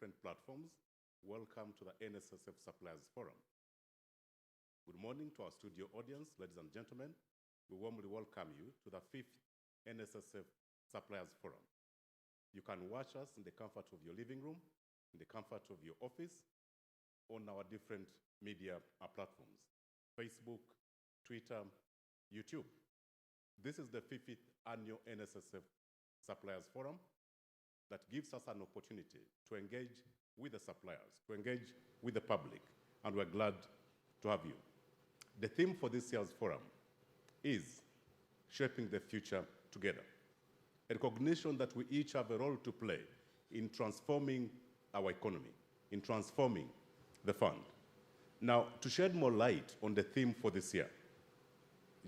different platforms, welcome to the NSSF Suppliers Forum. Good morning to our studio audience, ladies and gentlemen. We warmly welcome you to the 5th NSSF Suppliers Forum. You can watch us in the comfort of your living room, in the comfort of your office, on our different media platforms, Facebook, Twitter, YouTube. This is the 50th annual NSSF Suppliers Forum that gives us an opportunity to engage with the suppliers, to engage with the public, and we're glad to have you. The theme for this year's forum is Shaping the Future Together, a recognition that we each have a role to play in transforming our economy, in transforming the fund. Now, to shed more light on the theme for this year,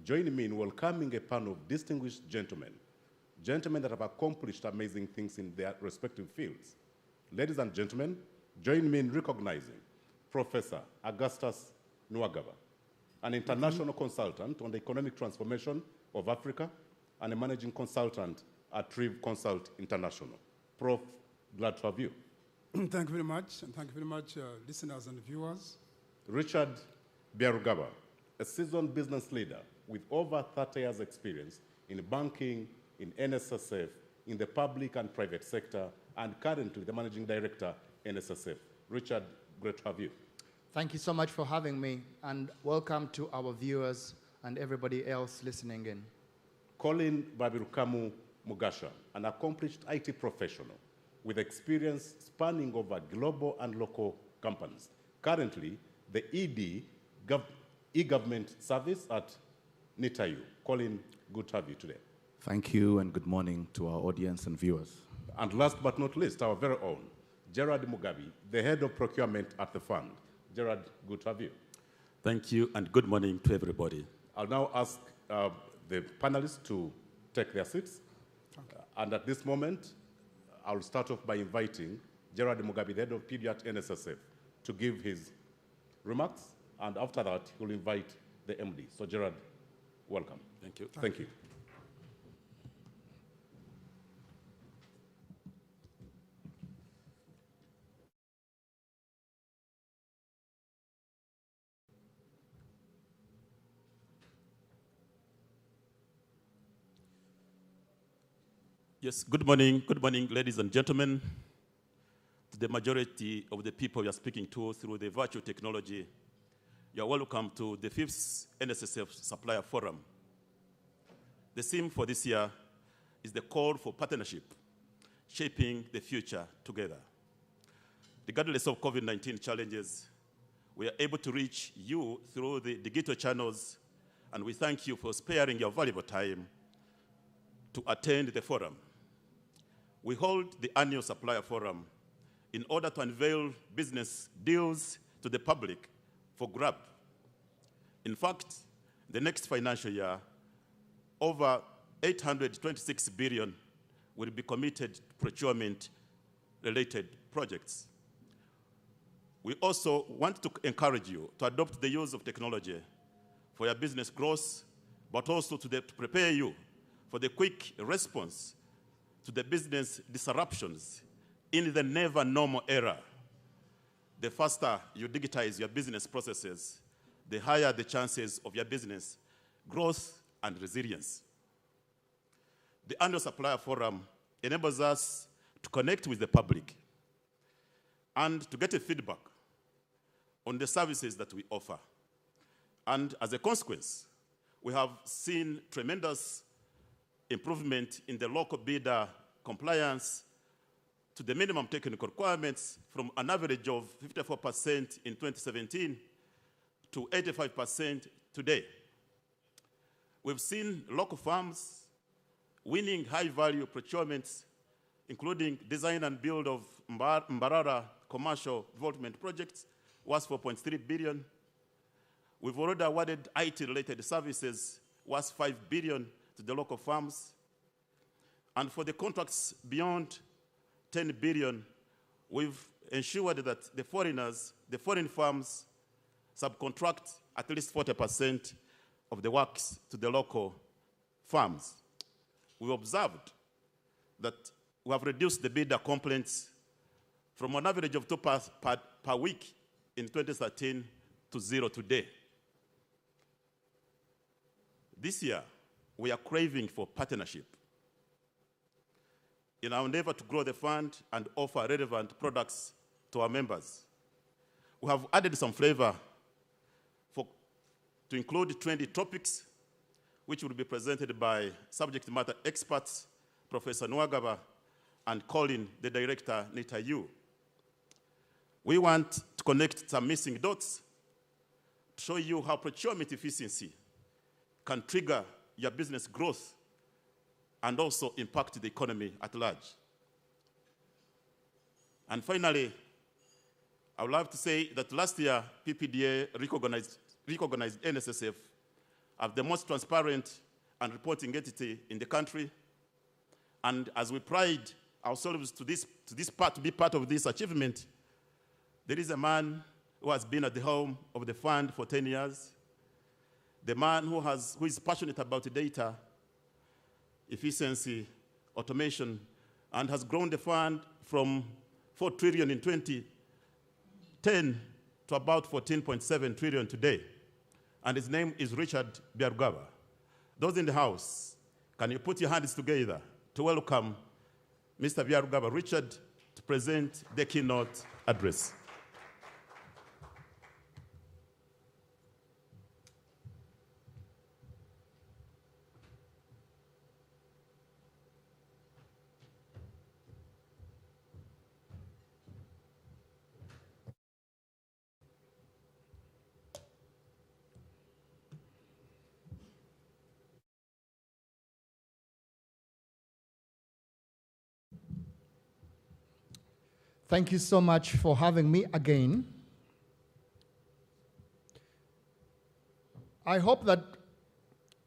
join me in welcoming a panel of distinguished gentlemen that have accomplished amazing things in their respective fields. Ladies and gentlemen, join me in recognizing Professor Augustus Nwagaba, an international consultant on the economic transformation of Africa and a managing consultant at Triv Consult International. Prof, glad to have you. Thank you very much, and thank you very much, listeners and viewers. Richard Byarugaba, a seasoned business leader with over 30 years' experience in banking, in NSSF, in the public and private sector, and currently the managing director, NSSF. Richard, great to have you. Thank you so much for having me, and welcome to our viewers and everybody else listening in. Colin Babirukamu Mugasha, an accomplished IT professional with experience spanning over global and local companies. Currently, the e-government service at NITAU. Colin, good to have you today. Thank you, and good morning to our audience and viewers. And last but not least, our very own, Gerard Mugabi, the head of procurement at the fund. Gerard, good to have you. Thank you, and good morning to everybody. I'll now ask the panelists to take their seats. Okay. And at this moment, I'll start off by inviting Gerard Mugabi, the head of PD at NSSF, to give his remarks, and after that, he'll invite the MD. So, Gerard, welcome. Thank you. Thank you. Yes, good morning, ladies and gentlemen. To the majority of the people you are speaking to through the virtual technology, you are welcome to the 5th NSSF Supplier Forum. The theme for this year is the call for partnership, shaping the future together. Regardless of COVID-19 challenges, we are able to reach you through the digital channels, and we thank you for sparing your valuable time to attend the forum. We hold the annual Supplier Forum in order to unveil business deals to the public for grab. In fact, the next financial year, over 826 billion will be committed to procurement-related projects. We also want to encourage you to adopt the use of technology for your business growth, but also to prepare you for the quick response to the business disruptions in the never normal era. The faster you digitize your business processes, the higher the chances of your business growth and resilience. The annual Supplier Forum enables us to connect with the public and to get a feedback on the services that we offer. And as a consequence, we have seen tremendous improvement in the local bidder compliance to the minimum technical requirements from an average of 54% in 2017 to 85% today. We've seen local firms winning high-value procurements, including design and build of Mbarara commercial development projects, worth 4.3 billion. We've already awarded IT-related services worth 5 billion to the local firms. And for the contracts beyond 10 billion, we've ensured that the foreign firms subcontract at least 40% of the works to the local firms. We've observed that we have reduced the bidder complaints from an average of 2 per week in 2013 to 0 today. This year, we are craving for partnership. In our endeavor to grow the fund and offer relevant products to our members, we have added some flavor to include trendy topics, which will be presented by subject matter experts, Professor Nwagaba and Colin, the director, Nita Yu. We want to connect some missing dots to show you how procurement efficiency can trigger your business growth and also impact the economy at large. And finally, I would love to say that last year, PPDA recognized NSSF as the most transparent and reporting entity in the country. And as we pride ourselves to be part of this achievement, there is a man who has been at the helm of the fund for 10 years, the man who is passionate about data, efficiency, automation, and has grown the fund from 4 trillion in 2010 to about 14.7 trillion today. And his name is Richard Byarugaba. Those in the house, can you put your hands together to welcome Mr. Byarugaba Richard to present the keynote address. Thank you so much for having me again. I hope that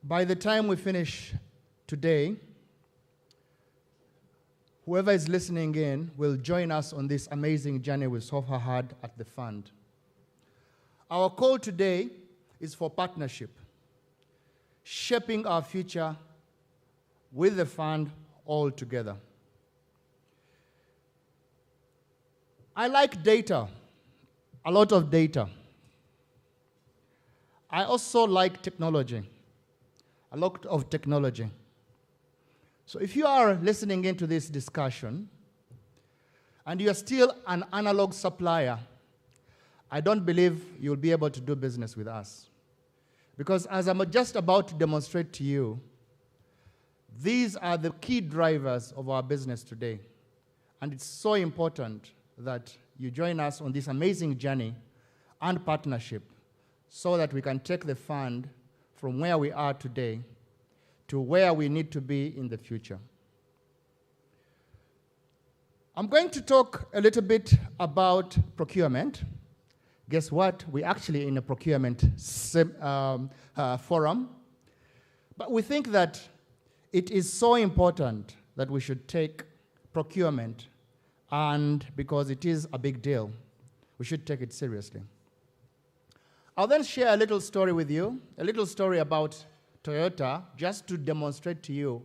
by the time we finish today, whoever is listening in will join us on this amazing journey we so far had at the fund. Our call today is for partnership, shaping our future with the fund all together. I like data, a lot of data. I also like technology, a lot of technology. So if you are listening into this discussion and you are still an analog supplier, I don't believe you'll be able to do business with us. Because as I'm just about to demonstrate to you, these are the key drivers of our business today. And it's so important that you join us on this amazing journey and partnership so that we can take the fund from where we are today to where we need to be in the future. I'm going to talk a little bit about procurement. Guess what? We're actually in a procurement forum. But we think that it is so important that we should take procurement, and because it is a big deal, we should take it seriously. I'll then share a little story with you, a little story about Toyota, just to demonstrate to you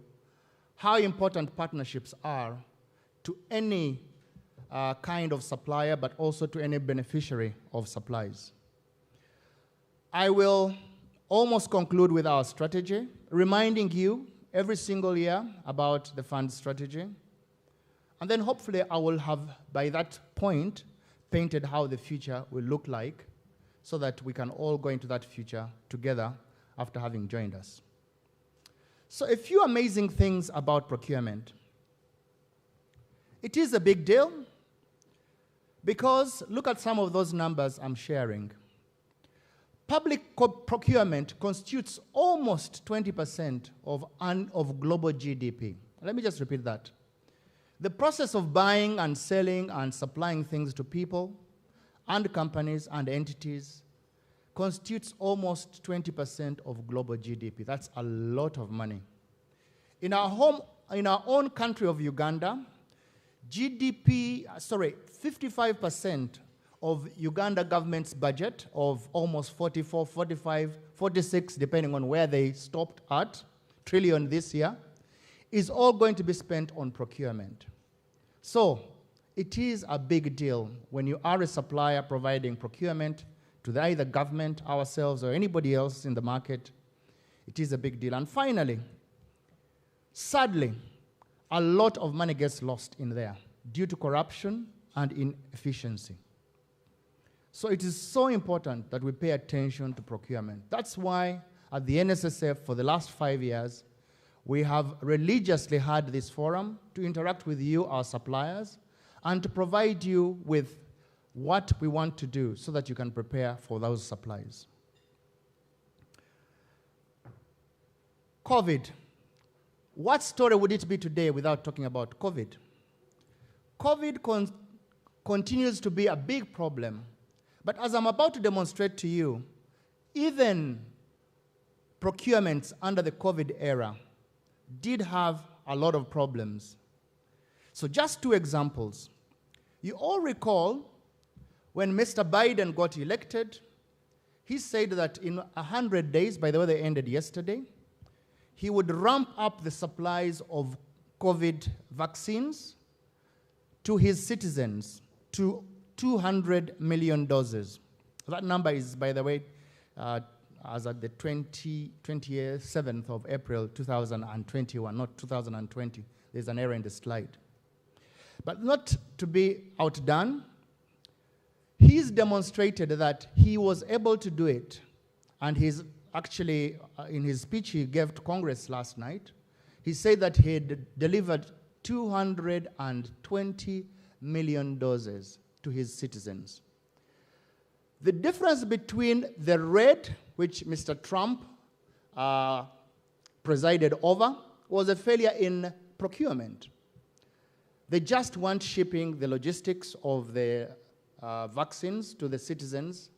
how important partnerships are to any kind of supplier, but also to any beneficiary of supplies. I will almost conclude with our strategy, reminding you every single year about the fund strategy. And then hopefully I will have, by that point, painted how the future will look like so that we can all go into that future together after having joined us. So a few amazing things about procurement. It is a big deal because look at some of those numbers I'm sharing. Public procurement constitutes almost 20% of global GDP. Let me just repeat that. The process of buying and selling and supplying things to people and companies and entities constitutes almost 20% of global GDP. That's a lot of money. In our own country of Uganda, 55% of Uganda government's budget of almost 44, 45, 46, depending on where they stopped at, trillion this year, is all going to be spent on procurement. So, it is a big deal when you are a supplier providing procurement to either government, ourselves, or anybody else in the market. It is a big deal. And finally, sadly, a lot of money gets lost in there due to corruption and inefficiency. So it is so important that we pay attention to procurement. That's why at the NSSF for the last 5 years, we have religiously had this forum to interact with you, our suppliers, and to provide you with what we want to do so that you can prepare for those supplies. COVID. What story would it be today without talking about COVID? COVID continues to be a big problem, but as I'm about to demonstrate to you, even procurements under the COVID era did have a lot of problems. So just 2 examples. You all recall when Mr. Biden got elected, he said that in 100 days, by the way, they ended yesterday, he would ramp up the supplies of COVID vaccines to his citizens to 200 million doses. That number is, by the way, as at the 27th of April 2021, not 2020. There's an error in the slide. But not to be outdone, he's demonstrated that he was able to do it. And he's actually, in his speech he gave to Congress last night, he said that he had delivered 220 million doses to his citizens. The difference between the red, which Mr. Trump presided over, was a failure in procurement. They just weren't shipping the logistics of the vaccines to the citizens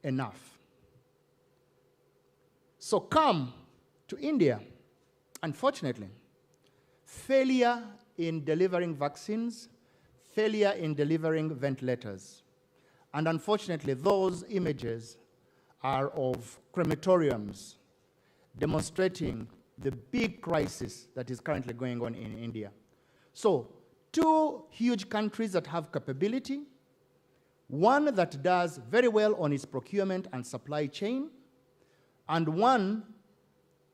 enough. So come to India. Unfortunately, failure in delivering vaccines, failure in delivering ventilators. And unfortunately, those images are of crematoriums demonstrating the big crisis that is currently going on in India. So, 2 huge countries that have capability, one that does very well on its procurement and supply chain, and one,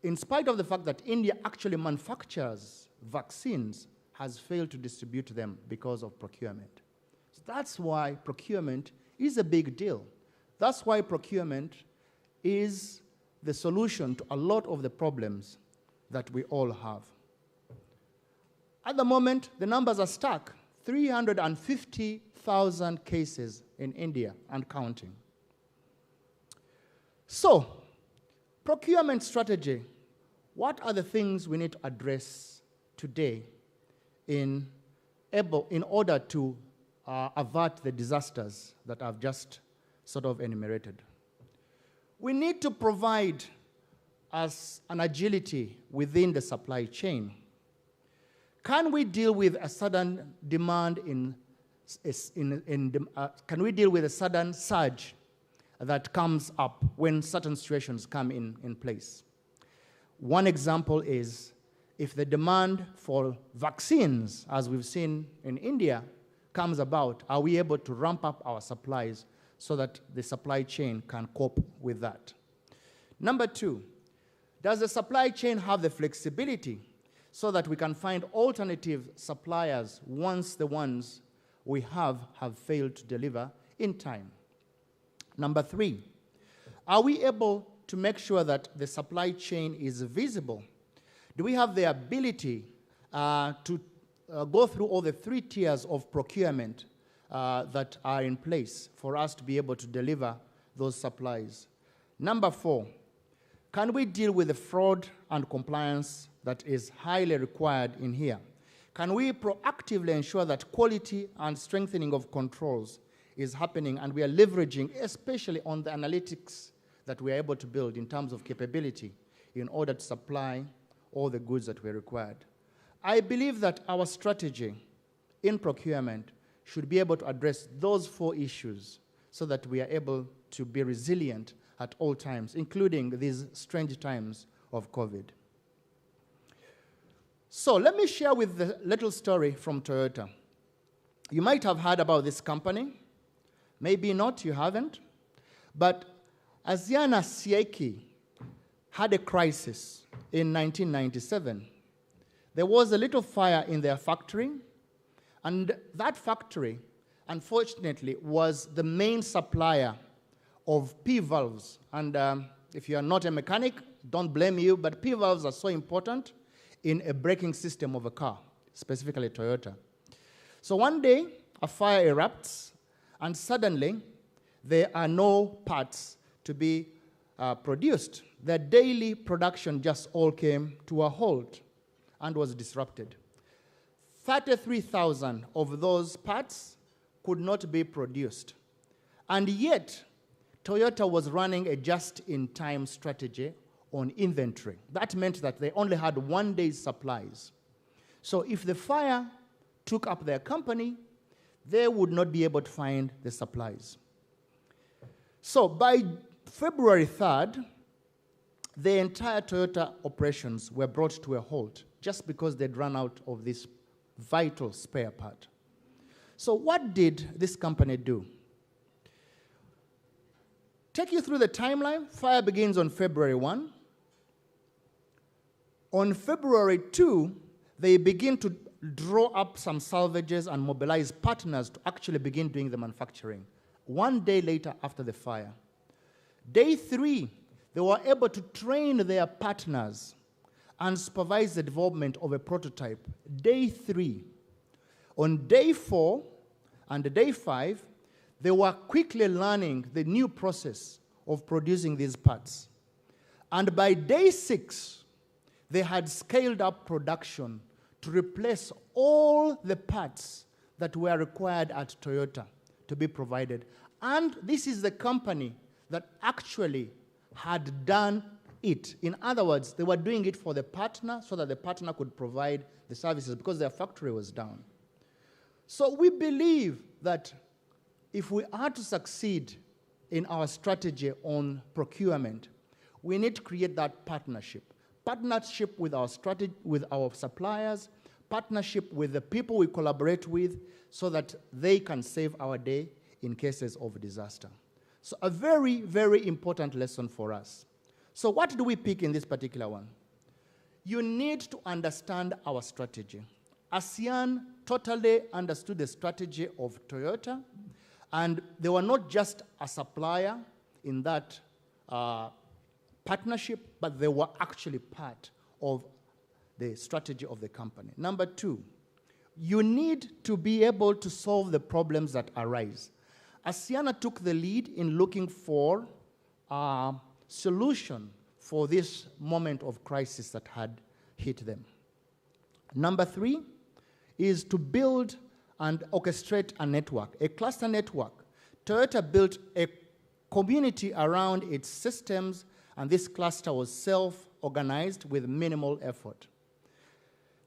in spite of the fact that India actually manufactures vaccines, has failed to distribute them because of procurement. So that's why procurement is a big deal. That's why procurement is the solution to a lot of the problems that we all have. At the moment, the numbers are stuck. 350,000 cases in India and counting. So, procurement strategy. What are the things we need to address today in order to avert the disasters that I've just sort of enumerated? We need to provide us an agility within the supply chain. Can we deal with a sudden demand can we deal with a sudden surge that comes up when certain situations come in place? One example is if the demand for vaccines, as we've seen in India, comes about, are we able to ramp up our supplies so that the supply chain can cope with that? Number 2, does the supply chain have the flexibility so that we can find alternative suppliers once the ones we have failed to deliver in time? Number 3, are we able to make sure that the supply chain is visible? Do we have the ability to go through all the 3 tiers of procurement that are in place for us to be able to deliver those supplies? Number 4, can we deal with the fraud and compliance that is highly required in here? Can we proactively ensure that quality and strengthening of controls is happening and we are leveraging, especially on the analytics that we are able to build in terms of capability in order to supply all the goods that were required? I believe that our strategy in procurement should be able to address those 4 issues so that we are able to be resilient at all times, including these strange times of COVID. So let me share with the little story from Toyota. You might have heard about this company. Maybe not, you haven't. But Asiana Sieki had a crisis in 1997. There was a little fire in their factory, and that factory, unfortunately, was the main supplier of P-valves. And if you are not a mechanic, don't blame you, but P-valves are so important in a braking system of a car, specifically Toyota. So one day, a fire erupts, and suddenly, there are no parts to be produced. Their daily production just all came to a halt and was disrupted. 33,000 of those parts could not be produced. And yet, Toyota was running a just-in-time strategy on inventory. That meant that they only had 1 day's supplies. So if the fire took up their company, they would not be able to find the supplies. So by February 3rd, the entire Toyota operations were brought to a halt just because they'd run out of this vital spare part. So what did this company do? Take you through the timeline. Fire begins on February 1. On February 2, they begin to draw up some salvages and mobilize partners to actually begin doing the manufacturing. 1 day later after the fire. Day 3, they were able to train their partners and supervise the development of a prototype. Day 3. On day 4 and day 5, they were quickly learning the new process of producing these parts. And by day 6, they had scaled up production to replace all the parts that were required at Toyota to be provided. And this is the company that actually had done it. In other words, they were doing it for the partner so that the partner could provide the services because their factory was down. So we believe that if we are to succeed in our strategy on procurement, we need to create that partnership. Partnership with our strategy, with our suppliers, partnership with the people we collaborate with so that they can save our day in cases of disaster. So a very, very important lesson for us. So what do we pick in this particular one? You need to understand our strategy. ASEAN totally understood the strategy of Toyota, and they were not just a supplier in that partnership, but they were actually part of the strategy of the company. Number 2, you need to be able to solve the problems that arise. ASEAN took the lead in looking for a solution for this moment of crisis that had hit them. Number 3 is to build and orchestrate a network, a cluster network. Toyota built a community around its systems, and this cluster was self-organized with minimal effort.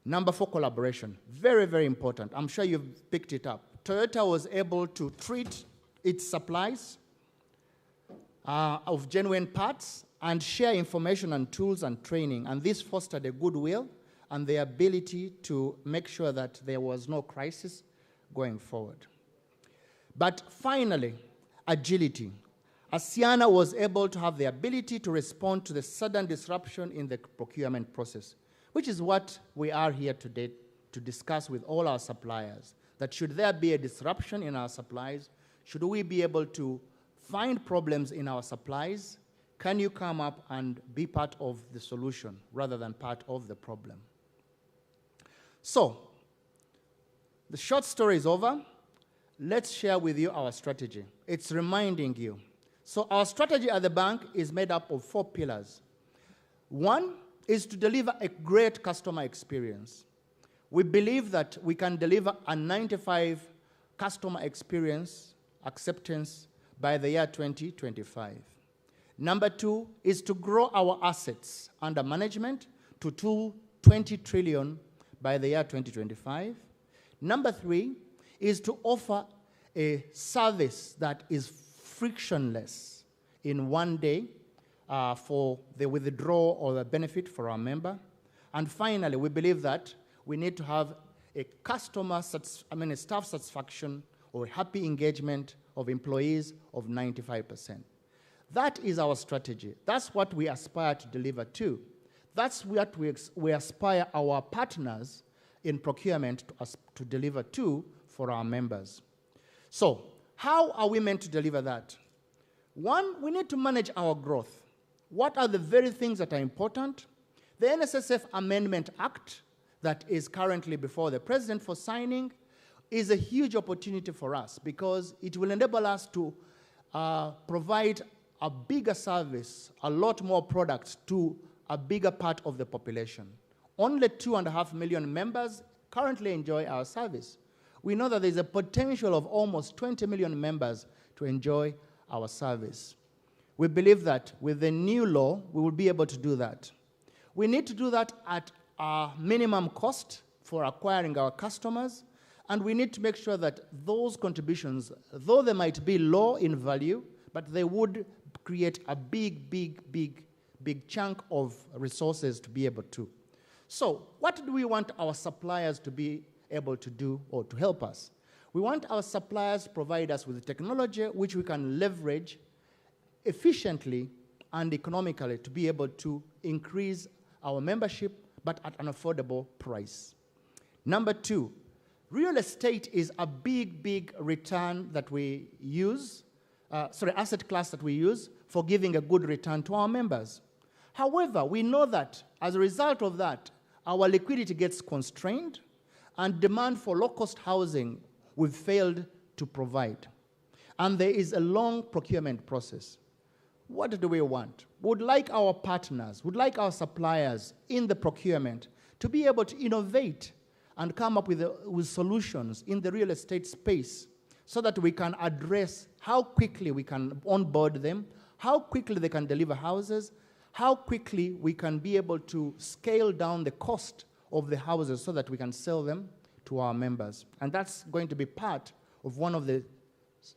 Number 4, collaboration. Very, very important. I'm sure you've picked it up. Toyota was able to treat its supplies of genuine parts and share information and tools and training, and this fostered a goodwill and the ability to make sure that there was no crisis going forward. But finally, agility. ASEAN was able to have the ability to respond to the sudden disruption in the procurement process, which is what we are here today to discuss with all our suppliers, that should there be a disruption in our supplies, should we be able to find problems in our supplies, can you come up and be part of the solution rather than part of the problem? So, the short story is over. Let's share with you our strategy. It's reminding you. So our strategy at the bank is made up of 4 pillars. 1 is to deliver a great customer experience. We believe that we can deliver a 95 customer experience acceptance by the year 2025. Number 2 is to grow our assets under management to 20 trillion by the year 2025. Number 3 is to offer a service that is frictionless in 1 day for the withdrawal or the benefit for our member. And finally, we believe that we need to have a a staff satisfaction or happy engagement of employees of 95%. That is our strategy. That's what we aspire to deliver to. That's what we aspire our partners in procurement to deliver to for our members. So, how are we meant to deliver that? One, we need to manage our growth. What are the very things that are important? The NSSF Amendment Act that is currently before the President for signing is a huge opportunity for us because it will enable us to provide a bigger service, a lot more products to a bigger part of the population. Only 2.5 million members currently enjoy our service. We know that there's a potential of almost 20 million members to enjoy our service. We believe that with the new law, we will be able to do that. We need to do that at a minimum cost for acquiring our customers, and we need to make sure that those contributions, though they might be low in value, but they would create a big chunk of resources to be able to. So, what do we want our suppliers to be able to do or to help us? We want our suppliers to provide us with technology which we can leverage efficiently and economically to be able to increase our membership, but at an affordable price. Number two, real estate is a big return that we use, asset class that we use for giving a good return to our members. However, we know that as a result of that, our liquidity gets constrained and demand for low-cost housing we've failed to provide. And there is a long procurement process. What do we want? We would like our partners, would like our suppliers in the procurement to be able to innovate and come up with solutions in the real estate space so that we can address how quickly we can onboard them, how quickly they can deliver houses, how quickly we can be able to scale down the cost of the houses so that we can sell them to our members. And that's going to be part of one of the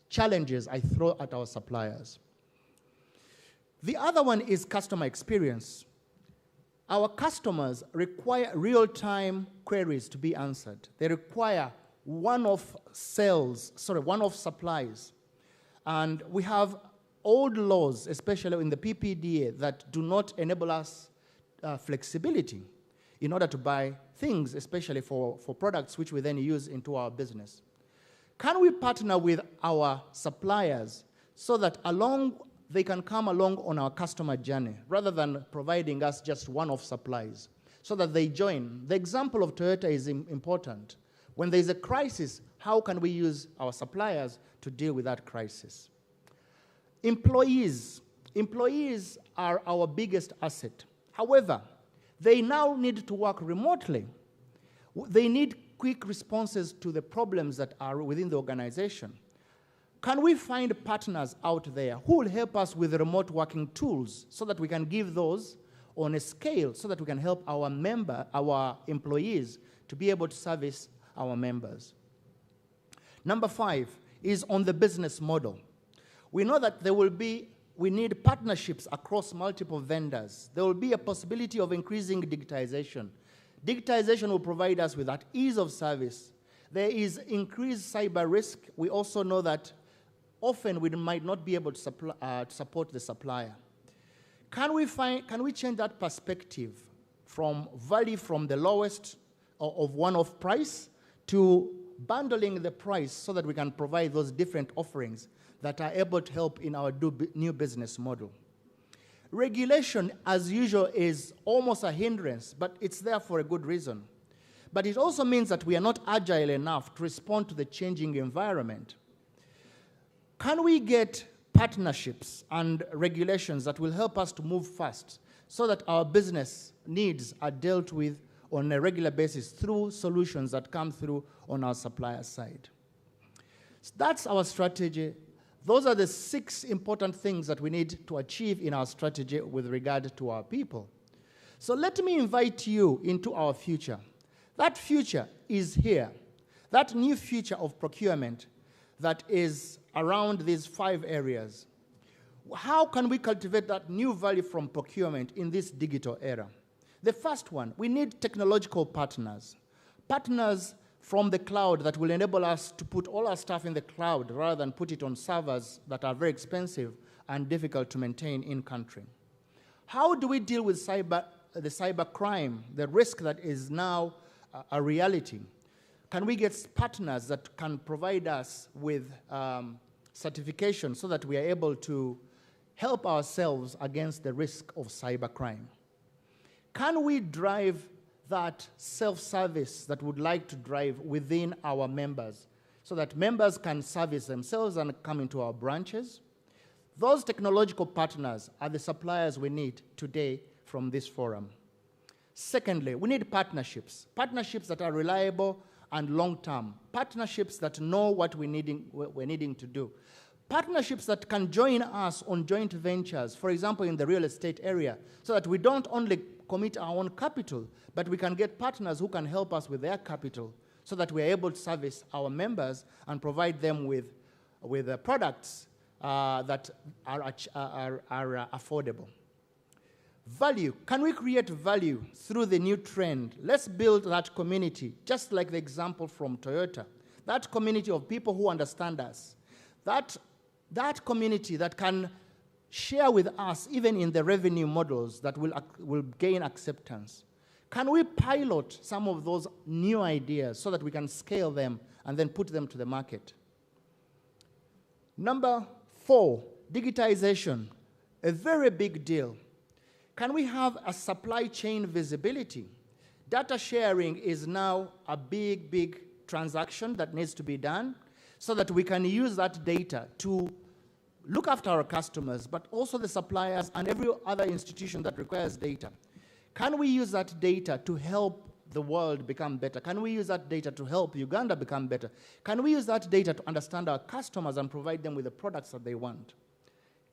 challenges I throw at our suppliers. The other one is customer experience. Our customers require real-time queries to be answered. They require one-off supplies. And we have old laws, especially in the PPDA, that do not enable us flexibility in order to buy things, especially for products which we then use into our business. Can we partner with our suppliers so that they can come along on our customer journey rather than providing us just one-off supplies so that they join? The example of Toyota is important. When there's a crisis, how can we use our suppliers to deal with that crisis? Employees are our biggest asset. However, they now need to work remotely. They need quick responses to the problems that are within the organization. Can we find partners out there who will help us with remote working tools so that we can give those on a scale so that we can help our employees to be able to service our members? Number 5 is on the business model. We know that we need partnerships across multiple vendors. There will be a possibility of increasing digitization. Digitization will provide us with that ease of service. There is increased cyber risk. We also know that often we might not be able to support the supplier. Can we change that perspective from value from the lowest of one-off price to bundling the price so that we can provide those different offerings that are able to help in our new business model? Regulation, as usual, is almost a hindrance, but it's there for a good reason. But it also means that we are not agile enough to respond to the changing environment. Can we get partnerships and regulations that will help us to move fast so that our business needs are dealt with on a regular basis through solutions that come through on our supplier side? So that's our strategy. Those are the 6 important things that we need to achieve in our strategy with regard to our people. So let me invite you into our future. That future is here. That new future of procurement that is around these 5 areas. How can we cultivate that new value from procurement in this digital era? The first one, we need technological partners. Partners from the cloud that will enable us to put all our stuff in the cloud rather than put it on servers that are very expensive and difficult to maintain in country. How do we deal with the cyber crime, the risk that is now a reality? Can we get partners that can provide us with certification so that we are able to help ourselves against the risk of cybercrime? Can we drive that self-service that would like to drive within our members so that members can service themselves and come into our branches? Those technological partners are the suppliers we need today from this forum. Secondly, we need partnerships that are reliable and long-term, partnerships that know what we're needing to do, partnerships that can join us on joint ventures, for example, in the real estate area, so that we don't only commit our own capital, but we can get partners who can help us with their capital so that we're able to service our members and provide them with products that are affordable. Value. Can we create value through the new trend? Let's build that community, just like the example from Toyota. That community of people who understand us. That community that can share with us even in the revenue models that will gain acceptance. Can we pilot some of those new ideas so that we can scale them and then put them to the market? Number 4, digitization, a very big deal. Can we have a supply chain visibility? Data sharing is now a big, big transaction that needs to be done so that we can use that data to look after our customers, but also the suppliers and every other institution that requires data. Can we use that data to help the world become better? Can we use that data to help Uganda become better? Can we use that data to understand our customers and provide them with the products that they want?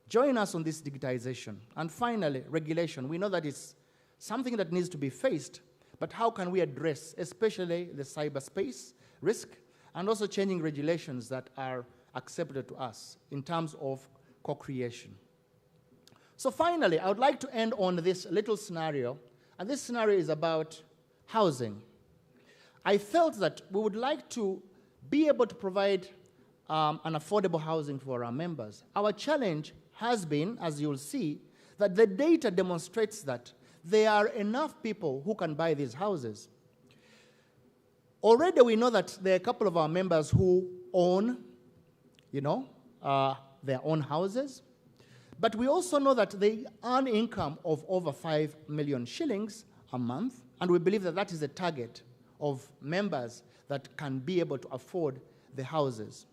Join us on this digitization. And finally, regulation. We know that it's something that needs to be faced, but how can we address, especially the cyberspace risk, and also changing regulations that are accepted to us in terms of co-creation? So finally, I would like to end on this little scenario, and this scenario is about housing. I felt that we would like to be able to provide an affordable housing for our members. Our challenge has been, as you'll see, that the data demonstrates that there are enough people who can buy these houses. Already we know that there are a couple of our members who own, their own houses, but we also know that they earn income of over 5 million shillings a month, and we believe that that is a target of members that can be able to afford the houses.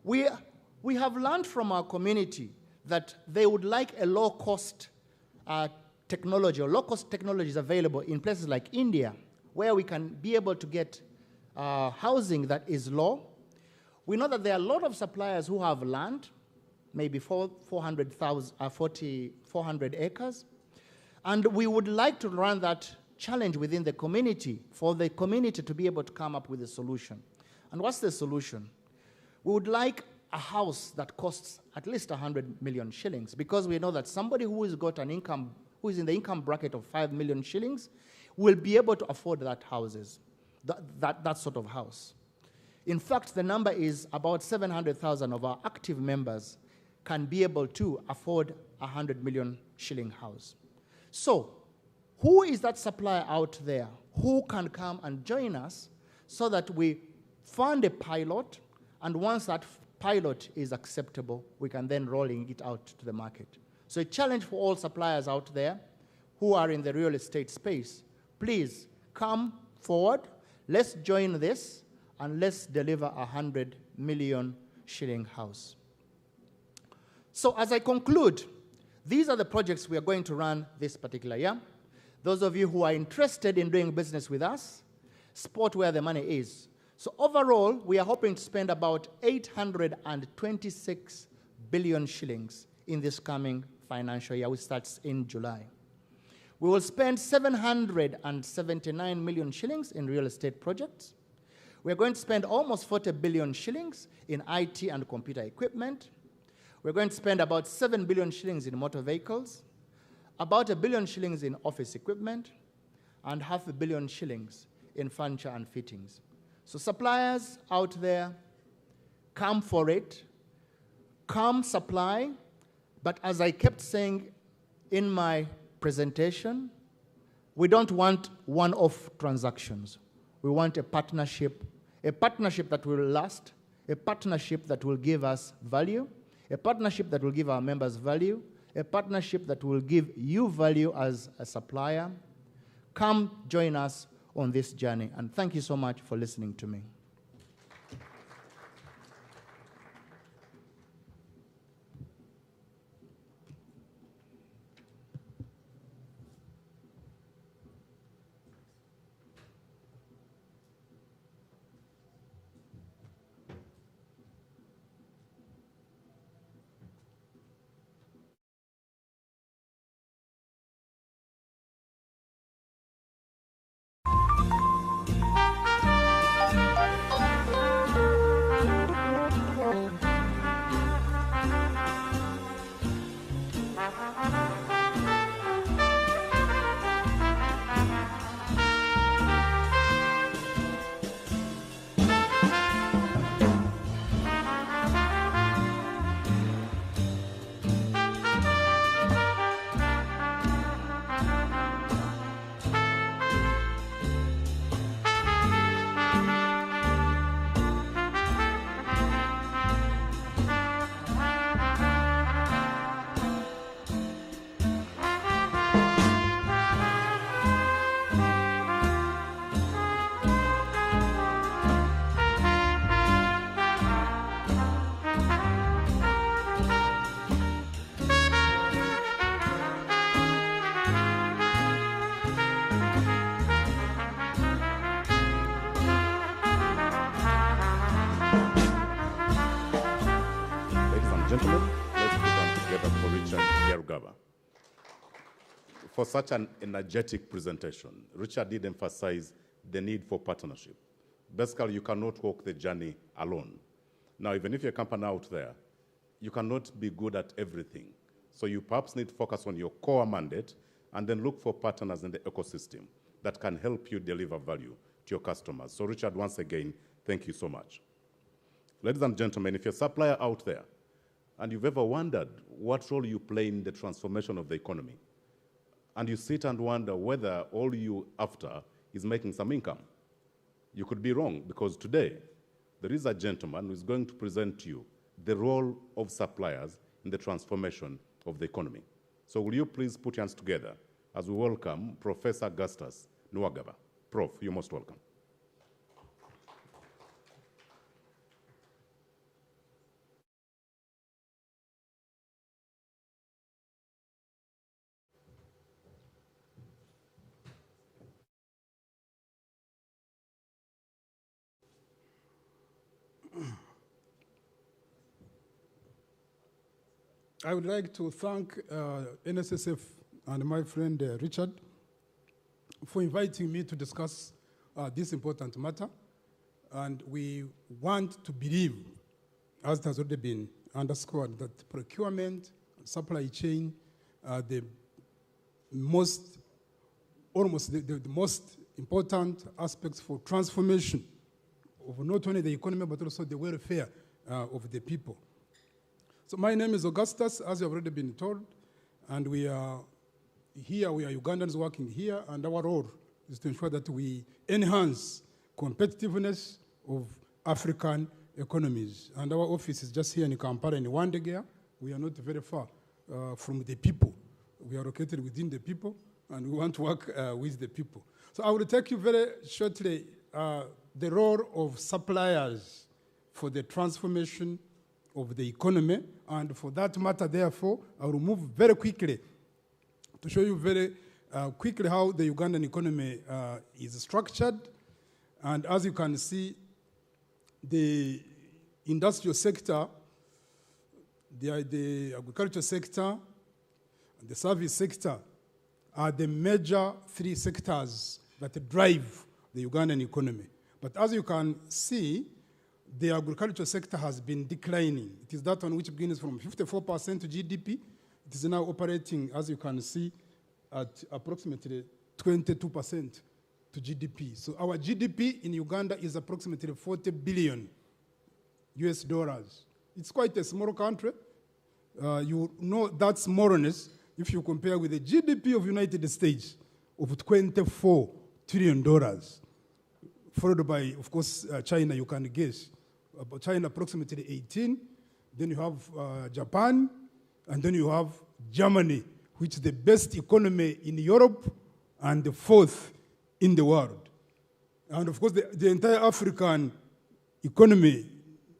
We have learned from our community that they would like a low-cost technology, or low-cost technology is available in places like India, where we can be able to get housing that is low. We know that there are a lot of suppliers who have land, maybe 400 acres, and we would like to run that challenge within the community for the community to be able to come up with a solution. And what's the solution? We would like a house that costs at least 100 million shillings, because we know that somebody who has got an income, who is in the income bracket of 5 million shillings, will be able to afford that sort of house. In fact, the number is about 700,000 of our active members can be able to afford a 100 million shilling house. So, who is that supplier out there who can come and join us so that we fund a pilot, and once that pilot is acceptable, we can then rolling it out to the market. So a challenge for all suppliers out there who are in the real estate space, please come forward, let's join this, and let's deliver a 100 million shilling house. So as I conclude, these are the projects we are going to run this particular year. Those of you who are interested in doing business with us, spot where the money is. So overall, we are hoping to spend about 826 billion shillings in this coming financial year, which starts in July. We will spend 779 million shillings in real estate projects. We're going to spend almost 40 billion shillings in IT and computer equipment. We're going to spend about 7 billion shillings in motor vehicles, about 1 billion shillings in office equipment, and 500 million shillings in furniture and fittings. So suppliers out there, come for it, come supply, but as I kept saying in my presentation, we don't want one-off transactions. We want a partnership that will last, a partnership that will give us value, a partnership that will give our members value, a partnership that will give you value as a supplier. Come join us on this journey, and thank you so much for listening to me. Gentlemen, let's put them together for Richard Yarugaba. For such an energetic presentation, Richard did emphasize the need for partnership. Basically, you cannot walk the journey alone. Now, even if you're a company out there, you cannot be good at everything. So you perhaps need to focus on your core mandate and then look for partners in the ecosystem that can help you deliver value to your customers. So Richard, once again, thank you so much. Ladies and gentlemen, if you're a supplier out there, and you've ever wondered what role you play in the transformation of the economy, and you sit and wonder whether all you after is making some income, you could be wrong, because today there is a gentleman who is going to present to you the role of suppliers in the transformation of the economy. So will you please put your hands together as we welcome Professor Augustus Nwagaba. Prof, you're most welcome. I would like to thank NSSF and my friend Richard for inviting me to discuss this important matter. And we want to believe, as it has already been underscored, that procurement and supply chain are the most important aspects for transformation of not only the economy, but also the welfare of the people. So my name is Augustus, as you have already been told, and we are here, we are Ugandans working here, and our role is to ensure that we enhance competitiveness of African economies. And our office is just here in Kampala in Wandegea. We are not very far from the people. We are located within the people, and we want to work with the people. So I will take you very shortly the role of suppliers for the transformation of the economy, and for that matter, therefore, I will move very quickly to show you very quickly how the Ugandan economy is structured. And as you can see, the industrial sector, the agriculture sector, and the service sector are the major three sectors that drive the Ugandan economy. But as you can see, the agriculture sector has been declining. It is that one which begins from 54% to GDP. It is now operating, as you can see, at approximately 22% to GDP. So our GDP in Uganda is approximately 40 billion US dollars. It's quite a small country. You know that's more or less if you compare with the GDP of United States of $24 trillion, followed by, of course, China, you can guess. China approximately 18. Then you have Japan, and then you have Germany, which is the best economy in Europe and the fourth in the world. And of course, the entire African economy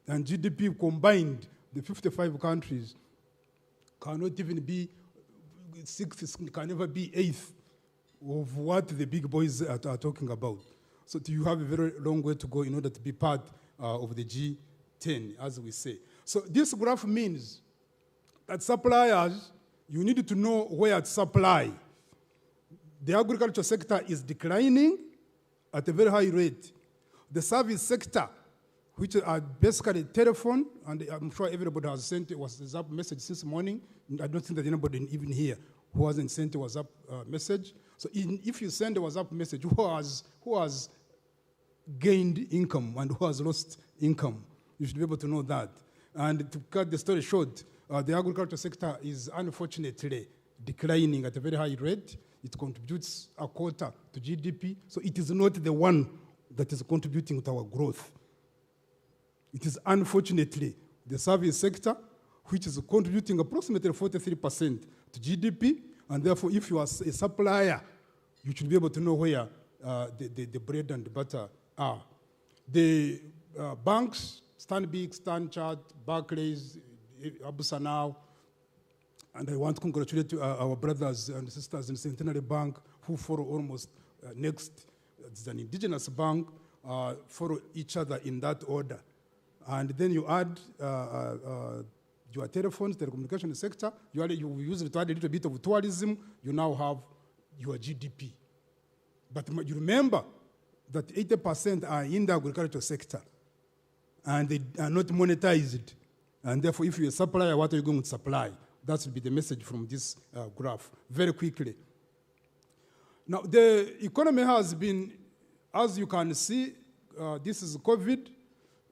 and GDP combined, the 55 countries, cannot even be sixth, can never be eighth of what the big boys are talking about. So you have a very long way to go in order to be part of the G10, as we say. So this graph means that suppliers, you need to know where to supply. The agriculture sector is declining at a very high rate. The service sector, which are basically telephone, and I'm sure everybody has sent a WhatsApp message since morning. I don't think that anybody even here who hasn't sent a WhatsApp message. So if you send a WhatsApp message, who has gained income and who has lost income, you should be able to know that. And to cut the story short, the agriculture sector is unfortunately declining at a very high rate. It contributes a quarter to GDP, so it is not the one that is contributing to our growth. It is unfortunately the service sector, which is contributing approximately 43% to GDP, and therefore if you are a supplier, you should be able to know where the bread and butter are. The banks, Stanbic, Stanchart, Barclays, Abusanao, and I want to congratulate our brothers and sisters in Centenary Bank who follow almost next. It's an indigenous bank, follow each other in that order. And then you add your telephones, telecommunication sector, you use it to add a little bit of tourism, you now have your GDP. But you remember that 80% are in the agricultural sector, and they are not monetized. And therefore, if you're a supplier, what are you going to supply? That will be the message from this graph, very quickly. Now, the economy has been, as you can see, this is COVID.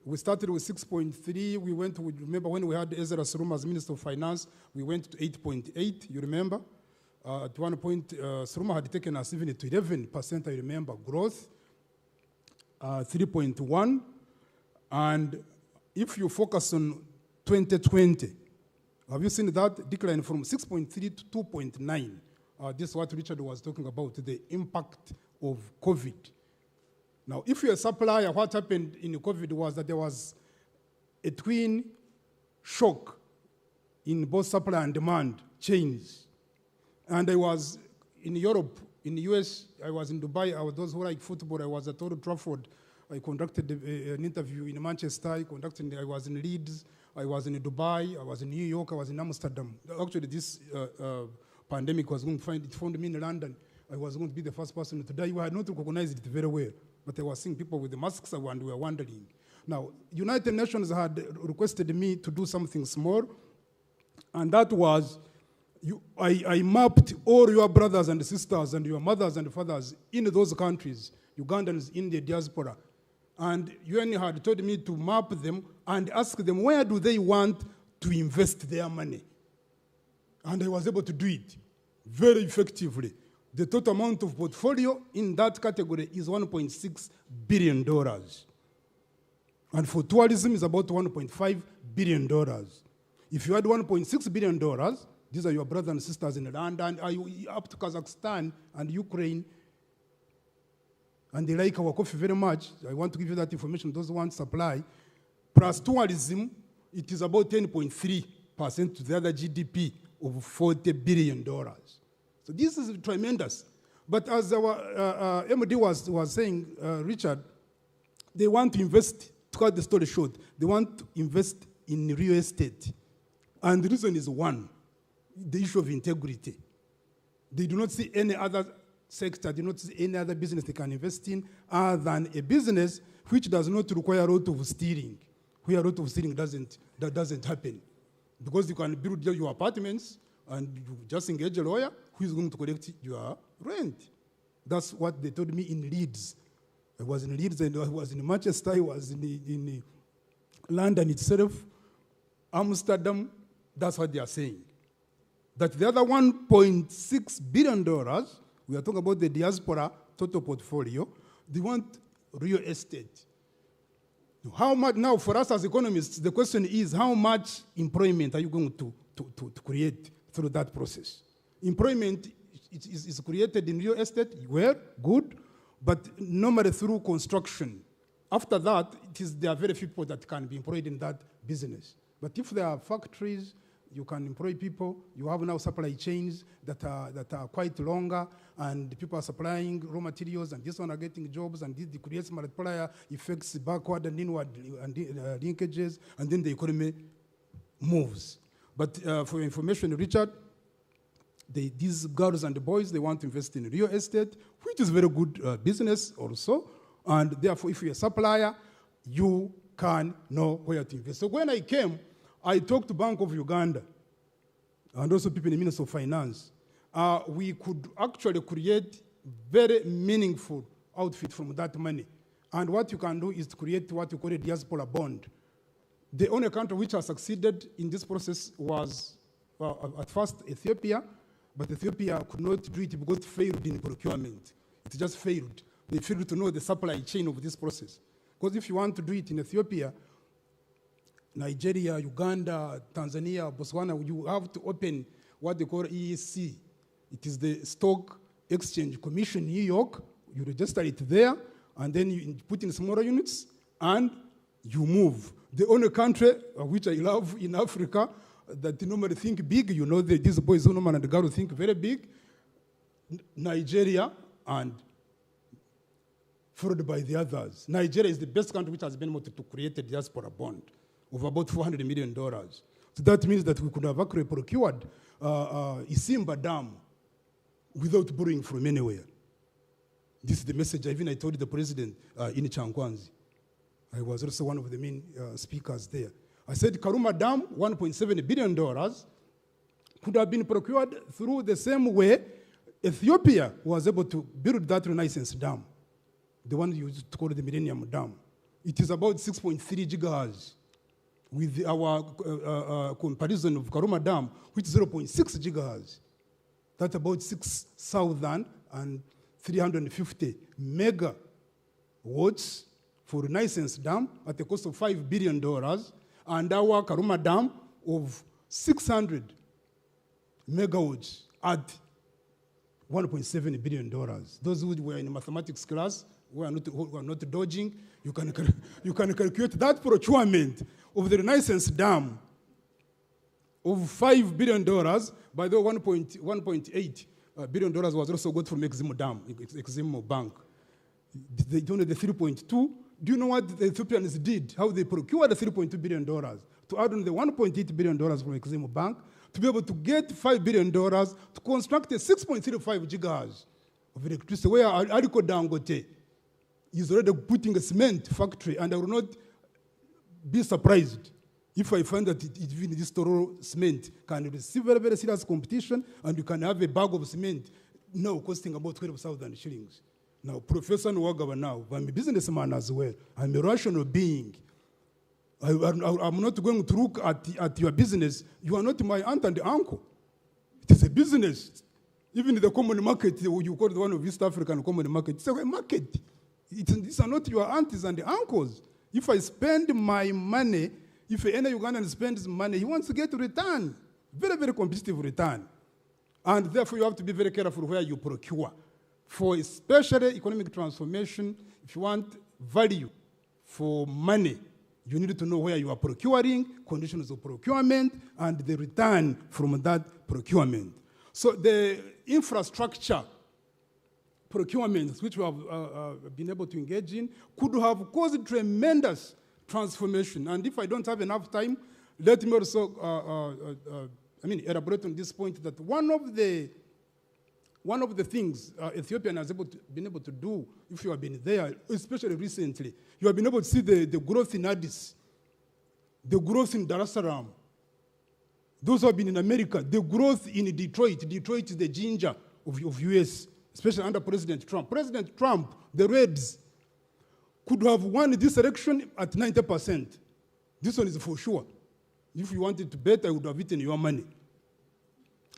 We started with 6.3. We went to, remember when we had Ezra Suruma as Minister of Finance, we went to 8.8, you remember? At one point, Suruma had taken us even to 11%, I remember, growth, 3.1. And if you focus on 2020, have you seen that decline from 6.3 to 2.9? This is what Richard was talking about, the impact of COVID. Now, if you're a supplier, what happened in COVID was that there was a twin shock in both supply and demand chains. And I was in Europe, in the US, I was in Dubai, I was those who like football, I was at Old Trafford, I conducted an interview in Manchester, I was in Leeds, I was in Dubai, I was in New York, I was in Amsterdam. Actually, this pandemic was going to found me in London. I was going to be the first person to die. We had not recognized it very well, but I was seeing people with the masks and we were wondering. Now, United Nations had requested me to do something small, and that was, I mapped all your brothers and sisters and your mothers and fathers in those countries, Ugandans in the diaspora. And UN had told me to map them and ask them where do they want to invest their money. And I was able to do it very effectively. The total amount of portfolio in that category is $1.6 billion. And for tourism, it's about $1.5 billion. If you add $1.6 billion, these are your brothers and sisters in London, up to Kazakhstan and Ukraine, and they like our coffee very much. I want to give you that information, those who want supply. Plus tourism, it is about 10.3% to the other GDP of $40 billion. So this is tremendous. But as our MD was saying, Richard, they want to invest, to cut the story short, they want to invest in real estate. And the reason is one, the issue of integrity. They do not see any other sector, they do not see any other business they can invest in other than a business which does not require a lot of steering, where a lot of steering doesn't happen. Because you can build your apartments and you just engage a lawyer who is going to collect your rent. That's what they told me in Leeds. I was in Leeds, and I was in Manchester, I was in London itself, Amsterdam. That's what they are saying. That the other $1.6 billion, we are talking about the diaspora total portfolio, they want real estate. How much, now for us as economists, the question is how much employment are you going to create through that process? Employment is created in real estate, well, good, but normally through construction. After that, there are very few people that can be employed in that business. But if there are factories, you can employ people. You have now supply chains that are quite longer, and people are supplying raw materials, and this one are getting jobs, and this creates multiplier effects backward and inward linkages, and then the economy moves. But for your information, Richard, these girls and the boys, they want to invest in real estate, which is very good business also, and therefore, if you're a supplier, you can know where to invest. So when I came, I talked to Bank of Uganda and also people in the Ministry of Finance. We could actually create very meaningful outfit from that money. And what you can do is to create what you call a diaspora bond. The only country which has succeeded in this process was, at first, Ethiopia, but Ethiopia could not do it because it failed in procurement. It just failed. They failed to know the supply chain of this process. Because if you want to do it in Ethiopia, Nigeria, Uganda, Tanzania, Botswana, you have to open what they call EEC. It is the Stock Exchange Commission, New York. You register it there, and then you put in smaller units, and you move. The only country which I love in Africa that normally think big, you know, these boys, Zonoman and the girl think very big, Nigeria, and followed by the others. Nigeria is the best country which has been able to create a diaspora bond of about $400 million. So that means that we could have actually procured Isimba Dam without borrowing from anywhere. This is the message I told the president in Chankwanzi. I was also one of the main speakers there. I said Karuma Dam, $1.7 billion, could have been procured through the same way Ethiopia was able to build that Renaissance Dam, the one you used to call the Millennium Dam. It is about 6.3 gigahertz. With our comparison of Karuma Dam, which is 0.6 gigahertz. That's about 6,350 megawatts for Renaissance Dam at a cost of $5 billion, and our Karuma Dam of 600 megawatts at $1.7 billion. Those who were in mathematics class, who are not dodging, you can calculate that procurement of the Renaissance Dam of $5 billion. By the way, $1.8 billion was also got from Eximo Dam, Eximo Bank. They donated the 3.2. Do you know what the Ethiopians did? How they procured the $3.2 billion to add on the $1.8 billion from Eximo Bank to be able to get $5 billion to construct a 6.35 gigahertz of electricity, where Aliko Dangote is already putting a cement factory, and I will not be surprised if I find that even this Toro cement can receive very, very serious competition, and you can have a bag of cement now costing about 12,000 shillings. Now, Professor Nwagaba now, I'm a businessman as well. I'm a rational being. I'm not going to look at your business. You are not my aunt and uncle. It is a business. Even in the common market, you call it one of East African common market, it's a market. These are not your aunties and uncles. If I spend my money, if any Ugandan spends money, he wants to get a return, very, very competitive return. And therefore, you have to be very careful where you procure. For especially economic transformation, if you want value for money, you need to know where you are procuring, conditions of procurement, and the return from that procurement. So the infrastructure procurements, which we have been able to engage in, could have caused tremendous transformation. And if I don't have enough time, let me also elaborate on this point that one of the things Ethiopian has been able to do, if you have been there, especially recently, you have been able to see the growth in Addis, the growth in Dar es Salaam, those who have been in America, the growth in Detroit. Detroit is the ginger of US. especially under President Trump. President Trump, the Reds, could have won this election at 90%. This one is for sure. If you wanted to bet, I would have eaten your money.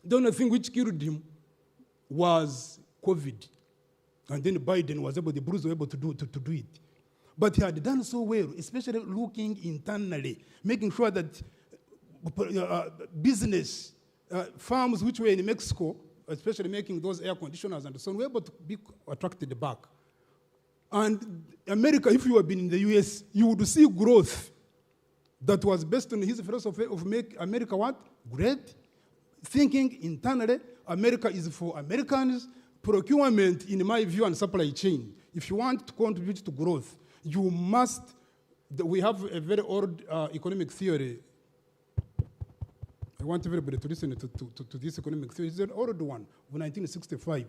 The only thing which killed him was COVID. And then Biden was able, the Bruce were able to do it. But he had done so well, especially looking internally, making sure that business, farms which were in Mexico, especially making those air conditioners and so on, were able to be attracted back. And America, if you had been in the US, you would see growth that was based on his philosophy of make America what? Great. Thinking internally, America is for Americans. Procurement, in my view, and supply chain. If you want to contribute to growth, you must, we have a very old economic theory. I want everybody to listen to this economic theory. It's an old one of 1965.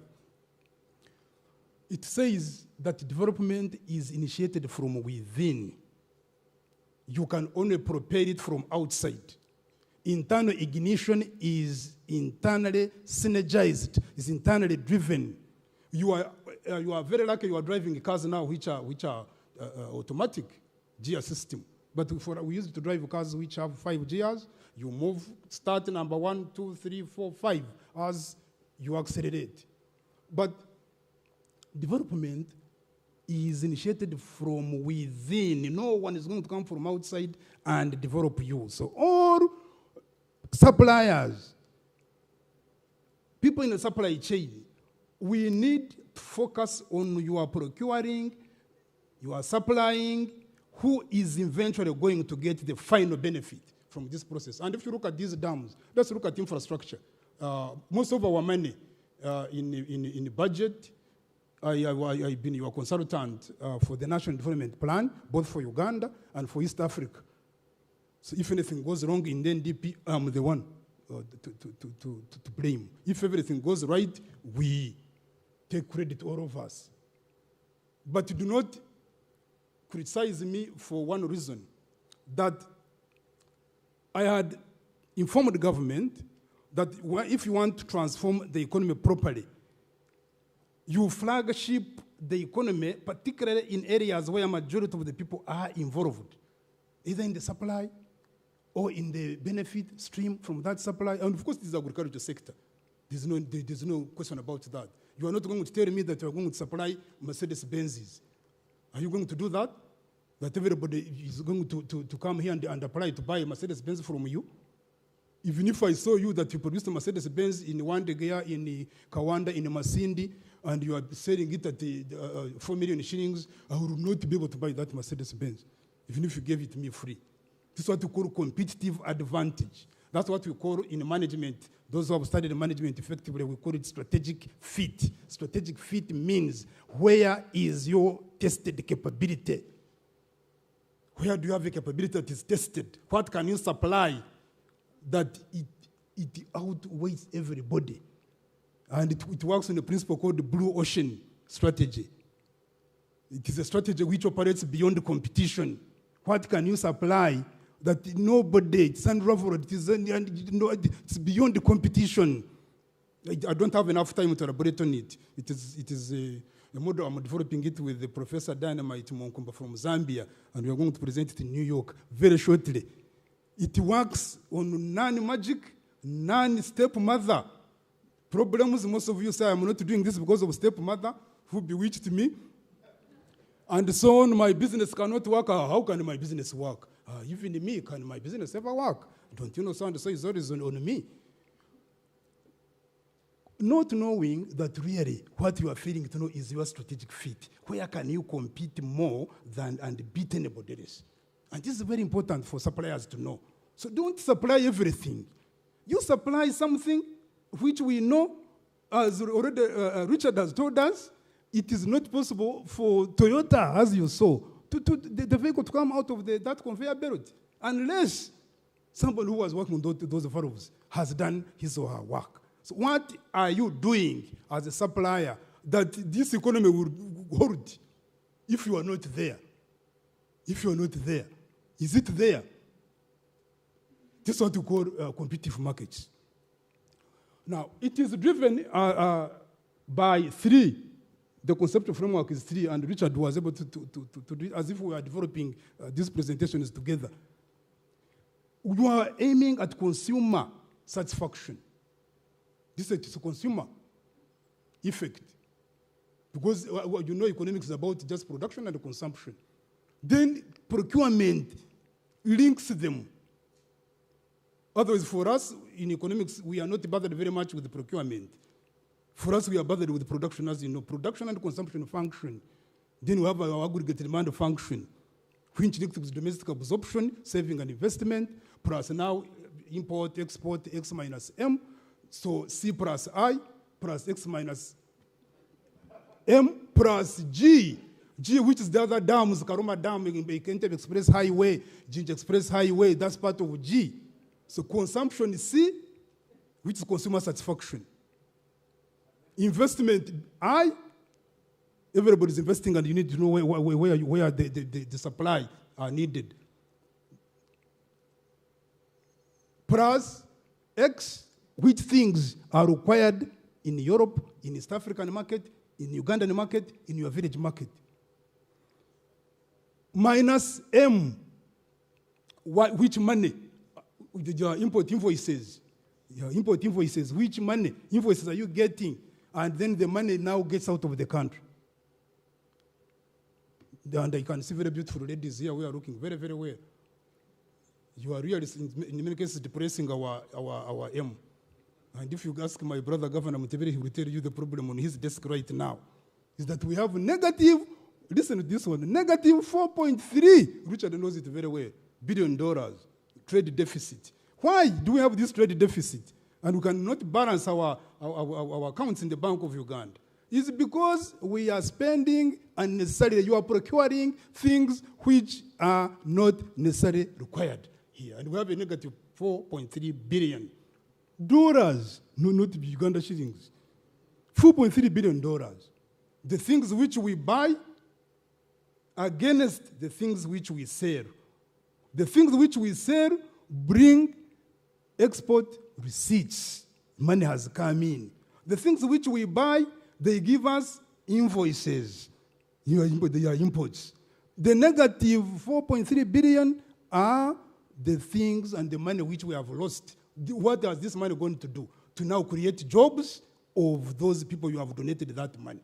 It says that development is initiated from within. You can only propel it from outside. Internal ignition is internally synergized, is internally driven. You are very lucky you are driving cars now which are automatic gear system. But we used to drive cars which have 5 gears. You move, start number 1, 2, 3, 4, 5 as you accelerate. But development is initiated from within. No one is going to come from outside and develop you. So all suppliers, people in the supply chain, we need to focus on your procuring, your supplying, who is eventually going to get the final benefit from this process. And if you look at these dams, let's look at infrastructure. Most of our money in the budget, I've been your consultant for the National Development Plan, both for Uganda and for East Africa. So if anything goes wrong in the NDP, I'm the one to blame. If everything goes right, we take credit, all of us. But do not criticize me for one reason, that I had informed the government that if you want to transform the economy properly, you flagship the economy, particularly in areas where a majority of the people are involved, either in the supply or in the benefit stream from that supply. And of course, this is the agriculture sector. There's no question about that. You are not going to tell me that you are going to supply Mercedes-Benzes. Are you going to do that? That everybody is going to come here and apply to buy a Mercedes-Benz from you? Even if I saw you that you produced a Mercedes-Benz in Wandegea, in Kawanda, in Masindi, and you are selling it at 4 million shillings, I would not be able to buy that Mercedes-Benz, even if you gave it to me free. This is what we call competitive advantage. That's what we call in management. Those who have studied management effectively, we call it strategic fit. Strategic fit means where is your tested capability? Where do you have a capability that is tested? What can you supply that it outweighs everybody? And it works on a principle called the blue ocean strategy. It is a strategy which operates beyond competition. What can you supply that nobody, it's unraveled, it's beyond the competition? I don't have enough time to elaborate on it. It is a model. I'm developing it with Professor Dynamite Monkumba from Zambia, and we are going to present it in New York very shortly. It works on non-magic, non-stepmother problems. Most of you say, I'm not doing this because of stepmother who bewitched me. And so on, my business cannot work. How can my business work? Even me, can my business ever work? Don't you know so and so is always on me? Not knowing that really what you are feeling to know is your strategic fit. Where can you compete more than and beat anybody else? And this is very important for suppliers to know. So don't supply everything. You supply something which we know, as already Richard has told us, it is not possible for Toyota, as you saw, the vehicle to come out of that conveyor belt unless somebody who was working on those valves has done his or her work. So what are you doing as a supplier that this economy will hold if you are not there? If you are not there, is it there? This is what we call competitive markets. Now, it is driven, by 3. The conceptual framework is 3, and Richard was able to do it as if we were developing these presentations together. You are aiming at consumer satisfaction. This is a consumer effect. Because you know economics is about just production and consumption. Then procurement links them. Otherwise, for us in economics, we are not bothered very much with the procurement. For us, we are bothered with production, as you know, production and consumption function. Then we have our aggregate demand function, which links with domestic absorption, saving and investment, plus now import, export, X minus M. So C plus I plus X minus M plus G. G, which is the other dams, Karuma Dam, Kente Express Highway, Jinja Express Highway, that's part of G. So consumption is C, which is consumer satisfaction. Investment, I, everybody's investing and you need to know where the supply are needed. Plus, X, which things are required in Europe, in East African market, in Ugandan market, in your village market. Minus M, which money, your import invoices, which money, invoices are you getting? And then the money now gets out of the country. And you can see very beautiful ladies here. We are looking very, very well. You are really, in many cases, depressing our M. And if you ask my brother, Governor Muteveri, he will tell you the problem on his desk right now is that we have negative, listen to this one, negative 4.3, Richard knows it very well, $billion trade deficit. Why do we have this trade deficit? And we cannot balance our accounts in the Bank of Uganda. It's because we are spending unnecessarily. You are procuring things which are not necessarily required here. And we have a negative $4.3 billion. No, not Uganda shillings. $4.3 billion. The things which we buy against the things which we sell. The things which we sell bring export receipts. Money has come in. The things which we buy, they give us invoices. They are imports. The negative 4.3 billion are the things and the money which we have lost. What is this money going to do? To now create jobs of those people you have donated that money.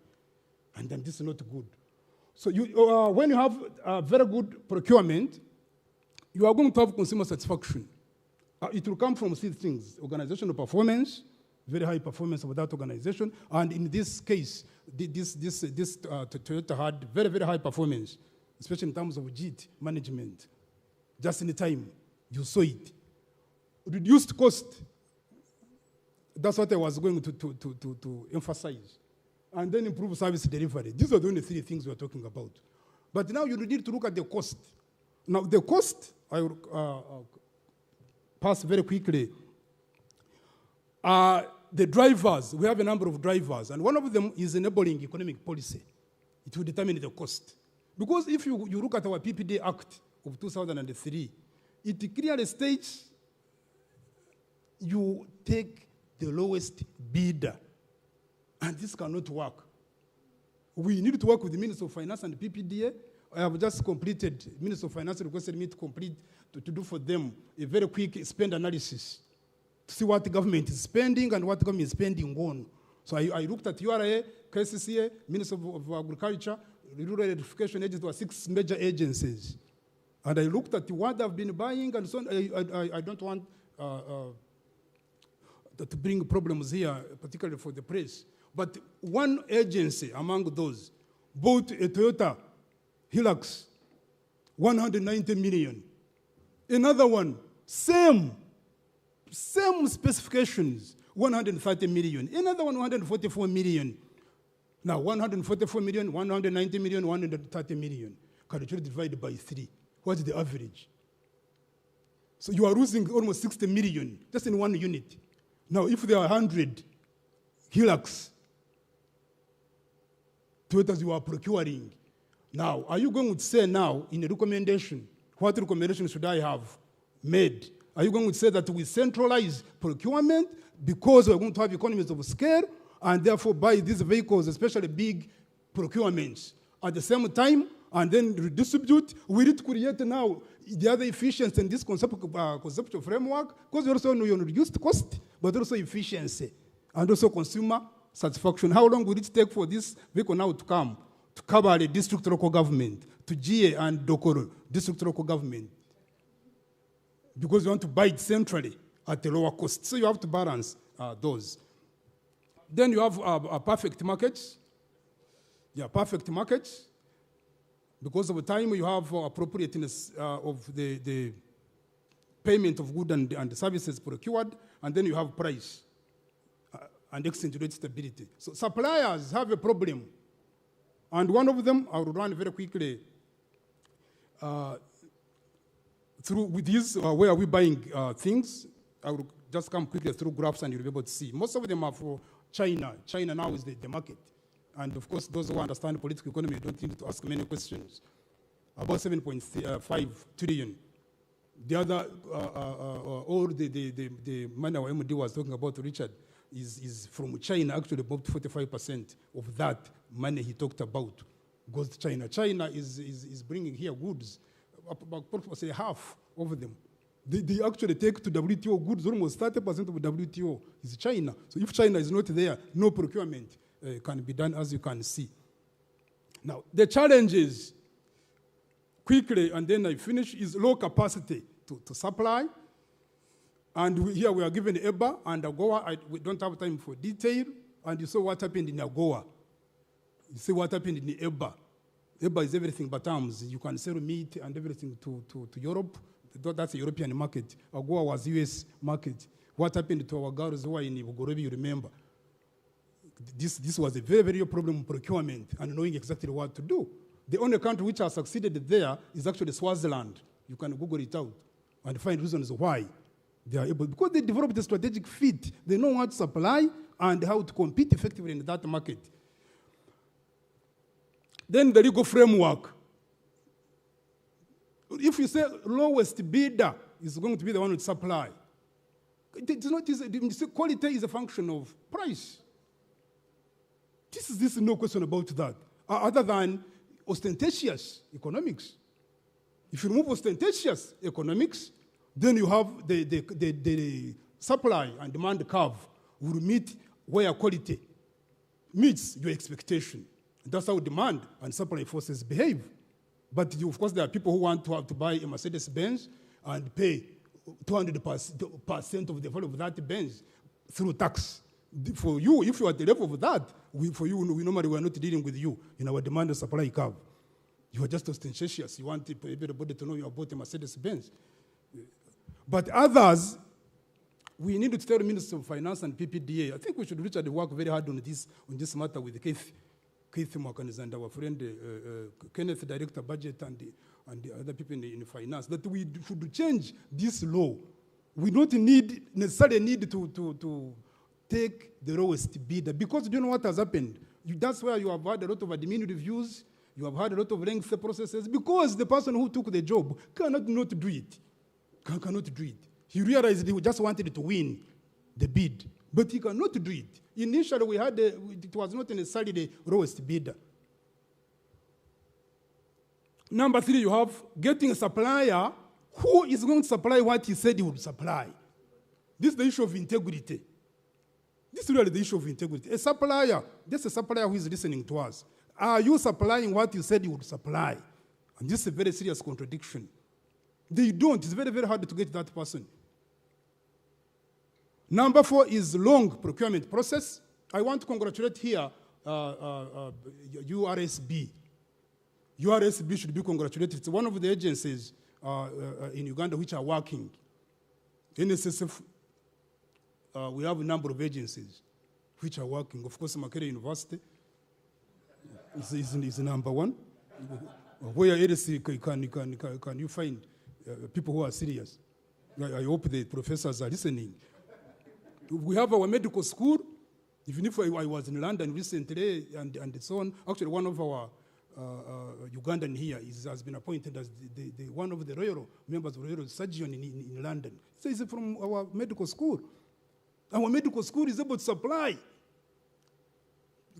And then this is not good. So when you have very good procurement, you are going to have consumer satisfaction. It will come from three things: organizational performance, very high performance of that organization, and in this case, this Toyota had very, very high performance, especially in terms of JIT management. Just in time, you saw it. Reduced cost. That's what I was going to emphasize. And then improve service delivery. These are the only three things we're talking about. But now you need to look at the cost. Now the cost, I will pass very quickly. The drivers, we have a number of drivers, and one of them is enabling economic policy. It will determine the cost. Because if you look at our PPD Act of 2003, it clearly states you take the lowest bidder. And this cannot work. We need to work with the Minister of Finance and the PPDA. I have just completed, Minister of Finance requested me to complete, to do for them a very quick spend analysis to see what the government is spending and what the government is spending on. So I looked at URA, KCCA, Minister of Agriculture, Rural Electrification Agency, there were 6 major agencies. And I looked at what they've been buying and so on. I don't want to bring problems here, particularly for the press. But one agency among those bought a Toyota Hilux, 190 million. Another one, same specifications, 130 million. Another one, 144 million. Now, 144 million, 190 million, 130 million. Calculate divided by 3. What's the average? So you are losing almost 60 million just in one unit. Now, if there are 100 Hilux Toyotas you are procuring, now, are you going to say now in a recommendation, what recommendation should I have made? Are you going to say that we centralize procurement because we're going to have economies of scale, and therefore buy these vehicles, especially big procurements, at the same time, and then redistribute. Will it create now the other efficiency in this conceptual framework? Because we also know you reduced cost, but also efficiency, and also consumer satisfaction. How long will it take for this vehicle now to come to cover the district local government, to GA and Dokoro, district local government? Because you want to buy it centrally at a lower cost. So you have to balance those. Then you have a perfect market. Yeah, perfect market. Because of the time you have appropriateness of the payment of goods and services procured, and then you have price and exchange rate stability. So suppliers have a problem. And one of them, I will run very quickly through with this, where are we buying things? I will just come quickly through graphs and you'll be able to see. Most of them are for China. China now is the market. And of course, those who understand political economy don't need to ask many questions. About 7.5 trillion. The other, all the money our MD was talking about, Richard, is from China. Actually, about 45% of that money he talked about goes to China. China is bringing here goods, about say half of them. They actually take to WTO goods, almost 30% of WTO is China. So if China is not there, no procurement can be done, as you can see. Now, the challenges, quickly, and then I finish, is low capacity to supply. And here we are given EBA and AGOA. We don't have time for detail. And you saw what happened in AGOA. You see what happened in EBA. EBA is everything but arms. You can sell meat and everything to Europe. That's a European market. AGOA was US market. What happened to our girls who are in Ugorobi, you remember? This was a very, very problem in procurement and knowing exactly what to do. The only country which has succeeded there is actually Swaziland. You can Google it out and find reasons why they are able, because they developed a strategic fit. They know what to supply and how to compete effectively in that market. Then the legal framework. If you say lowest bidder is going to be the one with supply, it's not easy. Quality is a function of price. This is no question about that, other than ostentatious economics. If you remove ostentatious economics, then you have the supply and demand curve will meet where quality meets your expectation. That's how demand and supply forces behave. But of course, there are people who want to have to buy a Mercedes-Benz and pay 200% of the value of that Benz through tax. For you, if you are at the level of that, we normally are not dealing with you in our demand and supply curve. You are just ostentatious. You want everybody to know you bought a Mercedes-Benz. But others, we need to tell the Minister of Finance and PPDA. I think we should Richard work very hard on this matter with Keith Mwakanis and our friend Kenneth, Director Budget, and the other people in finance, that we should change this law. We don't necessarily need to take the lowest bidder, because you know what has happened? That's where you have had a lot of admin reviews, you have had a lot of lengthy processes, because the person who took the job cannot not do it. Cannot do it. He realized he just wanted to win the bid, but he cannot do it. Initially, it was not necessarily the lowest bidder. Number 3, you have getting a supplier who is going to supply what he said he would supply. This is the issue of integrity. This is really the issue of integrity. A supplier, just a supplier who is listening to us. Are you supplying what you said you would supply? And this is a very serious contradiction. They don't. It's very, very hard to get that person. Number 4 is long procurement process. I want to congratulate here URSB. URSB should be congratulated. It's one of the agencies in Uganda which are working. NSSF, we have a number of agencies which are working. Of course, Makerere University is number 1. Where else can you find people who are serious? I hope the professors are listening. We have our medical school. Even if I was in London recently and so on, actually one of our Ugandan here has been appointed as one of the royal members of the royal surgeon in London. So he's from our medical school. Our medical school is able to supply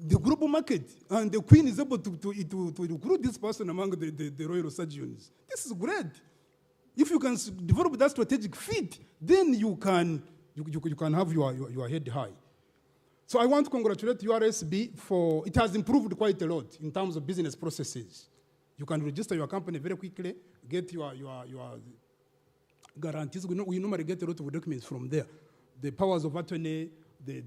the global market, and the Queen is able to recruit this person among the royal surgeons. This is great. If you can develop that strategic fit, then you can have your head high. So I want to congratulate URSB for, it has improved quite a lot in terms of business processes. You can register your company very quickly, get your guarantees. We normally get a lot of documents from there. The powers of attorney, the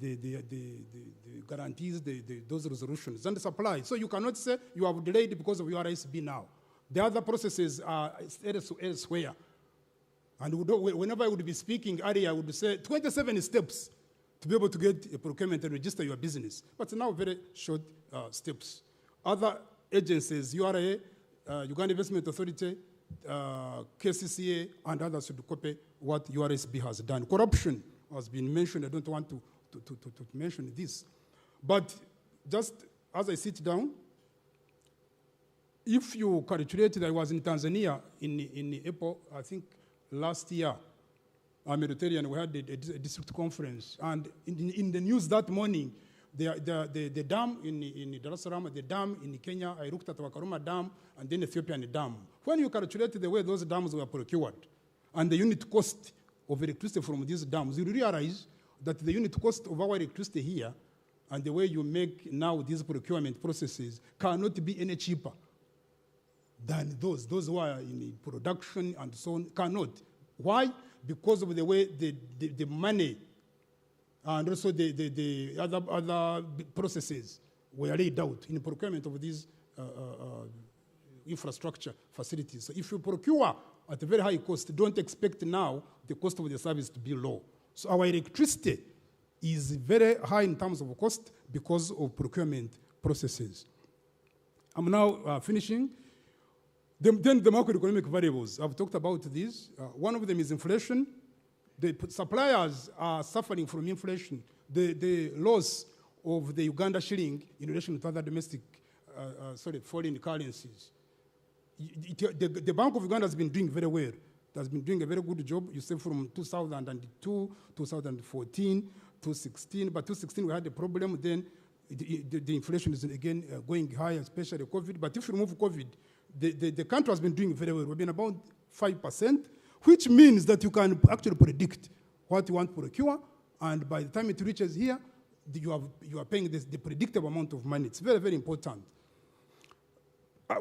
guarantees, those resolutions, and the supply. So you cannot say you have delayed because of URSB now. The other processes are elsewhere. And whenever I would be speaking earlier, I would say 27 steps to be able to get a procurement and register your business. But now very short steps. Other agencies, URA, Uganda Investment Authority, KCCA, and others should copy what URSB has done. Corruption has been mentioned. I don't want to mention this. But just as I sit down, if you calculate that I was in Tanzania in April, I think last year, I'm a Rotarian, we had a district conference. And in the news that morning, the dam in Dar es Salaam, the dam in Kenya, I looked at Wakaruma Dam, and then Ethiopian dam. When you calculate the way those dams were procured, and the unit cost of electricity from these dams, you realize that the unit cost of our electricity here, and the way you make now these procurement processes, cannot be any cheaper than those who are in production and so on, cannot. Why? Because of the way the money and also the other processes were laid out in procurement of these infrastructure facilities. So if you procure at a very high cost, don't expect now the cost of the service to be low. So our electricity is very high in terms of cost because of procurement processes. I'm now finishing. Then the macroeconomic variables, I've talked about these. One of them is inflation. The suppliers are suffering from inflation. The loss of the Uganda shilling in relation to other domestic, foreign currencies. The Bank of Uganda has been doing very well. It has been doing a very good job. You say from 2002, 2014, 2016. But 2016 we had a problem. Then the inflation is again going high, especially COVID. But if you remove COVID, the country has been doing very well. We've been about 5%, which means that you can actually predict what you want to procure, and by the time it reaches here, you are paying the predictable amount of money. It's very, very important.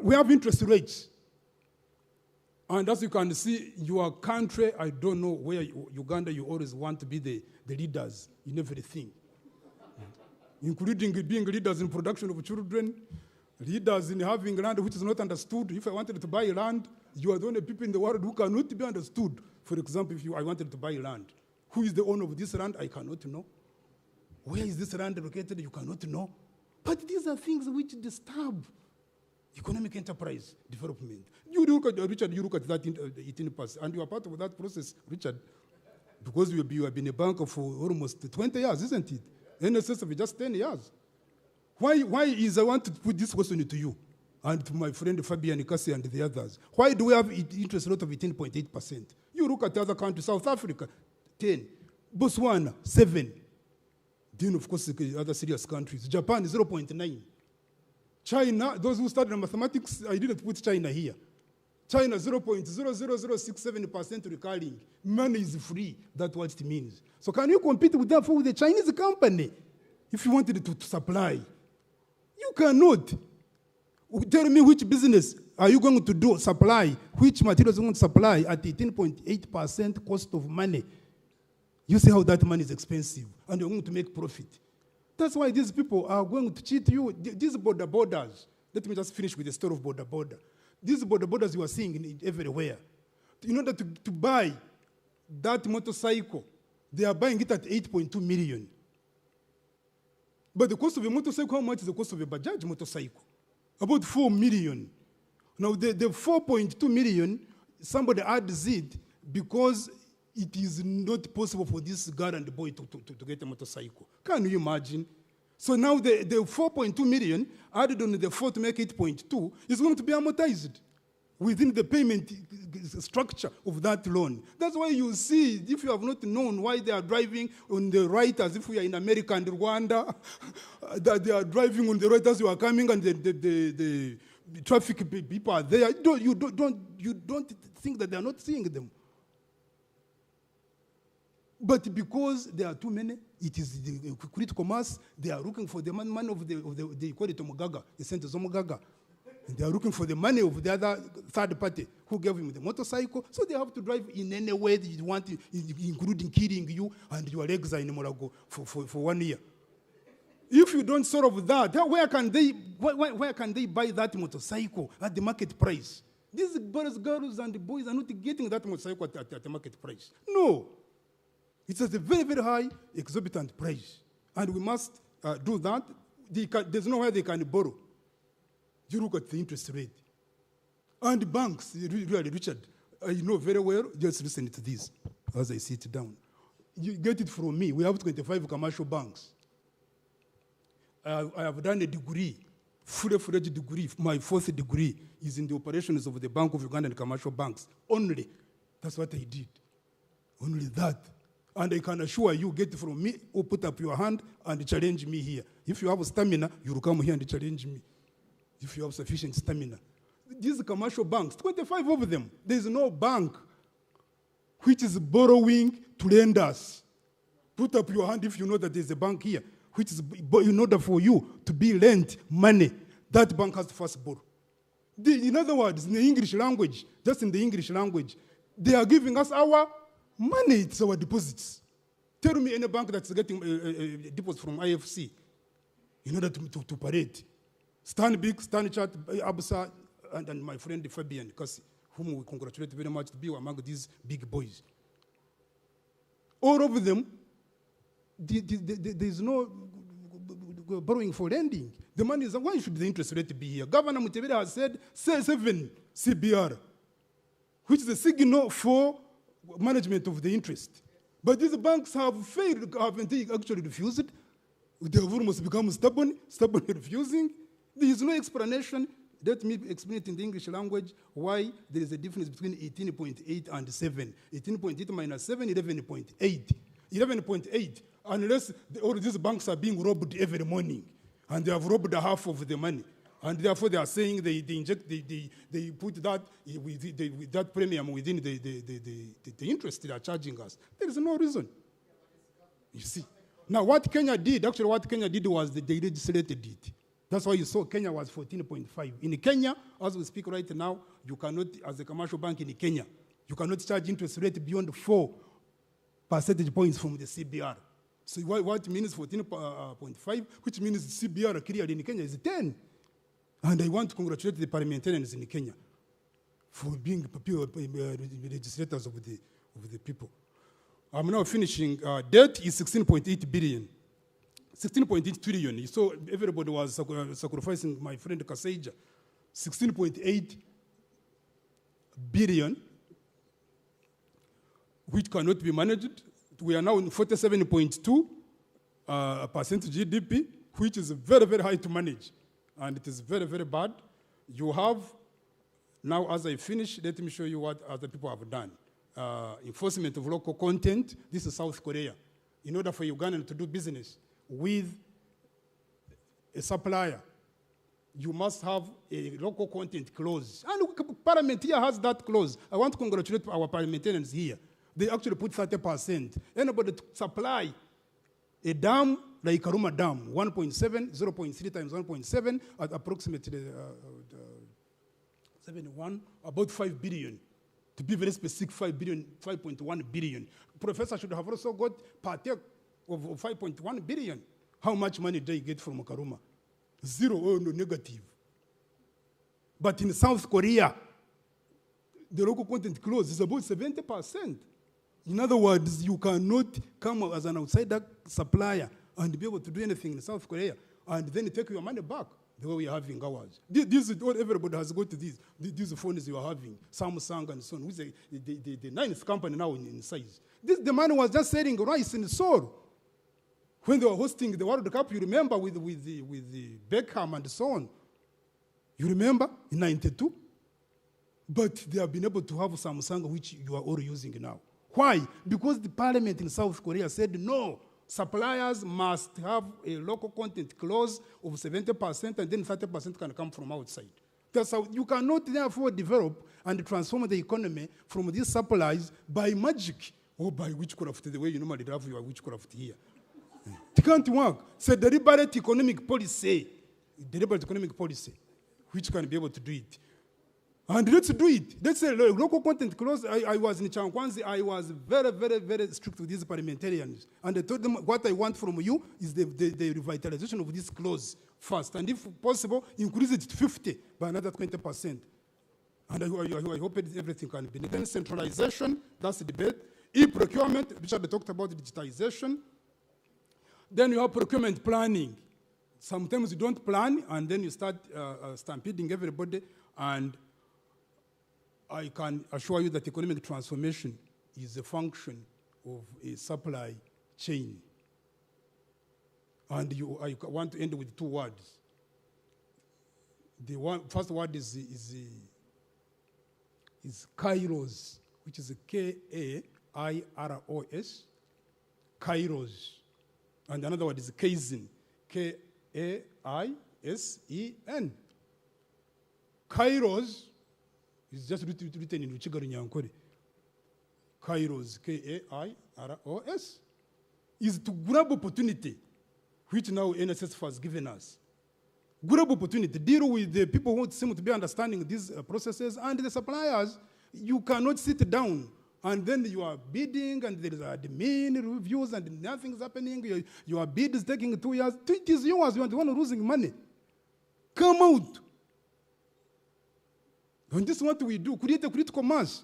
We have interest rates. And as you can see, your country, I don't know where Uganda, you always want to be the leaders in everything, including being leaders in production of children, leaders in having land which is not understood. If I wanted to buy land, you are the only people in the world who cannot be understood. For example, if I wanted to buy land, who is the owner of this land? I cannot know. Where is this land located? You cannot know. But these are things which disturb economic enterprise development. You look at, Richard, you look at that 18%, and you are part of that process, Richard, because you have been a banker for almost 20 years, isn't it? NSSF just 10 years. Why is I want to put this question to you and to my friend Fabian Kasi and the others? Why do we have interest rate of 18.8%? You look at the other countries, South Africa, 10, Botswana, 7. Then, of course, the other serious countries. Japan, 0.9. China, those who studied mathematics, I didn't put China here. China, 0.00067% recurring. Money is free. That's what it means. So can you compete with that with the Chinese company if you wanted to supply? You cannot. Tell me which business are you going to do, supply, which materials are you going to supply at 18.8% cost of money. You see how that money is expensive, and you're going to make profit. That's why these people are going to cheat you. These borders, let me just finish with the story of border. These borders you are seeing everywhere. In order to buy that motorcycle, they are buying it at 8.2 million. But the cost of a motorcycle, how much is the cost of a Bajaj motorcycle? About 4 million. Now, the 4.2 million, somebody adds it because it is not possible for this girl and the boy to get a motorcycle. Can you imagine? So now the 4.2 million added on the 4 to make 8.2 is going to be amortized. within the payment structure of that loan. That's why you see, if you have not known why they are driving on the right as if we are in America and Rwanda, that they are driving on the right as you are coming and the traffic people are there, you don't think that they are not seeing them. But because there are too many, it is the critical mass, they are looking for the money of they call it Omugaga, the centers Omugaga. And they are looking for the money of the other third party who gave him the motorcycle, so they have to drive in any way they want, including killing you and your legs are in Morago for 1 year. If you don't solve that, where can they buy that motorcycle at the market price? These girls and boys are not getting that motorcycle at the market price. No. It's at a very, very high, exorbitant price. And we must do that. There's nowhere they can borrow. You look at the interest rate. And banks, really, Richard, you know very well, just listen to this as I sit down. You get it from me. We have 25 commercial banks. I have done a degree, full-fledged degree. My 4th degree is in the operations of the Bank of Uganda and commercial banks. Only. That's what I did. Only that. And I can assure you, get it from me or put up your hand and challenge me here. If you have stamina, you will come here and challenge me. If you have sufficient stamina. These commercial banks, 25 of them, there is no bank which is borrowing to lenders. Put up your hand if you know that there is a bank here, which is, in order for you to be lent money, that bank has to first borrow. In other words, in the English language, just in the English language, they are giving us our money, it's our deposits. Tell me any bank that's getting a deposit from IFC in order to parade. Stanbic, Stanchart, Absa, and my friend Fabian Kasi, whom we congratulate very much to be among these big boys. All of them, there is no borrowing for lending. The money is, why should the interest rate be here? Governor Mutevere has said 7 CBR, which is a signal for management of the interest. But these banks have failed, haven't they actually refused? They have almost become stubborn refusing. There is no explanation. Let me explain it in the English language why there is a difference between 18.8 and 7. 18.8 minus 7, 11.8. 11.8, unless all these banks are being robbed every morning, and they have robbed half of the money. And therefore, they are saying they put that with that premium within the interest they are charging us. There is no reason. You see. Now, what Kenya did was they legislated it. That's why you saw Kenya was 14.5. In Kenya, as we speak right now, you cannot, as a commercial bank in Kenya, you cannot charge interest rate beyond 4 percentage points from the CBR. So what means 14.5, which means CBR clearly in Kenya is 10. And I want to congratulate the parliamentarians in Kenya for being legislators of the people. I'm now finishing. Debt is 16.8 billion. 16.8 trillion. You saw everybody was sacrificing my friend Kaseja. 16.8 billion, which cannot be managed. We are now in 47.2% GDP, which is very, very high to manage. And it is very, very bad. You have, now as I finish, let me show you what other people have done. Enforcement of local content. This is South Korea. In order for Ugandan to do business with a supplier, you must have a local content clause. And Parliament here has that clause. I want to congratulate our parliamentarians here. They actually put 30%. Anybody to supply a dam like Karuma Dam, 1.7, 0.3 times 1.7, at approximately 71, about 5 billion. To be very specific, 5 billion, 5.1 billion. Professor should have also got partake of 5.1 billion. How much money do you get from Karuma? Zero or no negative. But in South Korea, the local content clause is about 70%. In other words, you cannot come as an outsider supplier and be able to do anything in South Korea and then take your money back the way we are having ours. This is what everybody has got to these phones you are having, Samsung and so on, which is the ninth company now in size. The money was just selling rice in Seoul. When they were hosting the World Cup, you remember with the Beckham and so on. You remember in '92? But they have been able to have Samsung, which you are all using now. Why? Because the parliament in South Korea said, no, suppliers must have a local content clause of 70%, and then 30% can come from outside. That's how you cannot therefore develop and transform the economy from these supplies by magic or by witchcraft, the way you normally have your witchcraft here. It can't work. It's a deliberate economic policy, which can be able to do it. And let's do it. Let's say local content clause. I was in Changkwanzi. I was very, very, very strict with these parliamentarians. And I told them what I want from you is the revitalization of this clause first. And if possible, increase it to 50 by another 20%. And I hope everything can be. Then centralization, that's the debate. E-procurement, which I talked about digitization. Then you have procurement planning. Sometimes you don't plan, and then you start stampeding everybody. And I can assure you that economic transformation is a function of a supply chain. And I want to end with two words. The first word is kairos, which is K-A-I-R-O-S, kairos. And another word is kaizen, K-A-I-S-E-N. Kairos is just written in Uchigaru Nyankore. Kairos, K-A-I-R-O-S, is to grab opportunity, which now NSSF has given us. Grab opportunity, deal with the people who seem to be understanding these processes, and the suppliers. You cannot sit down and then you are bidding and there is admin reviews and nothing's happening. Your bid is taking 2 years. It is yours. You are the one losing money. Come out. And this is what we do, create a critical mass.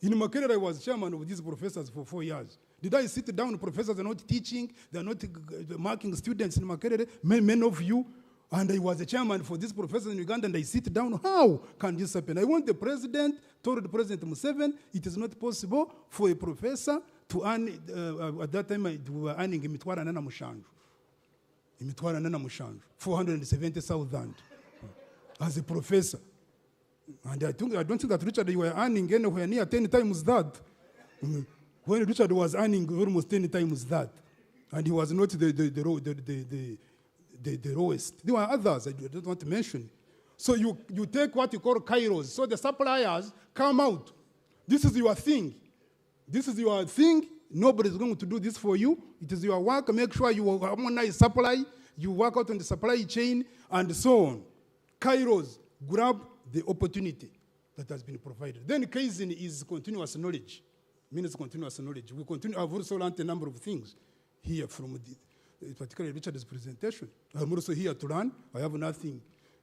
In my career, I was chairman of these professors for 4 years. Did I sit down? Professors are not teaching. They are not marking students in my career. Many of you. And I was a chairman for these professors in Uganda, and I sit down. How can this happen? I want the president, told the President Museveni, it is not possible for a professor to earn, at that time, we were earning imitwara nana mushanju. 470,000 as a professor. And I don't think that Richard, you were earning anywhere near 10 times that. When Richard was earning almost 10 times that. And he was not the lowest. There were others I don't want to mention. So you take what you call kairos. So the suppliers come out. This is your thing. This is your thing. Nobody is going to do this for you. It is your work. Make sure you harmonize supply. You work out on the supply chain and so on. Kairos, grab the opportunity that has been provided. Then kaizen is continuous knowledge. Means continuous knowledge. We continue. I've also learned a number of things here from particularly Richard's presentation. I'm also here to learn. I have nothing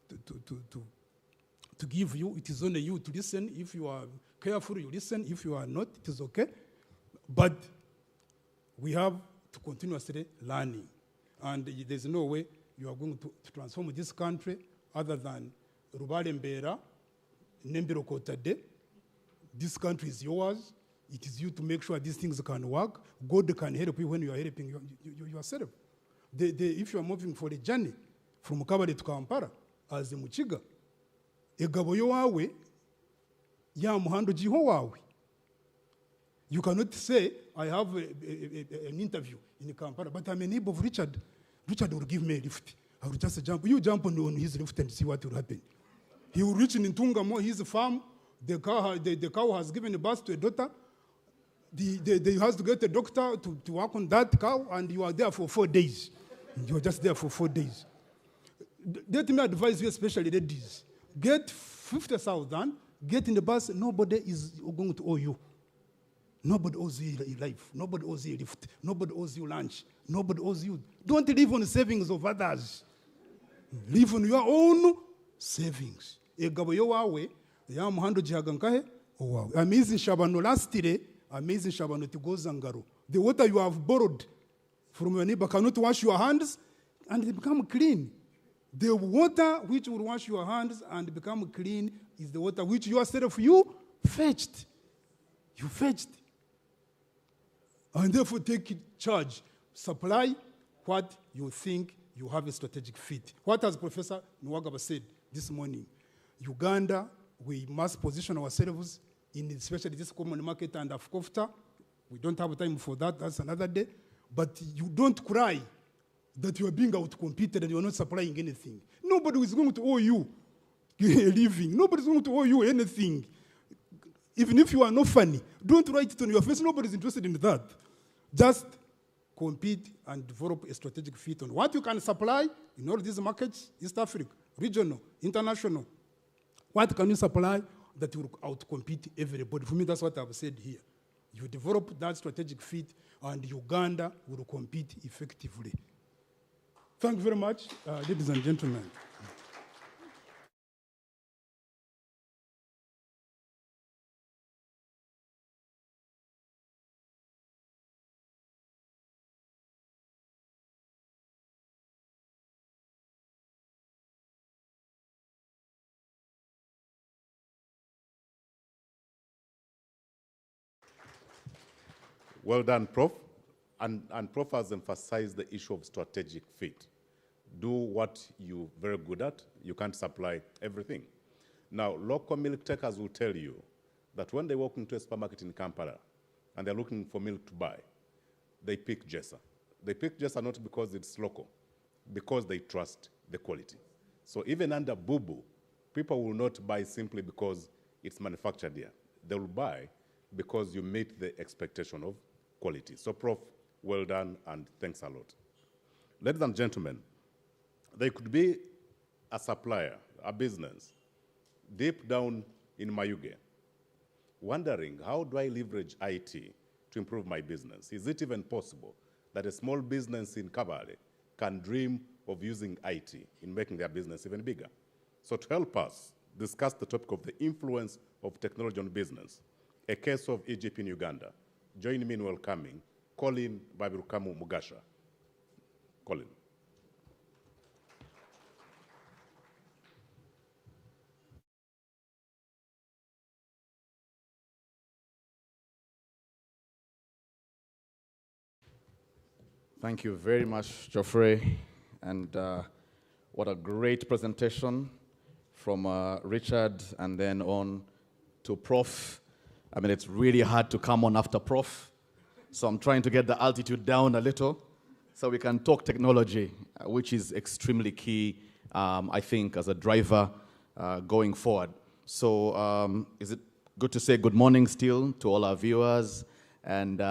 to give you. It is only you to listen. If you are careful, you listen. If you are not, it is okay. But we have to continuously learning. And there's no way you are going to transform this country other than Rubale Mbera, Nembiro Kotade. This country is yours. It is you to make sure these things can work. God can help you when you are helping yourself. If you are moving for a journey from Kabale to Kampala as a Muchiga, egabo yo wawe ya muhando jiho wawe. You cannot say, I have an interview in Kampala, but I'm a neighbor of Richard. Richard will give me a lift. I will just jump. You jump on his lift and see what will happen. He will reach in Ntungamo, his farm. The cow has given birth to a daughter. They has to get a doctor to work on that cow, and you are there for 4 days. You are just there for 4 days. Let me advise you, especially ladies, get 50,000, get in the bus. Nobody is going to owe you. Nobody owes you life. Nobody owes you a lift. Nobody owes you lunch. Nobody owes you. Don't live on the savings of others. Live on your own savings. Egabo yo wawe, ya muhando jihagankahe, owawe. Amazing Shabano last day, amazing Shabano to go Zangaro. The water you have borrowed from your neighbor cannot wash your hands and they become clean. The water which will wash your hands and become clean is the water which yourself you fetched. You fetched. And therefore take charge. Supply what you think you have a strategic fit. What has Professor Nwagaba said this morning? Uganda we must position ourselves in especially this common market and AFCOFTA. We don't have time for that, that's another day. But you don't cry that you are being outcompeted and you are not supplying anything. Nobody is going to owe you a living. Nobody is going to owe you anything. Even if you are not funny, don't write it on your face. Nobody is interested in that. Just compete and develop a strategic fit on what you can supply in all these markets, East Africa, regional, international. What can you supply that will outcompete everybody? For me, that's what I've said here. You develop that strategic fit, and Uganda will compete effectively. Thank you very much, ladies and gentlemen. Well done, Prof. And Prof has emphasized the issue of strategic fit. Do what you're very good at. You can't supply everything. Now, local milk takers will tell you that when they walk into a supermarket in Kampala and they're looking for milk to buy, they pick Jessa. They pick Jessa not because it's local, because they trust the quality. So even under Bubu, people will not buy simply because it's manufactured here. They will buy because you meet the expectation of quality. So, Prof, well done, and thanks a lot. Ladies and gentlemen, there could be a supplier, a business, deep down in Mayuge, wondering, how do I leverage IT to improve my business? Is it even possible that a small business in Kabale can dream of using IT in making their business even bigger? So to help us discuss the topic of the influence of technology on business, a case of Egypt in Uganda, join me in welcoming Colin Babirukamu Mugasha. Colin. Thank you very much, Geoffrey, and what a great presentation from Richard and then on to Prof. I mean, it's really hard to come on after Prof, so I'm trying to get the altitude down a little so we can talk technology, which is extremely key, I think, as a driver going forward. So is it good to say good morning still to all our viewers and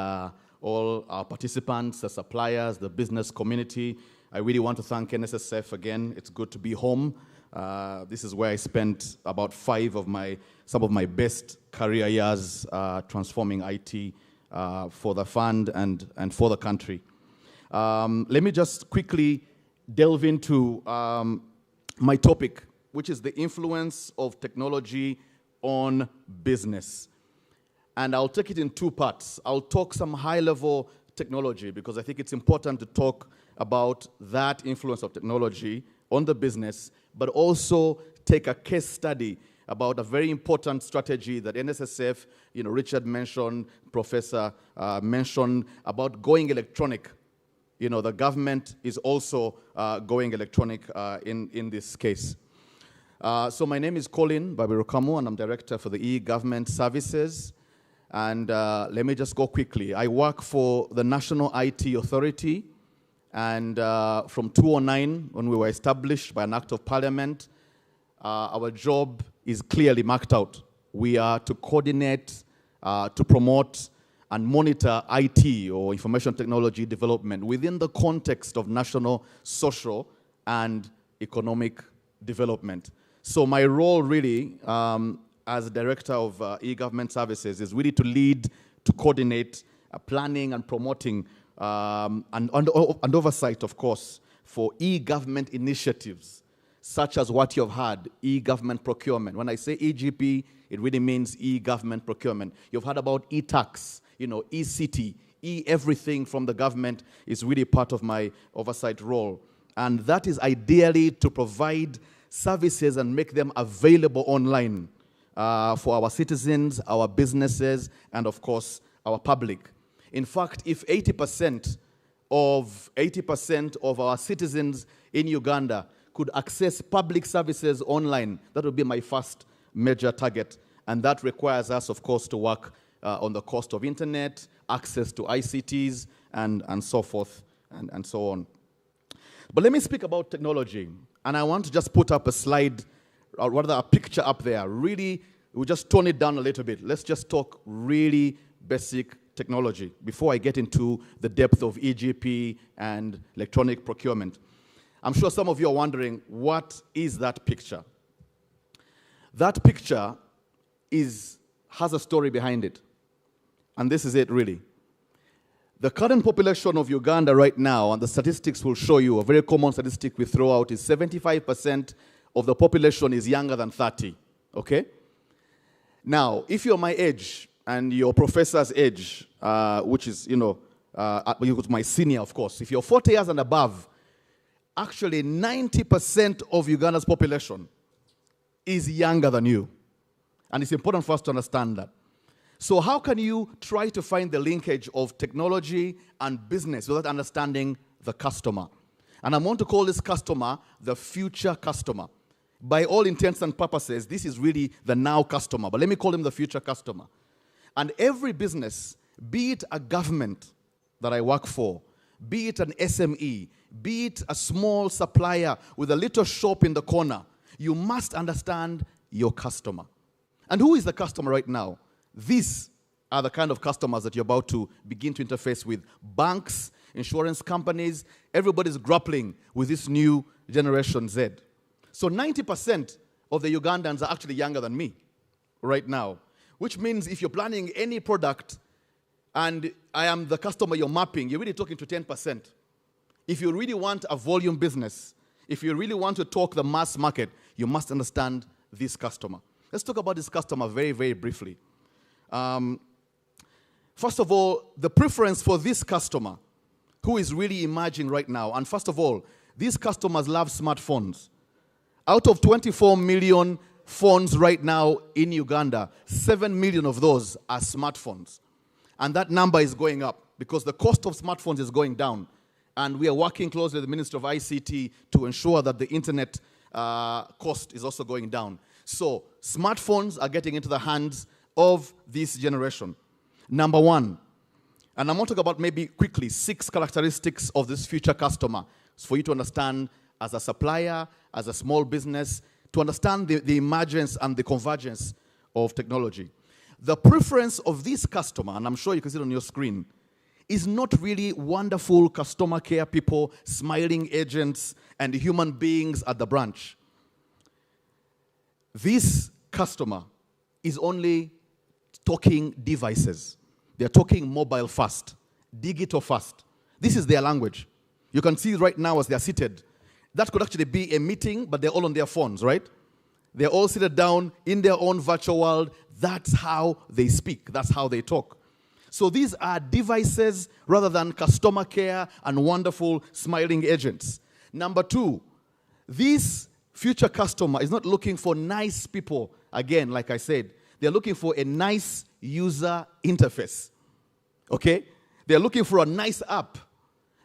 all our participants, the suppliers, the business community? I really want to thank NSSF again. It's good to be home. This is where I spent about some of my best career years transforming IT for the fund and for the country. Let me just quickly delve into my topic, which is the influence of technology on business. And I'll take it in two parts. I'll talk some high-level technology because I think it's important to talk about that influence of technology on the business, but also take a case study about a very important strategy that NSSF, Richard mentioned, Professor mentioned, about going electronic. The government is also going electronic in this case. So my name is Colin Babirukamu, and I'm Director for the E-Government Services. And let me just go quickly. I work for the National IT Authority, and from 2009, when we were established by an Act of Parliament, our job is clearly marked out. We are to coordinate, to promote, and monitor IT, or information technology development, within the context of national, social, and economic development. So my role really, as Director of E-Government Services, is really to lead, to coordinate planning and promoting and oversight, of course, for e-government initiatives, such as what you've had, e-government procurement. When I say EGP, it really means e-government procurement. You've heard about e-tax, e-city, e-everything from the government is really part of my oversight role. And that is ideally to provide services and make them available online for our citizens, our businesses, and of course, our public. In fact, if 80% of our citizens in Uganda could access public services online, that would be my first major target. And that requires us, of course, to work on the cost of internet, access to ICTs, and so forth, and so on. But let me speak about technology. And I want to just put up a slide, or rather a picture up there. Really, we'll just tone it down a little bit. Let's just talk really basic technology before I get into the depth of EGP and electronic procurement. I'm sure some of you are wondering, what is that picture? That picture has a story behind it. And this is it, really. The current population of Uganda right now, and the statistics will show you, a very common statistic we throw out is 75% of the population is younger than 30, okay? Now, if you're my age, and your professor's age, which is, my senior, of course, if you're 40 years and above, actually 90% of Uganda's population is younger than you. And it's important for us to understand that. So how can you try to find the linkage of technology and business without understanding the customer? And I want to call this customer the future customer. By all intents and purposes, this is really the now customer, but let me call him the future customer. And every business, be it a government that I work for, be it an SME, be it a small supplier with a little shop in the corner, you must understand your customer. And who is the customer right now? These are the kind of customers that you're about to begin to interface with. Banks, insurance companies, everybody's grappling with this new Generation Z. So 90% of the Ugandans are actually younger than me right now, which means if you're planning any product and I am the customer you're mapping, you're really talking to 10%. If you really want a volume business, if you really want to talk the mass market, you must understand this customer. Let's talk about this customer very, very briefly. First of all, the preference for this customer, who is really emerging right now. And first of all, these customers love smartphones. Out of 24 million phones right now in Uganda, 7 million of those are smartphones. And that number is going up because the cost of smartphones is going down. And we are working closely with the Minister of ICT to ensure that the internet cost is also going down. So smartphones are getting into the hands of this generation. Number one, and I'm going to talk about maybe quickly 6 characteristics of this future customer for you to understand as a supplier, as a small business, to understand the emergence and the convergence of technology. The preference of this customer, and I'm sure you can see it on your screen, is not really wonderful customer care people, smiling agents, and human beings at the branch. This customer is only talking devices. They're talking mobile first, digital first. This is their language. You can see right now as they're seated. That could actually be a meeting, but they're all on their phones, right? They're all seated down in their own virtual world. That's how they speak. That's how they talk. So these are devices rather than customer care and wonderful smiling agents. Number 2, this future customer is not looking for nice people. Again, like I said, they're looking for a nice user interface. Okay? They're looking for a nice app.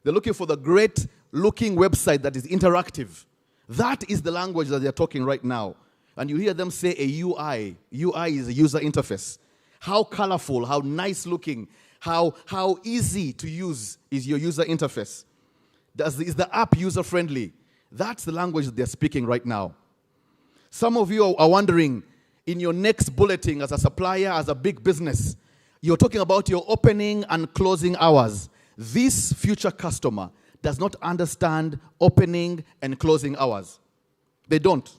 They're looking for the great looking website that is interactive. That is the language that they're talking right now. And you hear them say a UI. UI is a user interface. How colorful, how nice looking, how easy to use is your user interface. Is the app user-friendly? That's the language that they're speaking right now. Some of you are wondering, in your next bulletin as a supplier, as a big business, you're talking about your opening and closing hours. This future customer does not understand opening and closing hours. They don't.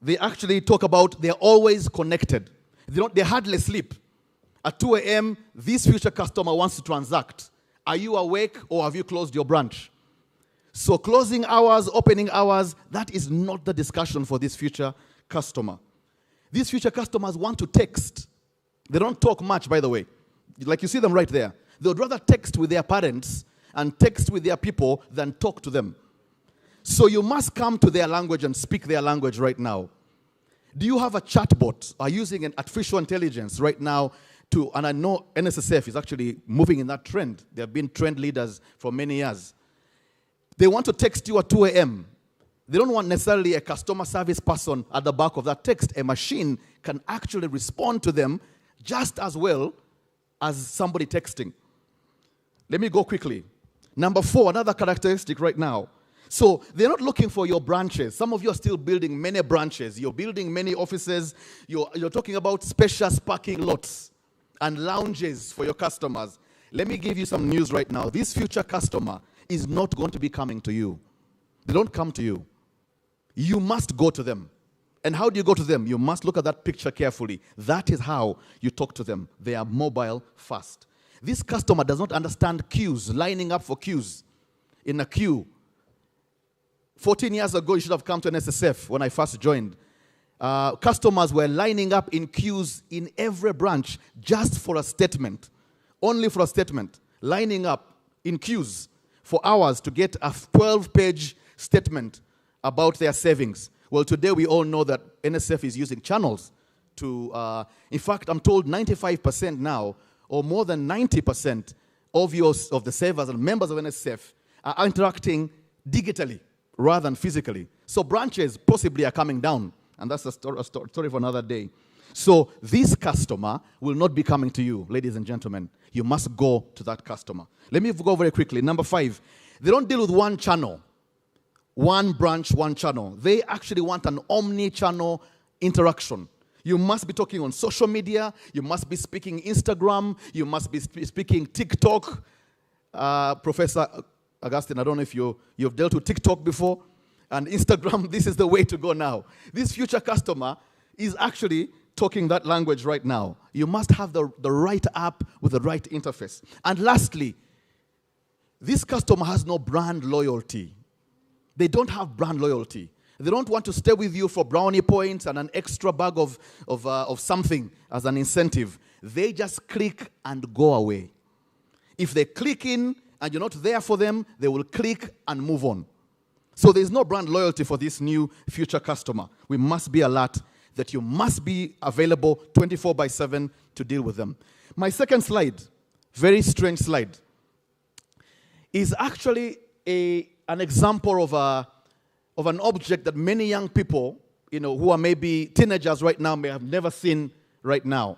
They actually talk about they're always connected. They hardly sleep. At 2 a.m., this future customer wants to transact. Are you awake or have you closed your branch? So closing hours, opening hours, that is not the discussion for this future customer. These future customers want to text. They don't talk much, by the way. Like you see them right there. They would rather text with their parents and text with their people than talk to them. So you must come to their language and speak their language right now. Do you have a chatbot? Are you using an artificial intelligence right now and I know NSSF is actually moving in that trend. They have been trend leaders for many years. They want to text you at 2 a.m. They don't want necessarily a customer service person at the back of that text. A machine can actually respond to them just as well as somebody texting. Let me go quickly. Number 4, another characteristic right now. So they're not looking for your branches. Some of you are still building many branches. You're building many offices. You're talking about spacious parking lots and lounges for your customers. Let me give you some news right now. This future customer is not going to be coming to you. They don't come to you. You must go to them. And how do you go to them? You must look at that picture carefully. That is how you talk to them. They are mobile first. This customer does not understand queues, lining up for queues. In a queue. 14 years ago, you should have come to NSSF when I first joined. Customers were lining up in queues in every branch just for a statement. Only for a statement. Lining up in queues for hours to get a 12-page statement about their savings. Well, today we all know that NSF is using channels to, in fact, I'm told 95% now, or more than 90% of the savers and members of NSF are interacting digitally rather than physically. So branches possibly are coming down, and that's a story for another day. So this customer will not be coming to you, ladies and gentlemen. You must go to that customer. Let me go very quickly. Number 5, they don't deal with one channel. One branch, one channel. They actually want an omni-channel interaction. You must be talking on social media. You must be speaking Instagram. You must be speaking TikTok. Professor Augustine, I don't know if you've dealt with TikTok before. And Instagram, this is the way to go now. This future customer is actually talking that language right now. You must have the right app with the right interface. And lastly, this customer has no brand loyalty. They don't have brand loyalty. They don't want to stay with you for brownie points and an extra bag of something as an incentive. They just click and go away. If they click in and you're not there for them, they will click and move on. So there's no brand loyalty for this new future customer. We must be alert that you must be available 24/7 to deal with them. My second slide, very strange slide, is actually an example of an object that many young people, who are maybe teenagers right now, may have never seen right now.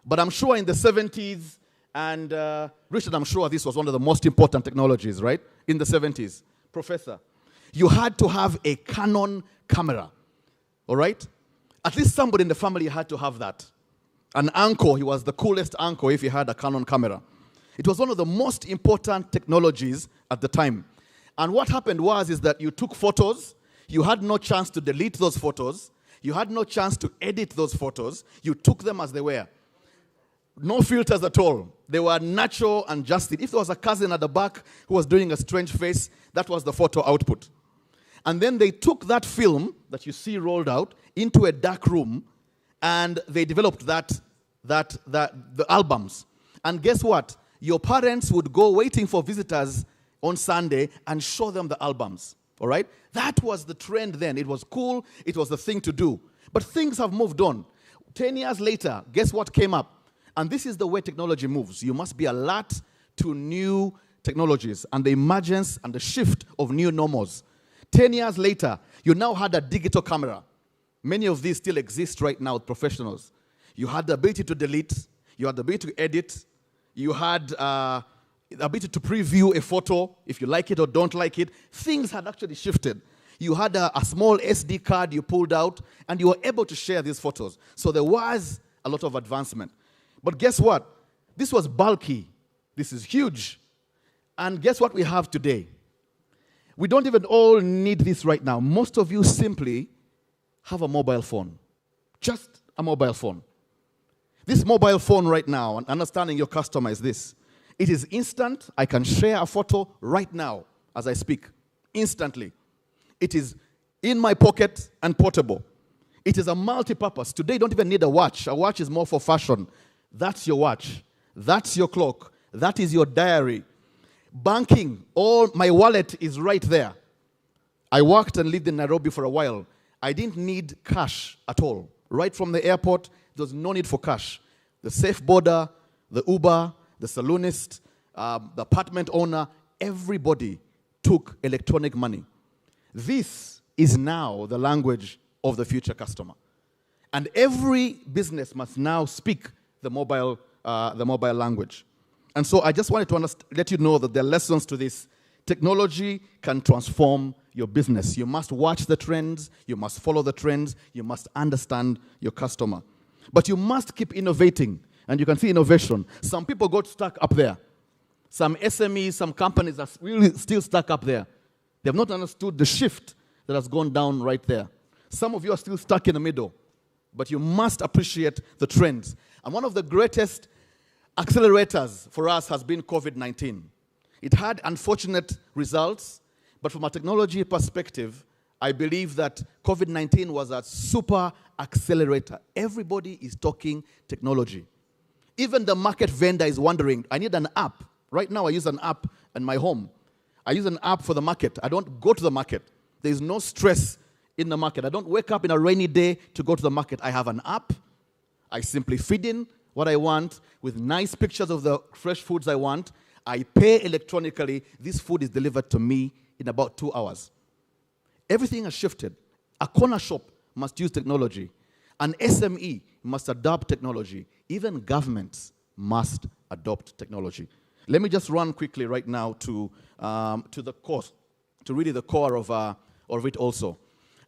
But I'm sure in the 70s, and Richard, I'm sure this was one of the most important technologies, right? In the 70s. Professor, you had to have a Canon camera, all right? At least somebody in the family had to have that. An uncle, he was the coolest uncle if he had a Canon camera. It was one of the most important technologies at the time. And what happened is that you took photos, you had no chance to delete those photos, you had no chance to edit those photos, you took them as they were. No filters at all. They were natural and just it. If there was a cousin at the back who was doing a strange face, that was the photo output. And then they took that film that you see rolled out into a dark room, and they developed the albums. And guess what? Your parents would go waiting for visitors on Sunday and show them the albums, all right? That was the trend then. It was cool. It was the thing to do. But things have moved on. 10 years later, guess what came up? And this is the way technology moves. You must be alert to new technologies and the emergence and the shift of new normals. 10 years later, you now had a digital camera. Many of these still exist right now with professionals. You had the ability to delete. You had the ability to edit. You had the ability to preview a photo, if you like it or don't like it. Things had actually shifted. You had a small SD card you pulled out, and you were able to share these photos. So there was a lot of advancement. But guess what? This was bulky. This is huge. And guess what we have today? We don't even all need this right now. Most of you simply have a mobile phone. Just a mobile phone. This mobile phone right now, and understanding your customer is this. It is instant. I can share a photo right now as I speak, instantly. It is in my pocket and portable. It is a multi-purpose. Today you don't even need a watch. A watch is more for fashion. That's your watch. That's your clock. That is your diary. Banking, my wallet is right there. I worked and lived in Nairobi for a while. I didn't need cash at all. Right from the airport, there was no need for cash. The safe border, the Uber, the saloonist, the apartment owner, everybody took electronic money. This is now the language of the future customer. And every business must now speak the mobile language. And so I just wanted to let you know that there are lessons to this. Technology can transform your business. You must watch the trends. You must follow the trends. You must understand your customer. But you must keep innovating. And you can see innovation. Some people got stuck up there. Some SMEs, some companies are really still stuck up there. They have not understood the shift that has gone down right there. Some of you are still stuck in the middle. But you must appreciate the trends. And one of the greatest accelerators for us has been COVID-19. It had unfortunate results, but from a technology perspective, I believe that COVID-19 was a super accelerator. Everybody is talking technology. Even the market vendor is wondering, I need an app. Right now, I use an app in my home. I use an app for the market. I don't go to the market. There is no stress in the market. I don't wake up in a rainy day to go to the market. I have an app. I simply feed in what I want with nice pictures of the fresh foods I want. I pay electronically. This food is delivered to me in about 2 hours. Everything has shifted. A corner shop must use technology. An SME must adopt technology. Even governments must adopt technology. Let me just run quickly right now to the core, to really the core of it also.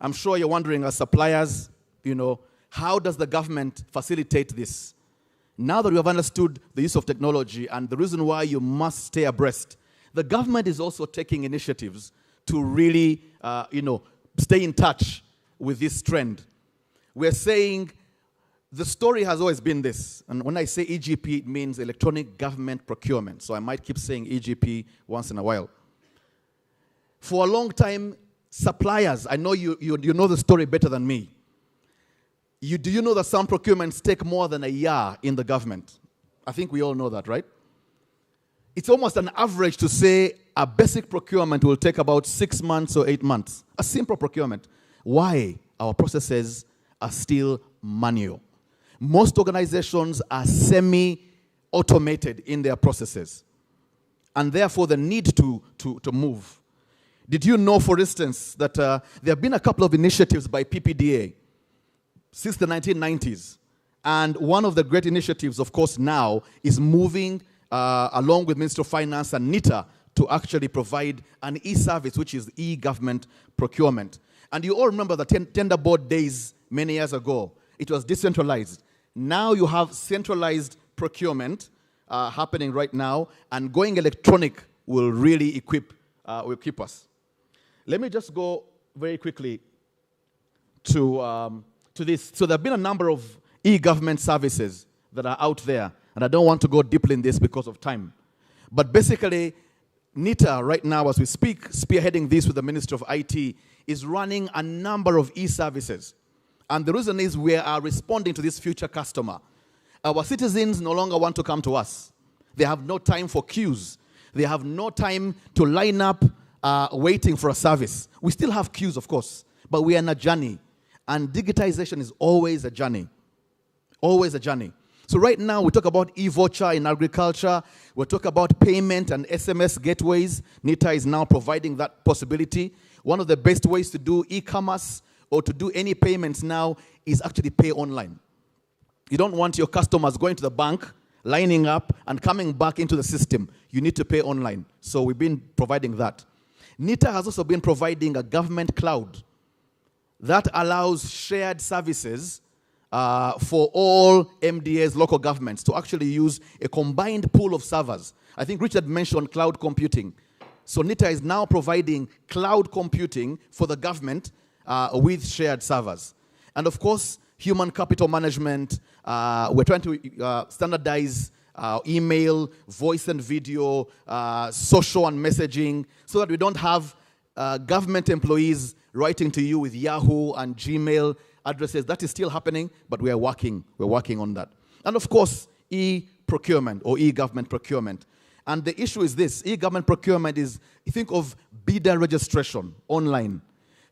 I'm sure you're wondering, as suppliers, how does the government facilitate this? Now that we have understood the use of technology and the reason why you must stay abreast, the government is also taking initiatives to really, stay in touch with this trend. We're saying the story has always been this. And when I say EGP, it means electronic government procurement. So I might keep saying EGP once in a while. For a long time, suppliers, I know you know the story better than me. Do you know that some procurements take more than a year in the government? I think we all know that, right? It's almost an average to say a basic procurement will take about 6 months or 8 months. A simple procurement. Why? Our processes are still manual. Most organizations are semi-automated in their processes. And therefore, the need to move. Did you know, for instance, that there have been a couple of initiatives by PPDA since the 1990s. And one of the great initiatives, of course, now is moving along with Ministry of Finance and NITA to actually provide an e-service, which is e-government procurement. And you all remember the tender board days many years ago. It was decentralized. Now you have centralized procurement happening right now, and going electronic will really equip us. Let me just go very quickly to this. So there have been a number of e-government services that are out there, and I don't want to go deeply in this because of time. But basically, NITA right now, as we speak, spearheading this with the Ministry of IT, is running a number of e-services. And the reason is we are responding to this future customer. Our citizens no longer want to come to us. They have no time for queues. They have no time to line up waiting for a service. We still have queues, of course, but we are in a journey. And digitization is always a journey. Always a journey. So right now, we talk about e-voucher in agriculture. We talk about payment and SMS gateways. NITA is now providing that possibility. One of the best ways to do e-commerce or to do any payments now is actually pay online. You don't want your customers going to the bank, lining up, and coming back into the system. You need to pay online. So we've been providing that. NITA has also been providing a government cloud that allows shared services for all MDAs, local governments, to actually use a combined pool of servers. I think Richard mentioned cloud computing. So NITA is now providing cloud computing for the government with shared servers. And of course, human capital management. We're trying to standardize email, voice and video, social and messaging, so that we don't have government employees writing to you with Yahoo and Gmail addresses. That is still happening, but we are working on that. And of course, e-procurement or e-government procurement. And the issue is this: e-government procurement is, think of bidder registration online.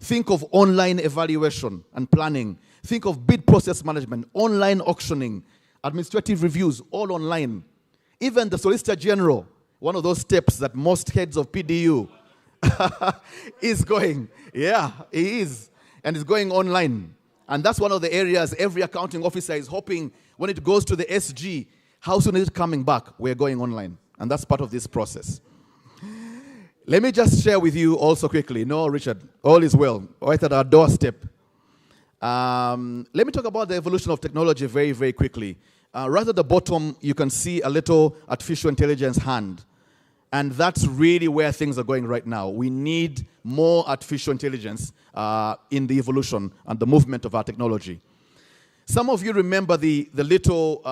Think of online evaluation and planning. Think of bid process management, online auctioning, administrative reviews, all online. Even the Solicitor General, one of those steps that most heads of PDU is going. Yeah, he is. And it's going online. And that's one of the areas every accounting officer is hoping when it goes to the SG, how soon is it coming back? We're going online. And that's part of this process. Let me just share with you also quickly. No, Richard, all is well. Right at our doorstep. Let me talk about the evolution of technology very, very quickly. Right at the bottom, you can see a little artificial intelligence hand. And that's really where things are going right now. We need more artificial intelligence in the evolution and the movement of our technology. Some of you remember the little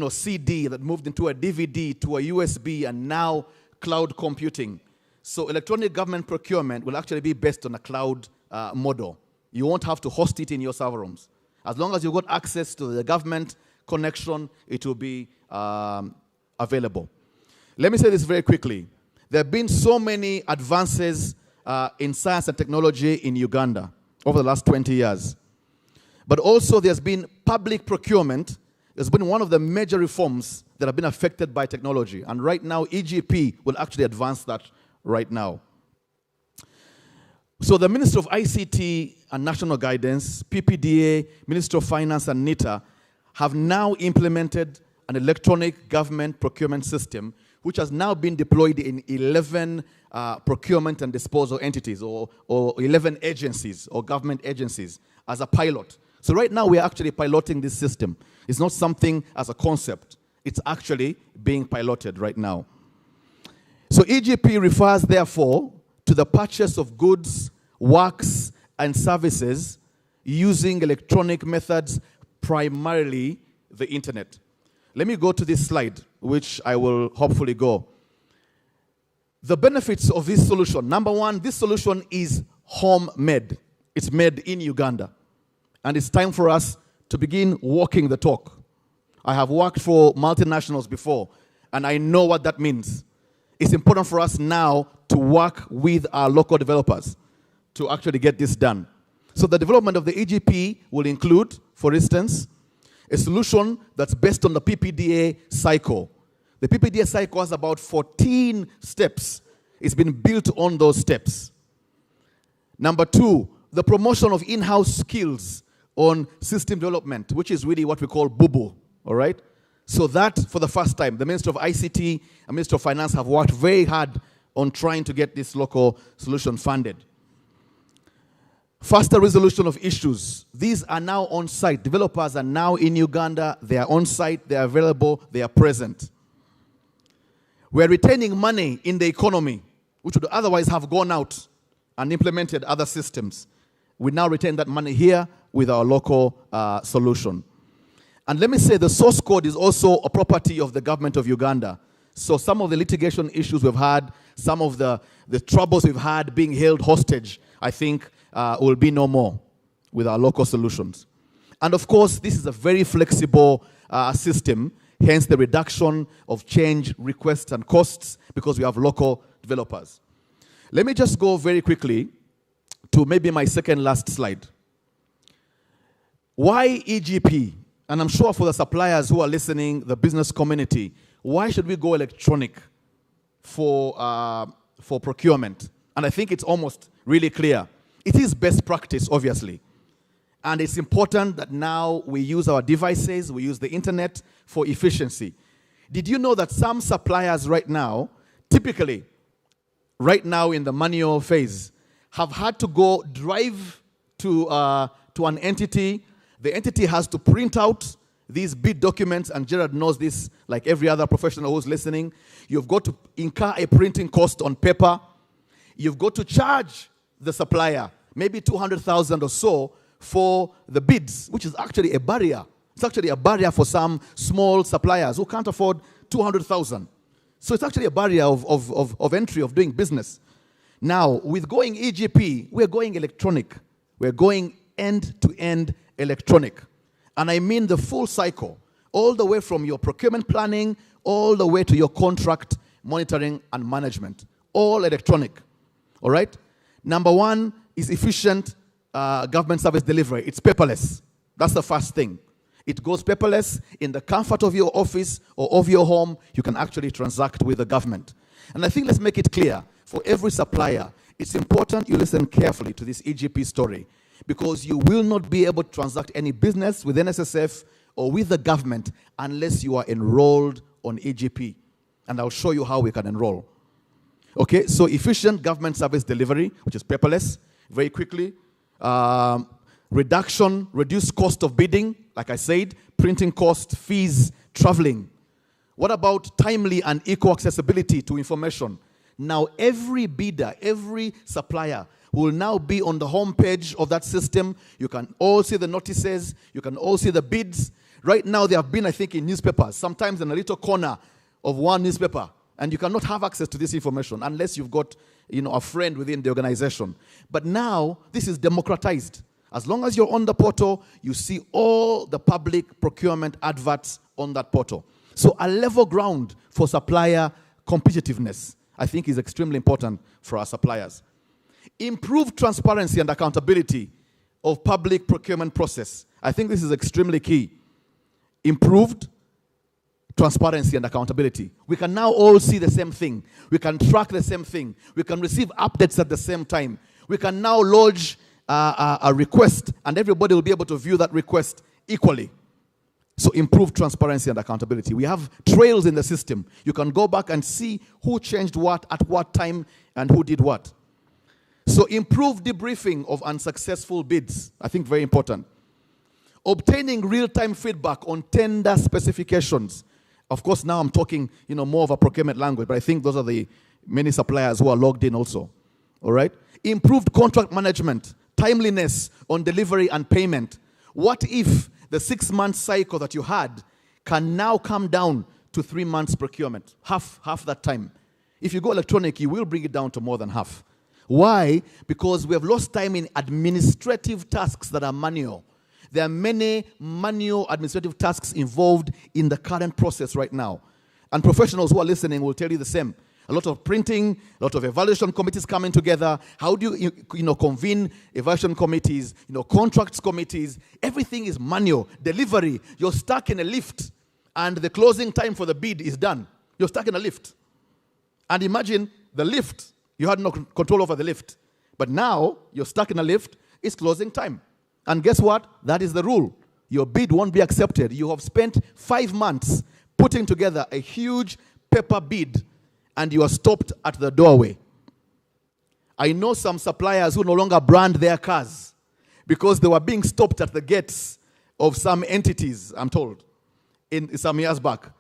CD that moved into a DVD to a USB and now cloud computing. So electronic government procurement will actually be based on a cloud model. You won't have to host it in your server rooms. As long as you've got access to the government connection, it will be available. Let me say this very quickly. There have been so many advances in science and technology in Uganda over the last 20 years. But also there's been public procurement. There's been one of the major reforms that have been affected by technology. And right now, EGP will actually advance that right now. So the Minister of ICT and National Guidance, PPDA, Minister of Finance and NITA have now implemented an electronic government procurement system which has now been deployed in 11 procurement and disposal entities or 11 agencies or government agencies as a pilot. So right now we are actually piloting this system. It's not something as a concept. It's actually being piloted right now. So EGP refers therefore to the purchase of goods, works, and services using electronic methods, primarily the internet. Let me go to this slide, which I will hopefully go. The benefits of this solution. Number one, this solution is homemade. It's made in Uganda. And it's time for us to begin walking the talk. I have worked for multinationals before, and I know what that means. It's important for us now to work with our local developers to actually get this done. So the development of the EGP will include, for instance, a solution that's based on the PPDA cycle. The PPDA cycle has about 14 steps. It's been built on those steps. Number two, the promotion of in-house skills on system development, which is really what we call BUBU, all right? So that, for the first time, the Minister of ICT and Minister of Finance have worked very hard on trying to get this local solution funded. Faster resolution of issues. These are now on site. Developers are now in Uganda. They are on site. They are available. They are present. We are retaining money in the economy, which would otherwise have gone out and implemented other systems. We now retain that money here with our local solution. And let me say the source code is also a property of the government of Uganda. So some of the litigation issues we've had, some of the troubles we've had being held hostage, I think will be no more with our local solutions. And of course, this is a very flexible system, hence the reduction of change requests and costs because we have local developers. Let me just go very quickly to maybe my second last slide. Why EGP? And I'm sure for the suppliers who are listening, the business community, why should we go electronic for procurement? And I think it's almost really clear. It is best practice, obviously. And it's important that now we use our devices, we use the internet for efficiency. Did you know that some suppliers right now, typically, right now in the manual phase, have had to go drive to an entity. The entity has to print out these bid documents, and Gerard knows this like every other professional who's listening. You've got to incur a printing cost on paper. You've got to charge the supplier maybe 200,000 or so for the bids, which is actually a barrier. It's actually a barrier for some small suppliers who can't afford 200,000. So it's actually a barrier of entry, of doing business. Now, with going EGP, we're going electronic. We're going end-to-end electronic. And I mean the full cycle, all the way from your procurement planning, all the way to your contract monitoring and management, all electronic. All right? Number one is efficient government service delivery. It's paperless. That's the first thing. It goes paperless in the comfort of your office or of your home. You can actually transact with the government. And I think let's make it clear for every supplier, It's important you listen carefully to this EGP story, because you will not be able to transact any business with NSSF or with the government unless you are enrolled on EGP. And I'll show you how we can enroll. Okay, so efficient government service delivery, which is paperless, very quickly. Reduction, reduced cost of bidding, like I said, printing cost, fees, traveling. What about timely and equal accessibility to information? Now every bidder, every supplier will now be on the home page of that system. You can all see the notices, you can all see the bids. Right now they have been, I think, in newspapers, sometimes in a little corner of one newspaper. And you cannot have access to this information unless you've got, a friend within the organization. But now this is democratized. As long as you're on the portal, you see all the public procurement adverts on that portal. So a level ground for supplier competitiveness, I think, is extremely important for our suppliers. Improved transparency and accountability of public procurement process. I think this is extremely key. Improved transparency and accountability. We can now all see the same thing. We can track the same thing. We can receive updates at the same time. We can now lodge a request, and everybody will be able to view that request equally. So improved transparency and accountability. We have trails in the system. You can go back and see who changed what, at what time, and who did what. So improved debriefing of unsuccessful bids. I think very important. Obtaining real-time feedback on tender specifications. Of course, now I'm talking, more of a procurement language, but I think those are the many suppliers who are logged in also. All right? Improved contract management, timeliness on delivery and payment. What if the 6-month cycle that you had can now come down to 3 months procurement? Half that time. If you go electronic, you will bring it down to more than half. Why? Because we have lost time in administrative tasks that are manual. There are many manual administrative tasks involved in the current process right now. And professionals who are listening will tell you the same. A lot of printing, a lot of evaluation committees coming together. How do you convene evaluation committees, contracts committees? Everything is manual. Delivery, you're stuck in a lift and the closing time for the bid is done. You're stuck in a lift. And imagine the lift, you had no control over the lift. But now you're stuck in a lift, it's closing time. And guess what? That is the rule. Your bid won't be accepted. You have spent 5 months putting together a huge paper bid, and you are stopped at the doorway. I know some suppliers who no longer brand their cars because they were being stopped at the gates of some entities, I'm told, in some years back.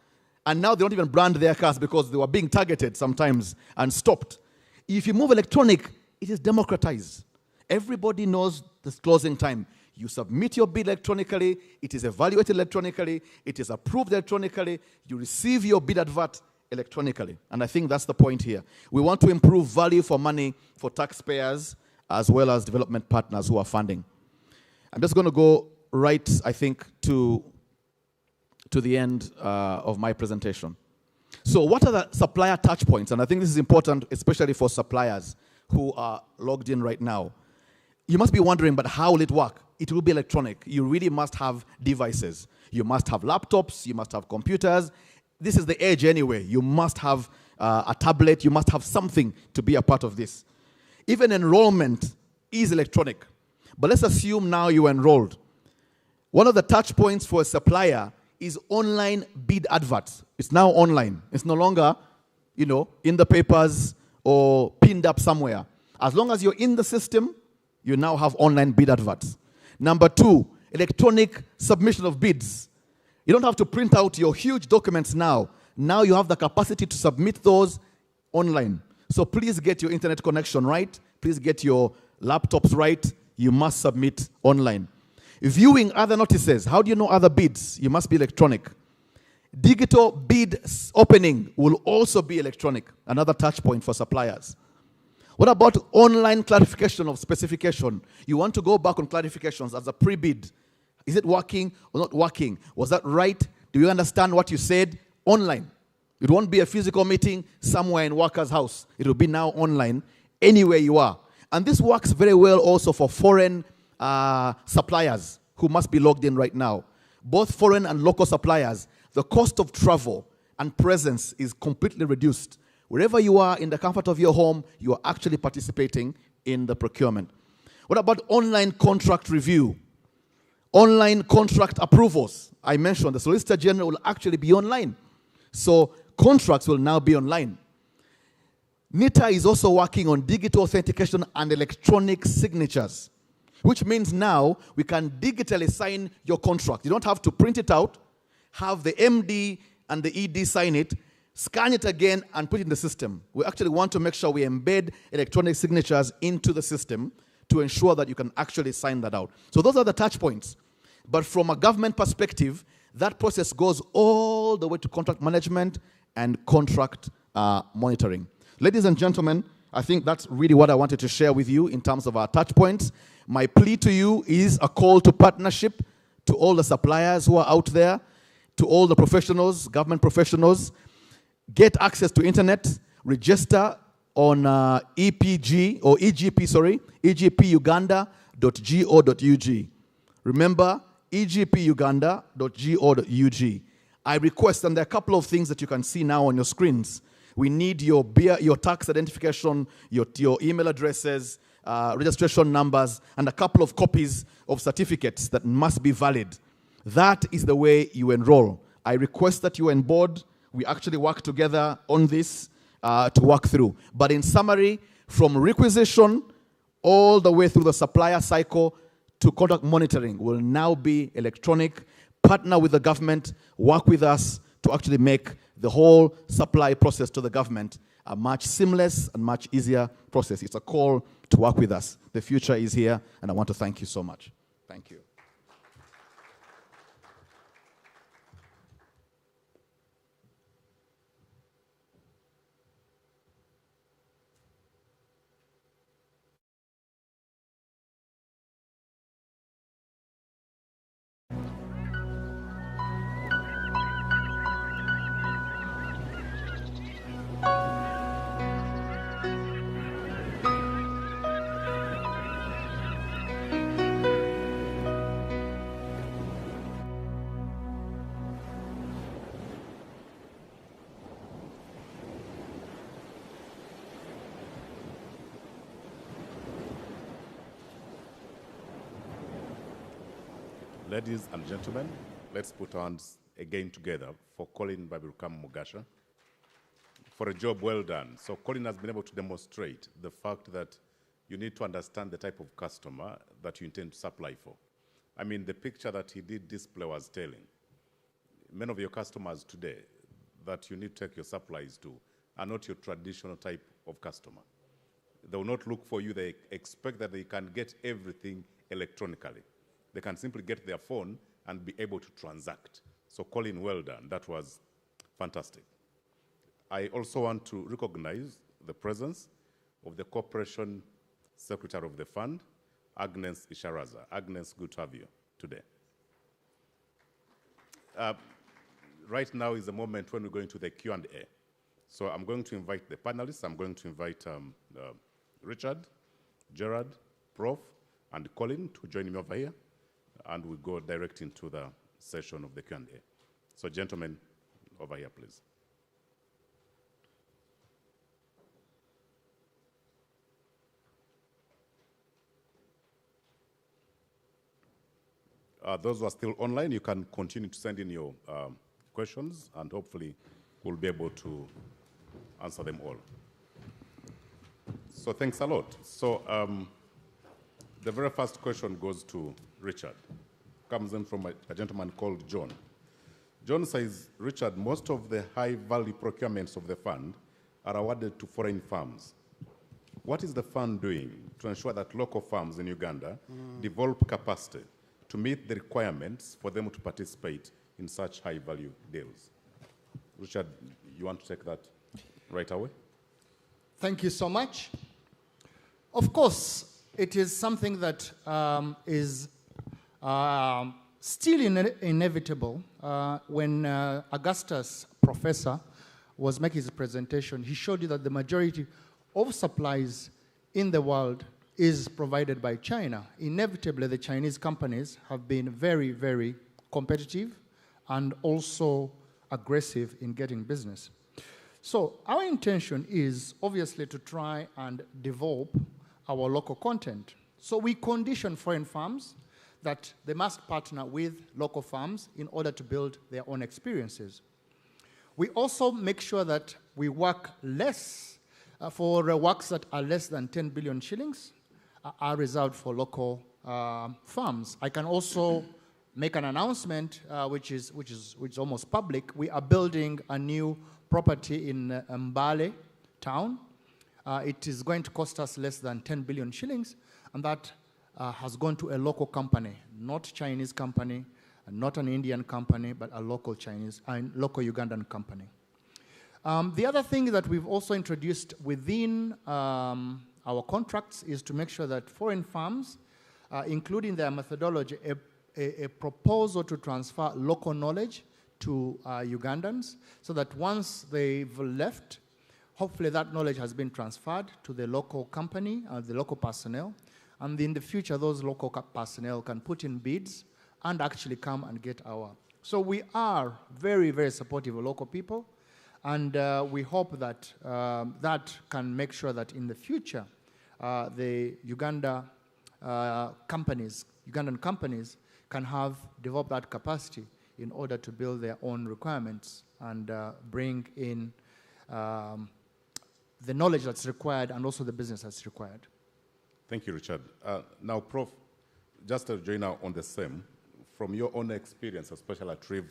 And now they don't even brand their cars because they were being targeted sometimes and stopped. If you move electronic, it is democratized. Everybody knows the closing time. You submit your bid electronically, it is evaluated electronically, it is approved electronically, you receive your bid advert electronically. And I think that's the point here. We want to improve value for money for taxpayers as well as development partners who are funding. I'm just going to go right, I think, to the end of my presentation. So what are the supplier touch points? And I think this is important, especially for suppliers who are logged in right now. You must be wondering, but how will it work? It will be electronic. You really must have devices. You must have laptops. You must have computers. This is the age anyway. You must have a tablet. You must have something to be a part of this. Even enrollment is electronic. But let's assume now you're enrolled. One of the touch points for a supplier is online bid adverts. It's now online. It's no longer, in the papers or pinned up somewhere. As long as you're in the system, you now have online bid adverts. Number 2, electronic submission of bids. You don't have to print out your huge documents now. Now you have the capacity to submit those online. So please get your internet connection right. Please get your laptops right. You must submit online. Viewing other notices. How do you know other bids? You must be electronic. Digital bid opening will also be electronic. Another touch point for suppliers. What about online clarification of specification? You want to go back on clarifications as a pre-bid. Is it working or not working? Was that right? Do you understand what you said? Online. It won't be a physical meeting somewhere in worker's house. It will be now online, anywhere you are. And this works very well also for foreign suppliers who must be logged in right now. Both foreign and local suppliers, the cost of travel and presence is completely reduced Wherever you are in the comfort of your home, you are actually participating in the procurement. What about online contract review? Online contract approvals. I mentioned the Solicitor General will actually be online. So contracts will now be online. NITA is also working on digital authentication and electronic signatures, which means now we can digitally sign your contract. You don't have to print it out, have the MD and the ED sign it, scan it again, and put it in the system. We actually want to make sure we embed electronic signatures into the system to ensure that you can actually sign that out. So those are the touch points. But from a government perspective, that process goes all the way to contract management and contract monitoring. Ladies and gentlemen, I think that's really what I wanted to share with you in terms of our touch points. My plea to you is a call to partnership to all the suppliers who are out there, to all the professionals, government professionals. Get access to internet, register on EPG, or EGP, sorry, egpuganda.go.ug. Remember, egpuganda.go.ug. I request, and there are a couple of things that you can see now on your screens. We need your tax identification, your email addresses, registration numbers, and a couple of copies of certificates that must be valid. That is the way you enroll. I request that you on board. We actually work together on this to work through. But in summary, from requisition all the way through the supplier cycle to contract monitoring will now be electronic. Partner with the government, work with us to actually make the whole supply process to the government a much seamless and much easier process. It's a call to work with us. The future is here, and I want to thank you so much. Thank you. Ladies and gentlemen, let's put hands again together for Colin Babirukam Mugasha for a job well done. So Colin has been able to demonstrate the fact that you need to understand the type of customer that you intend to supply for. I mean, the picture that he did display was telling. Many of your customers today that you need to take your supplies to are not your traditional type of customer. They will not look for you. They expect that they can get everything electronically. They can simply get their phone and be able to transact. So Colin, well done. That was fantastic. I also want to recognize the presence of the Corporation Secretary of the Fund, Agnes Isharaza. Agnes, good to have you today. Right now is the moment when we're going to the Q&A. So I'm going to invite the panelists. I'm going to invite Richard, Gerard, Prof, and Colin to join me over here. And we go direct into the session of the Q&A. So gentlemen, over here, please. Those who are still online, you can continue to send in your questions, and hopefully we'll be able to answer them all. So thanks a lot. So the very first question goes to Richard. Comes in from a gentleman called John. John says, Richard, most of the high-value procurements of the fund are awarded to foreign firms. What is the fund doing to ensure that local firms in Uganda develop capacity to meet the requirements for them to participate in such high-value deals? Richard, you want to take that right away? Thank you so much. Of course, it is something that is still inevitable. When Augustus, professor, was making his presentation, he showed you that the majority of supplies in the world is provided by China. Inevitably, the Chinese companies have been very, very competitive and also aggressive in getting business. So our intention is obviously to try and develop our local content. So we condition foreign firms that they must partner with local firms in order to build their own experiences. We also make sure that we work less for works that are less than 10 billion shillings are reserved for local firms. I can also make an announcement which is almost public. We are building a new property in Mbale town. It is going to cost us less than 10 billion shillings, and that has gone to a local company, not a Chinese company, not an Indian company, but a local Chinese, local Ugandan company. The other thing that we've also introduced within our contracts is to make sure that foreign firms, including their methodology, a proposal to transfer local knowledge to Ugandans, so that once they've left, hopefully that knowledge has been transferred to the local company, the local personnel, and in the future those local personnel can put in bids and actually come and get our. So we are very, very supportive of local people, and we hope that that can make sure that in the future the Ugandan companies can have developed that capacity in order to build their own requirements and bring in the knowledge that's required and also the business that's required. Thank you, Richard. Now, Prof, just to join on the same, from your own experience, especially at Reeve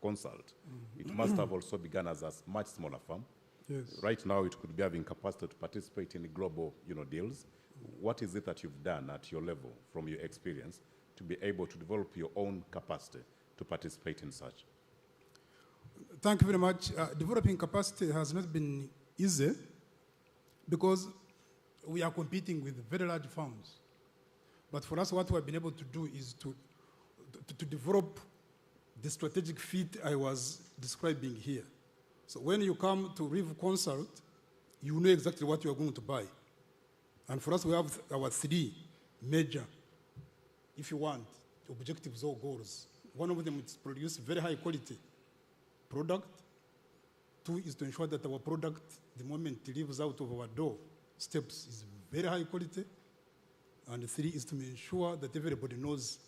Consult, it must have also begun as a much smaller firm. Yes. Right now, it could be having capacity to participate in global, deals. What is it that you've done at your level, from your experience, to be able to develop your own capacity to participate in such? Thank you very much. Developing capacity has not been easy because we are competing with very large firms. But for us, what we have been able to do is to develop the strategic fit I was describing here. So when you come to Reeve Consult, you know exactly what you are going to buy. And for us, we have our 3 major, if you want, objectives or goals. One of them is to produce very high quality product. 2 is to ensure that our product, the moment it leaves out of our door steps, is very high quality. And 3 is to ensure that everybody knows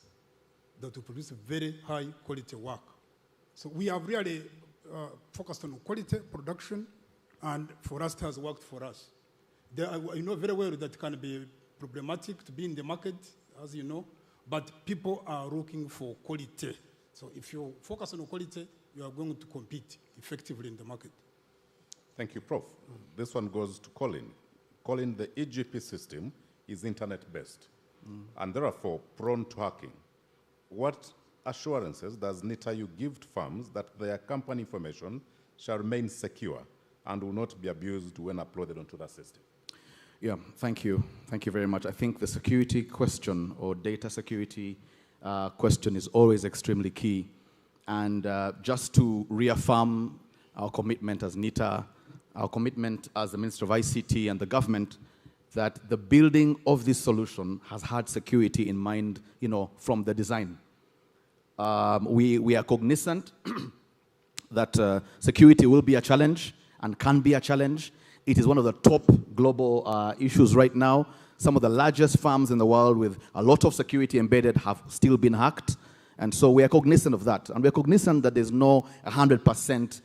that we produce very high quality work. So we have really focused on quality production, and for us it has worked for us. I know very well that can be problematic to be in the market, as you know, but people are looking for quality. So if you focus on quality, you are going to compete effectively in the market. Thank you, Prof. This one goes to Colin. Colin, the EGP system is internet-based and therefore prone to hacking. What assurances does NITAU give to firms that their company information shall remain secure and will not be abused when uploaded onto that system? Yeah, thank you. Thank you very much. I think the security question or data security question is always extremely key. And just to reaffirm our commitment as NITA, our commitment as the Minister of ICT and the government, that the building of this solution has had security in mind, from the design. We are cognizant that security will be a challenge and can be a challenge. It is one of the top global issues right now. Some of the largest firms in the world with a lot of security embedded have still been hacked. And so we are cognizant of that. And we are cognizant that there's no 100%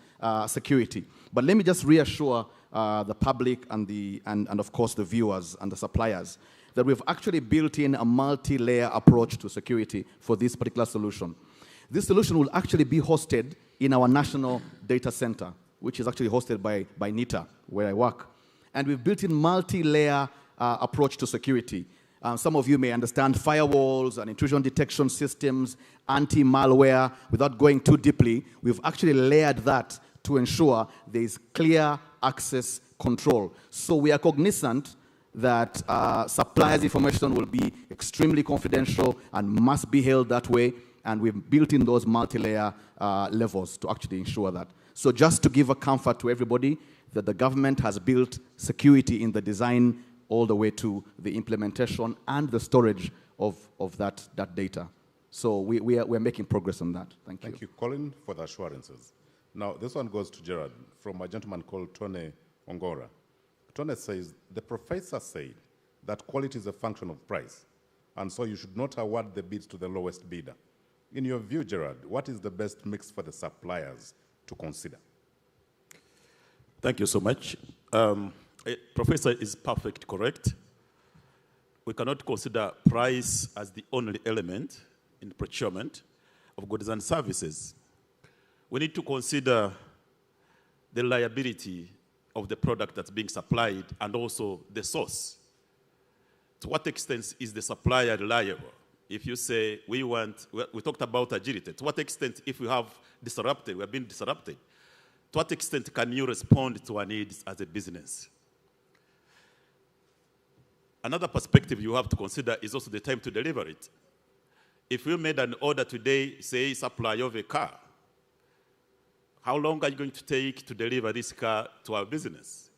security. But let me just reassure the public and of course the viewers and the suppliers that we've actually built in a multi-layer approach to security for this particular solution. This solution will actually be hosted in our national data center, which is actually hosted by NITA, where I work. And we've built in multi-layer approach to security. Some of you may understand firewalls and intrusion detection systems, anti-malware. Without going too deeply, we've actually layered that to ensure there is clear access control. So we are cognizant that suppliers' information will be extremely confidential and must be held that way. And we've built in those multi-layer levels to actually ensure that. So just to give a comfort to everybody that the government has built security in the design all the way to the implementation and the storage of that data. So we're making progress on that. Thank you. Thank you, Colin, for the assurances. Now, this one goes to Gerard from a gentleman called Tony Ongora. Tony says, the professor said that quality is a function of price, and so you should not award the bids to the lowest bidder. In your view, Gerard, what is the best mix for the suppliers to consider? Thank you so much. Professor is perfect, correct. We cannot consider price as the only element in procurement of goods and services. We need to consider the liability of the product that's being supplied and also the source. To what extent is the supplier reliable? If you say we talked about agility, to what extent if we have been disrupted, to what extent can you respond to our needs as a business? Another perspective you have to consider is also the time to deliver it. If you made an order today, say supply of a car, how long are you going to take to deliver this car to our business?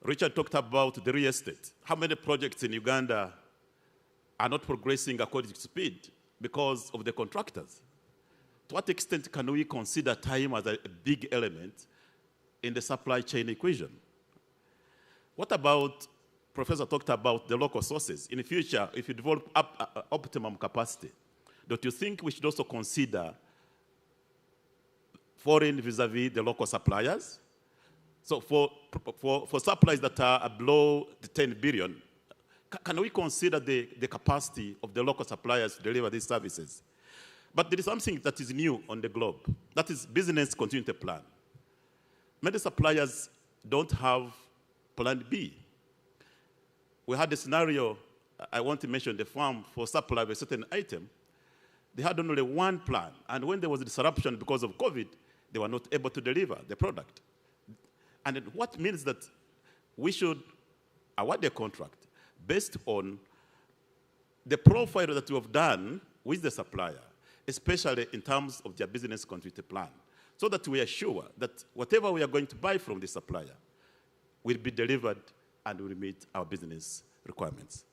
Richard talked about the real estate. How many projects in Uganda are not progressing according to speed because of the contractors? To what extent can we consider time as a big element in the supply chain equation? What about, Professor talked about the local sources. In the future, if you develop optimum capacity, don't you think we should also consider foreign vis-a-vis the local suppliers? So for supplies that are below the 10 billion, can we consider the capacity of the local suppliers to deliver these services? But there is something that is new on the globe. That is business continuity plan. Many suppliers don't have plan B. We had a scenario, I want to mention the firm for supply of a certain item. They had only one plan. And when there was a disruption because of COVID, they were not able to deliver the product. And what means that we should award the contract based on the profile that we have done with the supplier, especially in terms of their business continuity plan, so that we are sure that whatever we are going to buy from the supplier will be delivered and will meet our business requirements.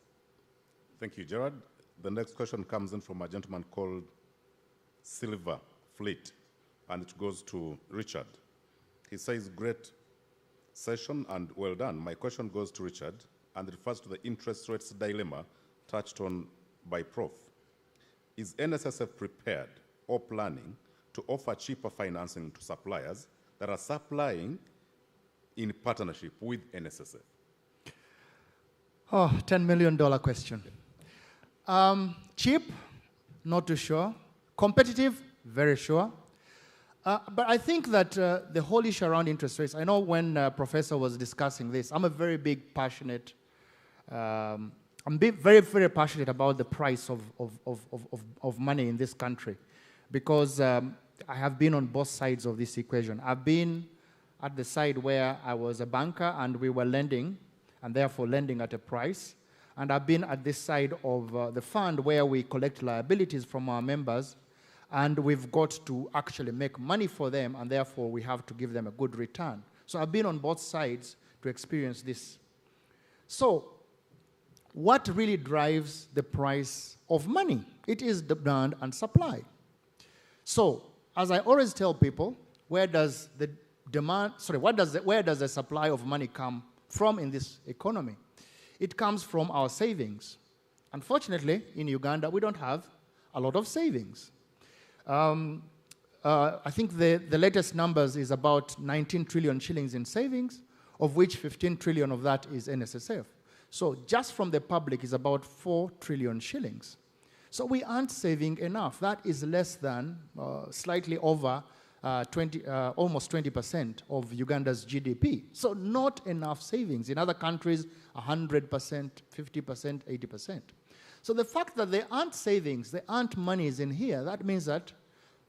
Thank you, Gerard. The next question comes in from a gentleman called Silver Fleet, and it goes to Richard. He says, great session and well done. My question goes to Richard and refers to the interest rates dilemma touched on by Prof. Is NSSF prepared or planning to offer cheaper financing to suppliers that are supplying in partnership with NSSF? Oh, $10 million question. Cheap, not too sure. Competitive, very sure. But I think that the whole issue around interest rates, I know when Professor was discussing this, I'm a very big passionate, very, very passionate about the price of money in this country, because I have been on both sides of this equation. I've been at the side where I was a banker and we were lending, and therefore lending at a price. And I've been at this side of the fund where we collect liabilities from our members, and we've got to actually make money for them, and therefore we have to give them a good return. So I've been on both sides to experience this. So what really drives the price of money? It is demand and supply. So as I always tell people, where does the supply of money come from in this economy? It comes from our savings. Unfortunately, in Uganda, we don't have a lot of savings. I think the latest numbers is about 19 trillion shillings in savings, of which 15 trillion of that is NSSF. So just from the public is about 4 trillion shillings. So we aren't saving enough. That is less than, slightly over almost 20% of Uganda's GDP. So not enough savings. In other countries, 100%, 50%, 80%. So the fact that there aren't savings, there aren't monies in here, that means that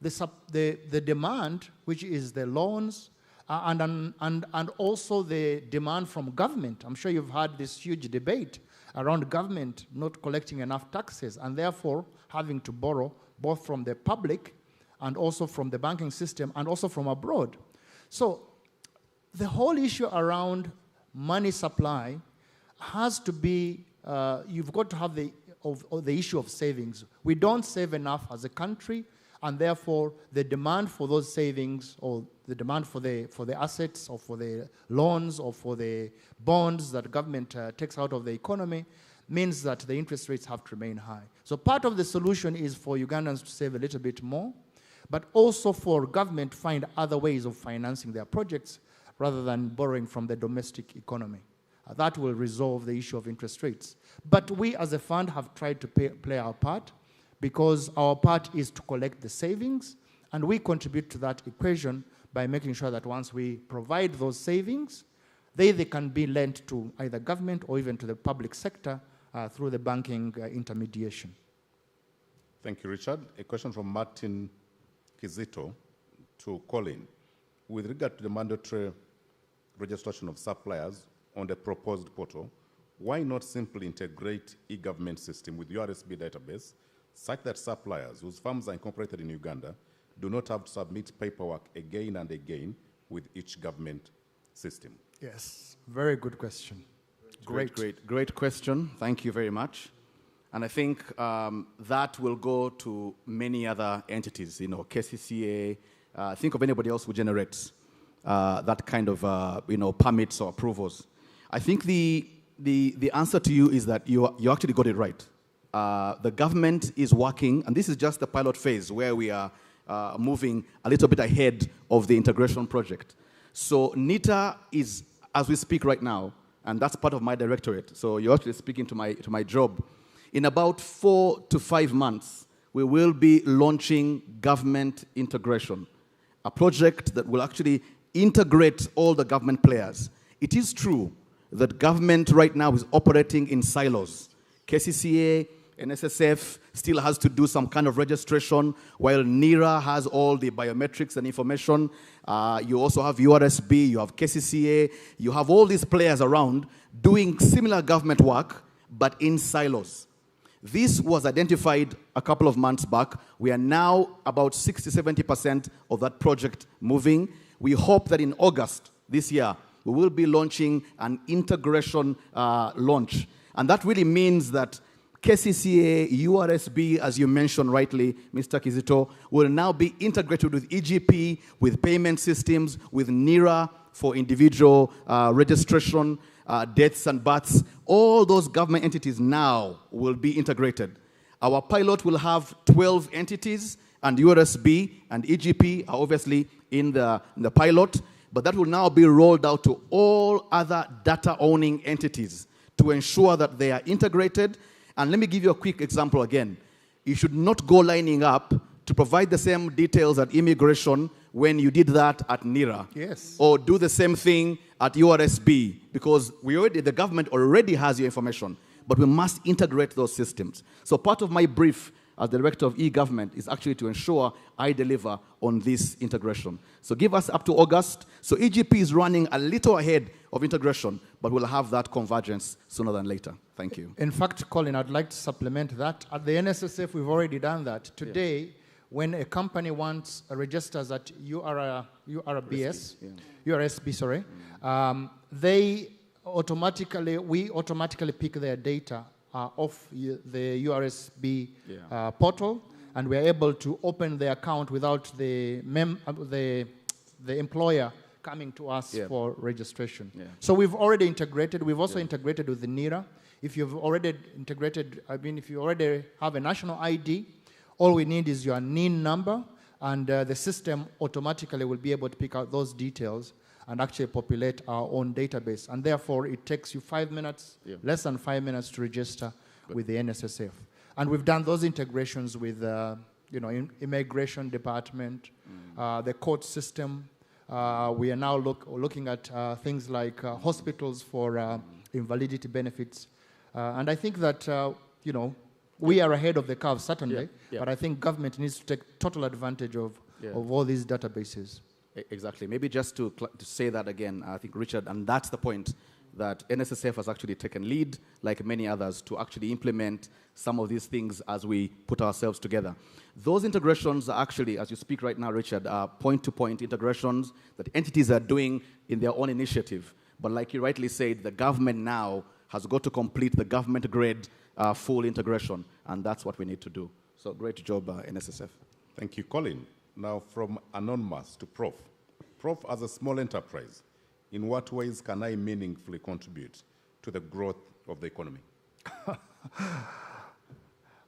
the demand, which is the loans, and also the demand from government. I'm sure you've had this huge debate around government not collecting enough taxes and therefore having to borrow both from the public and also from the banking system and also from abroad. So the whole issue around money supply has to be, you've got to have the issue of savings. We don't save enough as a country, and therefore the demand for those savings, or the demand for the assets, or for the loans, or for the bonds that government takes out of the economy, means that the interest rates have to remain high. So part of the solution is for Ugandans to save a little bit more, but also for government to find other ways of financing their projects rather than borrowing from the domestic economy. That will resolve the issue of interest rates. But we as a fund have tried to play our part, because our part is to collect the savings, and we contribute to that equation by making sure that once we provide those savings, they can be lent to either government or even to the public sector through the banking intermediation. Thank you, Richard. A question from Martin Kizito to Colin. With regard to the mandatory registration of suppliers on the proposed portal, why not simply integrate e-government system with URSB database such that suppliers whose firms are incorporated in Uganda do not have to submit paperwork again and again with each government system? Yes, very good question. Great question. Thank you very much. And I think that will go to many other entities, KCCA. Think of anybody else who generates that kind of, permits or approvals. I think the answer to you is that you actually got it right. The government is working, and this is just the pilot phase where we are moving a little bit ahead of the integration project. So NITA is, as we speak right now, and that's part of my directorate, so you're actually speaking to my job. In about 4 to 5 months, we will be launching government integration, a project that will actually integrate all the government players. It is true that government right now is operating in silos. KCCA, NSSF still has to do some kind of registration, while NIRA has all the biometrics and information. You also have URSB, you have KCCA, you have all these players around doing similar government work, but in silos. This was identified a couple of months back. We are now about 60–70% of that project moving. We hope that in August this year, we will be launching an integration launch. And that really means that KCCA, URSB, as you mentioned rightly, Mr. Kizito, will now be integrated with EGP, with payment systems, with NIRA for individual registration, deaths and births. All those government entities now will be integrated. Our pilot will have 12 entities, and URSB and EGP are obviously in the pilot, but that will now be rolled out to all other data-owning entities to ensure that they are integrated. And let me give you a quick example again. You should not go lining up to provide the same details at immigration when you did that at NIRA. Yes. Or do the same thing at URSB, because the government already has your information, but we must integrate those systems. So part of my brief as Director of E-Government is actually to ensure I deliver on this integration. So give us up to August. So EGP is running a little ahead of integration, but we'll have that convergence sooner than later. Thank you. In fact, Colin, I'd like to supplement that. At the NSSF, we've already done that. Today, when a company registers at URSB, sorry, we automatically pick their data off the URSB portal, and we are able to open the account without the employer coming to us for registration. Yeah. So we've already integrated. We've also integrated with the NIRA. If you've already integrated, if you already have a national ID, all we need is your NIN number, and the system automatically will be able to pick out those details and actually populate our own database. And therefore, it takes you 5 minutes, less than 5 minutes to register with the NSSF. And we've done those integrations with, immigration department, the court system. We are now looking at things like hospitals for invalidity benefits. And I think that, we are ahead of the curve, certainly, but I think government needs to take total advantage of all these databases. Exactly. Maybe just to say that again, I think, Richard, and that's the point, that NSSF has actually taken lead, like many others, to actually implement some of these things as we put ourselves together. Those integrations are actually, as you speak right now, Richard, are point-to-point integrations that entities are doing in their own initiative. But like you rightly said, the government now has got to complete the government-grade full integration, and that's what we need to do. So great job, NSSF. Thank you, Colin. Now, from anonymous to Prof. Prof, as a small enterprise, in what ways can I meaningfully contribute to the growth of the economy? Thank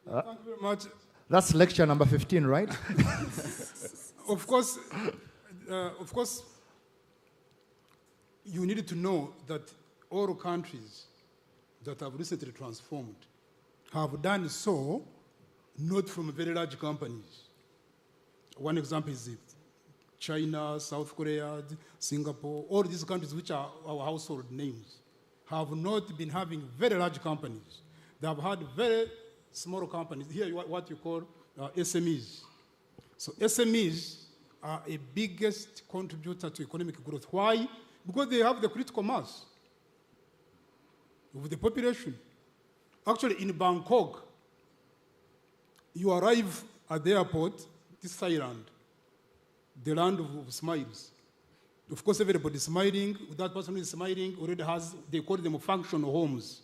you very much. That's lecture number 15, right? Of course, you need to know that all countries that have recently transformed have done so not from very large companies. One example is China, South Korea, Singapore, all these countries which are our household names have not been having very large companies. They have had very small companies. Here, what you call SMEs. So SMEs are a biggest contributor to economic growth. Why? Because they have the critical mass of the population. Actually, in Bangkok, you arrive at the airport, this island, the land of smiles. Of course, everybody's smiling. That person who is smiling already has, they call them functional homes.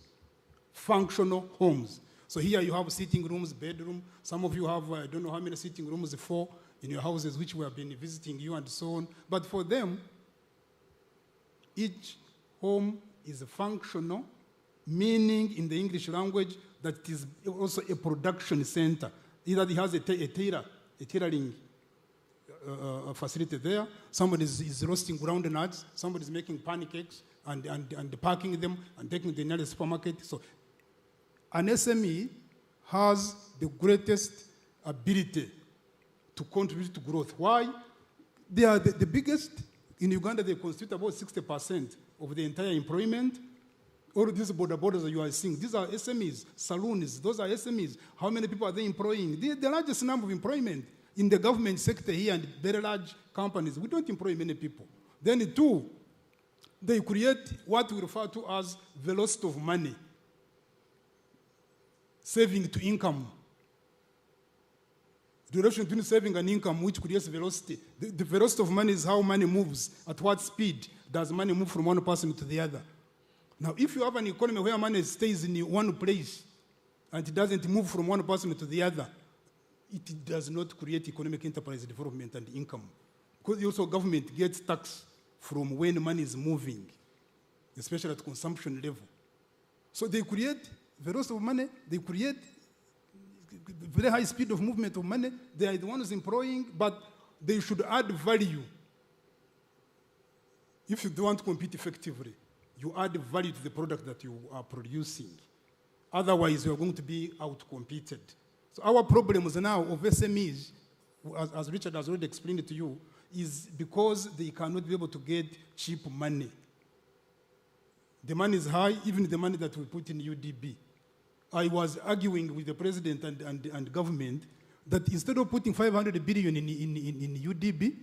Functional homes. So here you have sitting rooms, bedroom. Some of you have, I don't know how many sitting rooms for in your houses, which we have been visiting you and so on. But for them, each home is functional, meaning in the English language that it is also a production center. Either it has a tailoring facility there, somebody is roasting ground nuts, somebody is making pancakes and packing them and taking the nearest supermarket. So an SME has the greatest ability to contribute to growth. Why? They are the biggest. In Uganda, they constitute about 60% of the entire employment. All of these borders that you are seeing, these are SMEs, saloons, those are SMEs. How many people are they employing? The largest number of employment in the government sector here and very large companies, we don't employ many people. Then two, they create what we refer to as velocity of money, saving to income. The relation between saving and income, which creates velocity. The velocity of money is how money moves. At what speed does money move from one person to the other? Now, if you have an economy where money stays in one place and it doesn't move from one person to the other, it does not create economic enterprise development and income. Because also government gets tax from when money is moving, especially at consumption level. So they create velocity of money, they create very high speed of movement of money. They are the ones employing, but they should add value. If you don't want to compete effectively, you add value to the product that you are producing. Otherwise, you are going to be out-competed. So our problems now of SMEs, as Richard has already explained it to you, is because they cannot be able to get cheap money. The money is high, even the money that we put in UDB. I was arguing with the president and government that instead of putting 500 billion in UDB,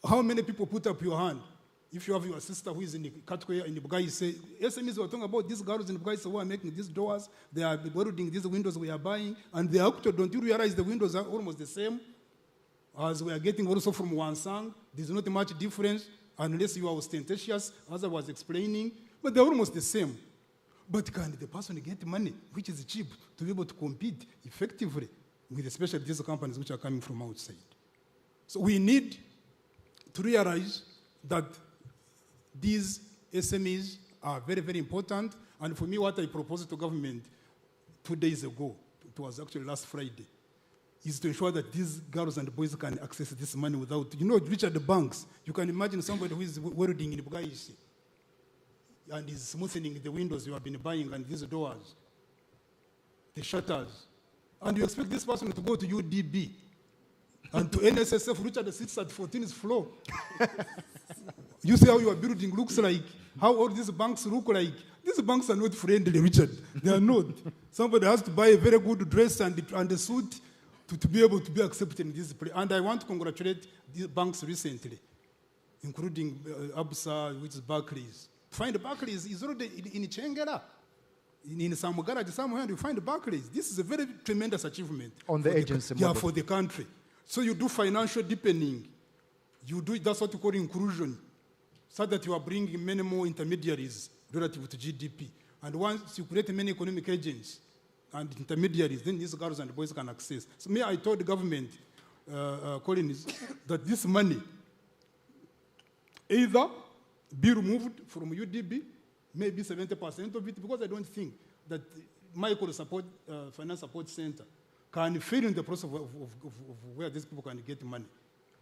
how many people put up your hand? If you have your sister who is in Katwe in Bugai, say, SMEs were talking about these girls in Bugai who are making these doors, they are building these windows we are buying, and they are actually, don't you realize the windows are almost the same as we are getting also from Wansang? There's not much difference unless you are ostentatious, as I was explaining, but they're almost the same. But can the person get money, which is cheap, to be able to compete effectively with especially these companies which are coming from outside? So we need to realize that these SMEs are very, very important. And for me, what I proposed to government 2 days ago, it was actually last Friday, is to ensure that these girls and boys can access this money without, Richard, the banks. You can imagine somebody who is welding in Bugaisi and is smoothing the windows you have been buying and these doors, the shutters. And you expect this person to go to UDB and to NSSF. Richard sits at 14th floor. You see how your building looks like, how all these banks look like. These banks are not friendly, Richard. They are not. Somebody has to buy a very good dress and a suit to be able to be accepted in this place. And I want to congratulate these banks recently, including Absa, which is Barclays. Find Barclays is already in Chengera. In some garage somewhere, you find Barclays. This is a very tremendous achievement. On the agency model. Yeah, for the country. So you do financial deepening. That's what you call inclusion, so that you are bringing many more intermediaries relative to GDP. And once you create many economic agents and intermediaries, then these girls and boys can access. So I told the government, Collins, that this money either be removed from UDB, maybe 70% of it, because I don't think that micro support, finance support center can fill in the process of where these people can get money.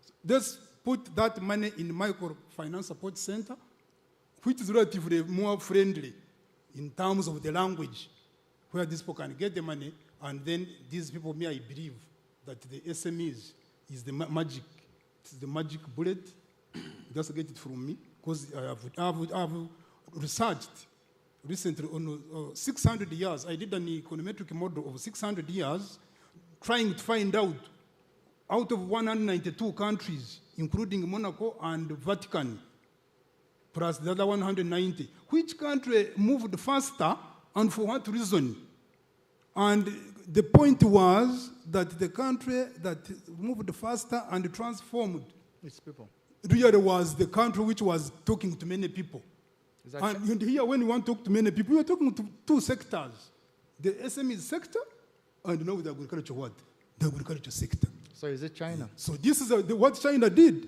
So let's put that money in micro finance support center, which is relatively more friendly in terms of the language, where these people can get the money, and then these people, may I believe that the SMEs is the magic, it's the magic bullet. Just get it from me, because I've researched recently on 600 years. I did an econometric model of 600 years, trying to find out of 192 countries, including Monaco and Vatican, plus the other 190, which country moved faster and for what reason? And the point was that the country that moved faster and transformed Its people. really was the country which was talking to many people. And here, when you want to talk to many people, you're talking to two sectors. The SME sector, and now the agriculture what? The agriculture sector. So is it China? So this is what China did.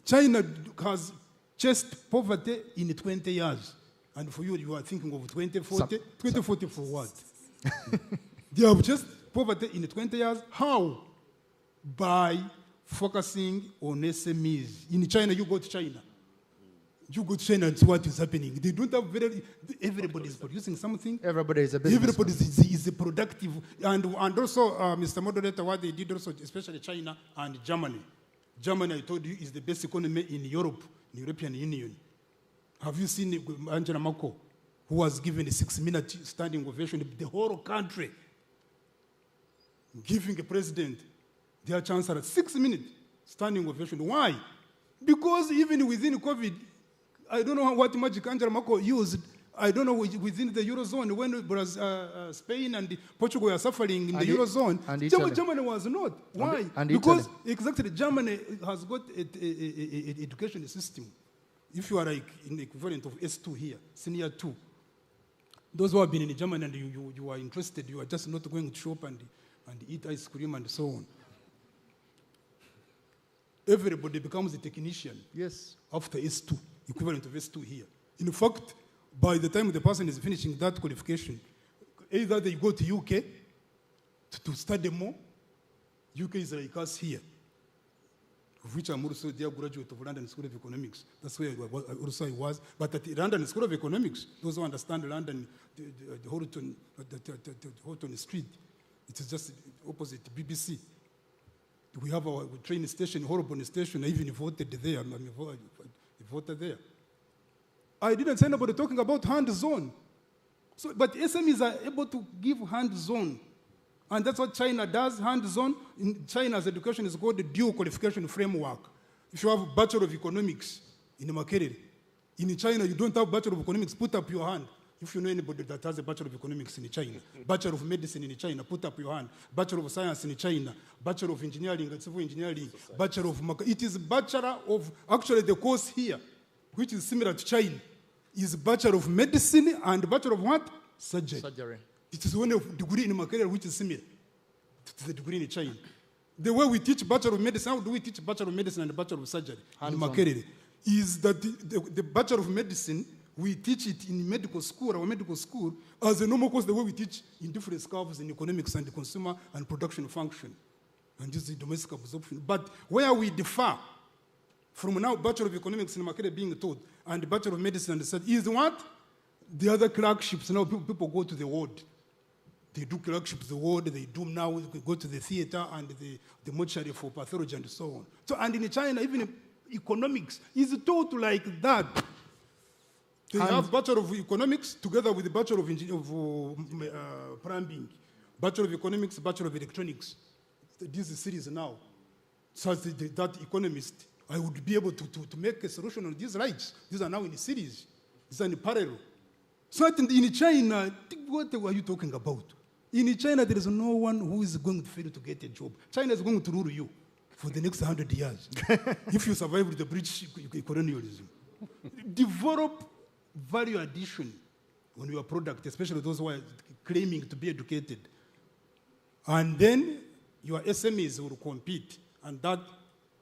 China has chased poverty in 20 years. And for you, you are thinking of 2040. 2040 for what? They have chased poverty in 20 years. How? By focusing on SMEs. In China, you go to China. You go to China and see what is happening. They don't have everybody is producing something. Everybody is a business. Everybody is productive. And also, Mr. Moderator, what they did also, especially China and Germany. Germany, I told you, is the best economy in Europe, in the European Union. Have you seen Angela Merkel, who was given a 6-minute standing ovation, the whole country, giving a president, their chancellor, 6-minute standing ovation. Why? Because even within COVID, I don't know what magic Angela Merkel used. I don't know within the Eurozone, when Spain and Portugal were suffering in the Eurozone, and Germany was not. Why? Because exactly Germany has got an education system. If you are like in the equivalent of S2 here, senior 2, those who have been in Germany and you are interested, you are just not going to shop and eat ice cream and so on. Everybody becomes a technician. Yes. After S2, equivalent of S2 here. In fact, by the time the person is finishing that qualification, either they go to UK to study more. UK is like us here, of which I'm also a graduate of London School of Economics. That's where I was. But at the London School of Economics, those who understand London, the Horton Street, it is just opposite BBC. We have our train station, Holborn Station. I even voted there. I voted there. I didn't say anybody talking about hands-on. So, but SMEs are able to give hands-on. And that's what China does, hands-on. In China's education is called the dual qualification framework. If you have a Bachelor of Economics in Makerere, in China you don't have Bachelor of Economics, put up your hand. If you know anybody that has a Bachelor of Economics in China, Bachelor of Medicine in China, put up your hand. Bachelor of Science in China, Bachelor of Engineering and Civil Engineering, Bachelor of... It is Bachelor of... Actually, the course here, which is similar to China, is Bachelor of Medicine and Bachelor of what? Surgery. It is one degree in Makerere which is similar to the degree in China. The way we teach Bachelor of Medicine, how do we teach Bachelor of Medicine and Bachelor of Surgery in Makerere? Is that the Bachelor of Medicine, we teach it in medical school, our medical school, as a normal course, the way we teach in different scopes in economics and the consumer and production function. And this is the domestic absorption. But where we differ from now, Bachelor of Economics in Makerere being taught, and Bachelor of Medicine and Research is what? The other clerkships. Now people go to the ward. They do clerkships, the ward, they do now, they go to the theater and the mortuary for pathology and so on. So, and in China, even economics is taught like that. They have Bachelor of Economics together with the Bachelor of Plumbing, Bachelor of Economics, Bachelor of Electronics. This is series now. So as that economist, I would be able to make a solution on these rights. These are now in series. These are in parallel. So in China, what are you talking about? In China, there is no one who is going to fail to get a job. China is going to rule you for the next 100 years. If you survive with the British colonialism. Develop value addition on your product, especially those who are claiming to be educated. And then your SMEs will compete And that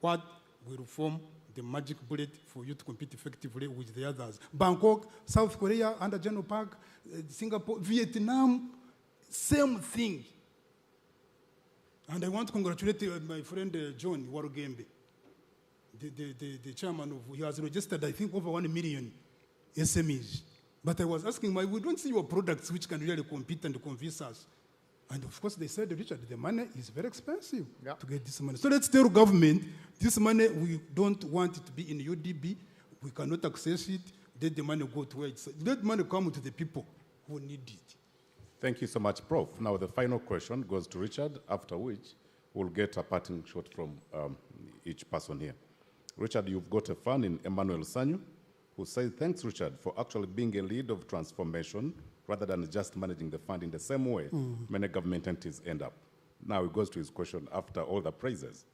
what will form the magic bullet for you to compete effectively with the others. Bangkok, South Korea, under General Park, Singapore, Vietnam, same thing. And I want to congratulate my friend John Warugembe, the chairman of, he has registered, I think, over 1 million SMEs. But I was asking, we don't see your products which can really compete and convince us. And of course, they said, Richard, the money is very expensive to get this money. So let's tell government, this money, we don't want it to be in UDB. We cannot access it. Let the money go to where it's, let money come to the people who need it. Thank you so much, Prof. Now the final question goes to Richard, after which we'll get a parting shot from each person here. Richard, you've got a fan in Emmanuel Sanyu, who says, thanks, Richard, for actually being a lead of transformation rather than just managing the fund in the same way many government entities end up. Now he goes to his question after all the praises.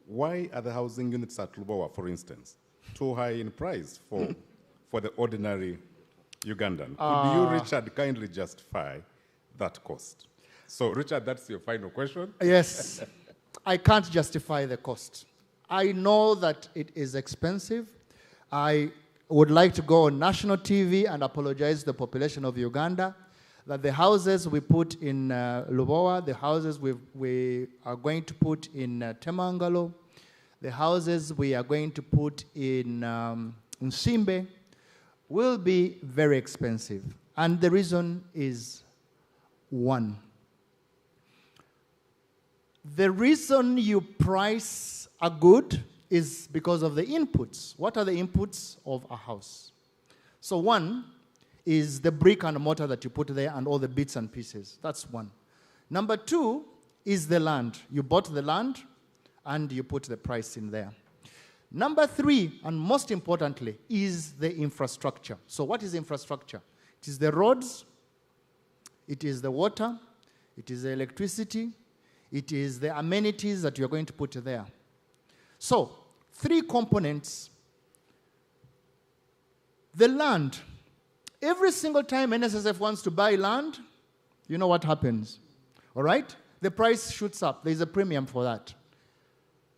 Why are the housing units at Lubowa, for instance, too high in price for the ordinary Ugandan? Could you, Richard, kindly justify that cost? So, Richard, that's your final question. Yes, I can't justify the cost. I know that it is expensive. I would like to go on national TV and apologize to the population of Uganda that the houses we put in Lubowa, the houses we are going to put in Temangalo, the houses we are going to put in Nsimbe will be very expensive. And the reason is one. The reason you price a good is because of the inputs. What are the inputs of a house? So one is the brick and mortar that you put there and all the bits and pieces. That's one. Number two is the land. You bought the land and you put the price in there. Number three, and most importantly, is the infrastructure. So what is infrastructure? It is the roads, it is the water, it is the electricity, it is the amenities that you're going to put there. So, three components. The land. Every single time NSSF wants to buy land, you know what happens, all right? The price shoots up. There's a premium for that.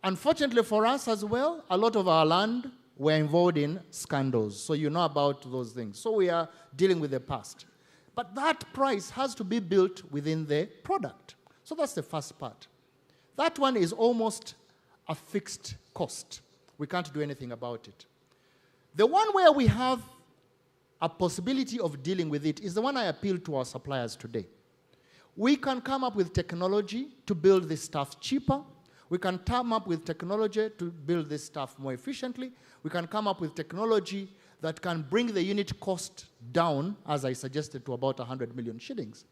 Unfortunately for us as well, a lot of our land were involved in scandals. So you know about those things. So we are dealing with the past. But that price has to be built within the product. So that's the first part. That one is almost a fixed cost. We can't do anything about it. The one where we have a possibility of dealing with it is the one I appeal to our suppliers today. We can come up with technology to build this stuff cheaper. We can come up with technology to build this stuff more efficiently. We can come up with technology that can bring the unit cost down, as I suggested, to about 100 million shillings.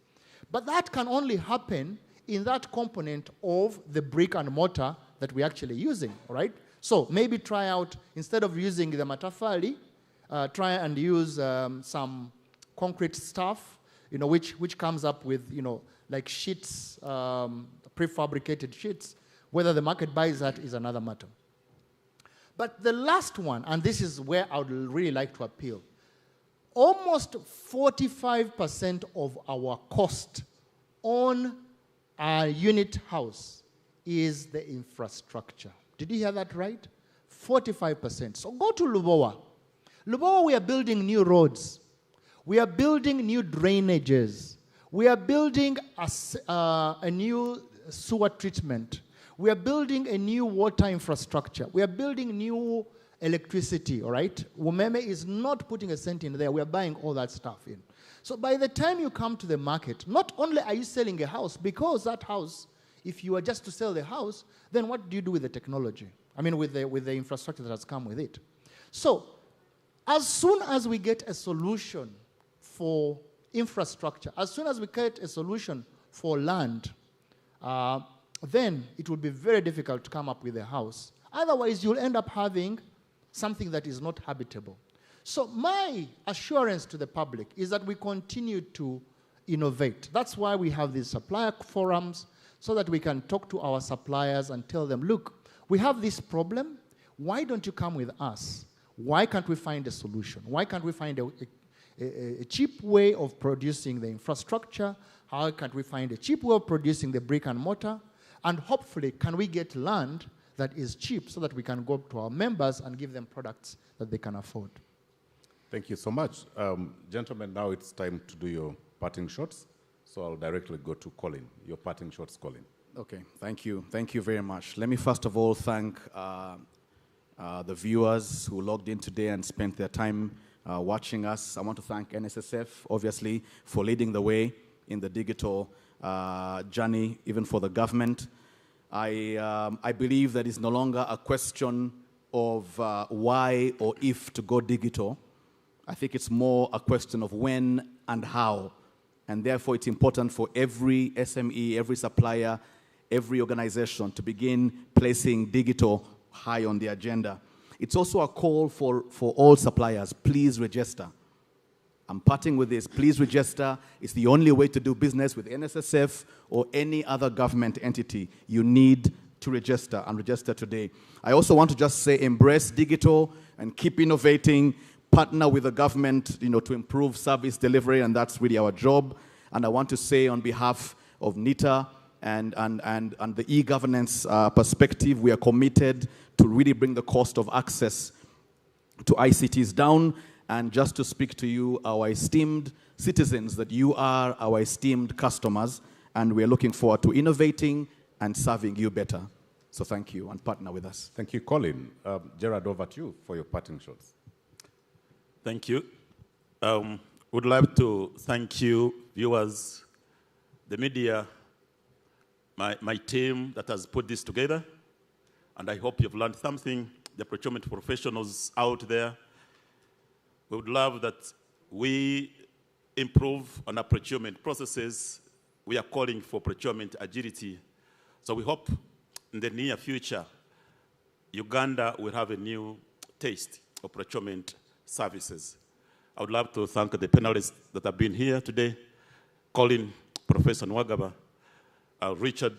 But that can only happen in that component of the brick and mortar that we're actually using, all right? So maybe try out, instead of using the matafali, try and use some concrete stuff, you know, which comes up with, you know, like sheets, prefabricated sheets. Whether the market buys that is another matter. But the last one, and this is where I would really like to appeal, almost 45% of our cost on a unit house is the infrastructure. Did you hear that right? 45%. So go to Lubowa. Lubowa, we are building new roads. We are building new drainages. We are building a new sewer treatment. We are building a new water infrastructure. We are building new electricity, all right? Umeme is not putting a cent in there. We are buying all that stuff in. So by the time you come to the market, not only are you selling a house, because that house, if you are just to sell the house, then what do you do with the technology? I mean, with the infrastructure that has come with it. So as soon as we get a solution for infrastructure, as soon as we get a solution for land, then it will be very difficult to come up with a house. Otherwise, you'll end up having something that is not habitable. So my assurance to the public is that we continue to innovate. That's why we have these supplier forums, so that we can talk to our suppliers and tell them, look, we have this problem. Why don't you come with us? Why can't we find a solution? Why can't we find a cheap way of producing the infrastructure? How can't we find a cheap way of producing the brick and mortar? And hopefully, can we get land that is cheap so that we can go to our members and give them products that they can afford. Thank you so much. Gentlemen, now it's time to do your parting shots. So I'll directly go to Colin. Your parting shots, Colin. Okay, thank you. Thank you very much. Let me first of all thank the viewers who logged in today and spent their time watching us. I want to thank NSSF, obviously, for leading the way in the digital journey, even for the government. I believe that it's no longer a question of why or if to go digital. I think it's more a question of when and how. And therefore, it's important for every SME, every supplier, every organization to begin placing digital high on the agenda. It's also a call for all suppliers. Please register. I'm parting with this. Please register. It's the only way to do business with NSSF or any other government entity. You need to register and register today. I also want to just say embrace digital and keep innovating. Partner with the government, to improve service delivery, and that's really our job. And I want to say on behalf of NITA and the e-governance perspective, we are committed to really bring the cost of access to ICTs down. And just to speak to you, our esteemed citizens, that you are our esteemed customers, and we're looking forward to innovating and serving you better. So thank you, and partner with us. Thank you, Colin. Gerard, over to you for your parting shots. Thank you. Would like to thank you, viewers, the media, my team that has put this together, and I hope you've learned something, the procurement professionals out there. We would love that we improve on our procurement processes. We are calling for procurement agility. So we hope in the near future, Uganda will have a new taste of procurement services. I would love to thank the panelists that have been here today, Colin, Professor Nwagaba, Richard,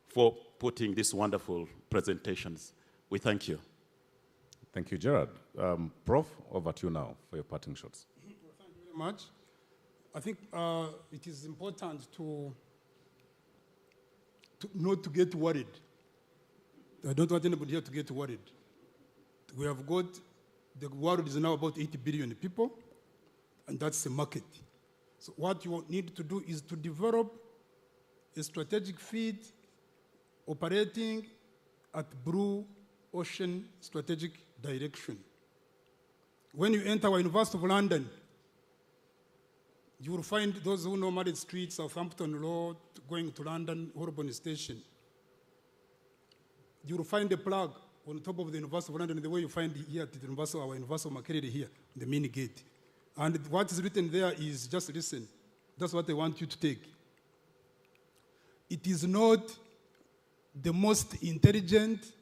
for putting these wonderful presentations. We thank you. Thank you, Gerard. Prof, over to you now for your parting shots. Thank you very much. I think it is important to not to get worried. I don't want anybody here to get worried. We have got, the world is now about 80 billion people, and that's the market. So what you need to do is to develop a strategic feed operating at blue ocean strategic direction. When you enter our University of London, you will find those who know Marriott Street, Southampton Road, going to London, Holborn Station. You will find a plug on top of the University of London, the way you find here at the University, our University of Makerere here, the mini gate. And what is written there is just listen. That's what I want you to take. It is not the most intelligent,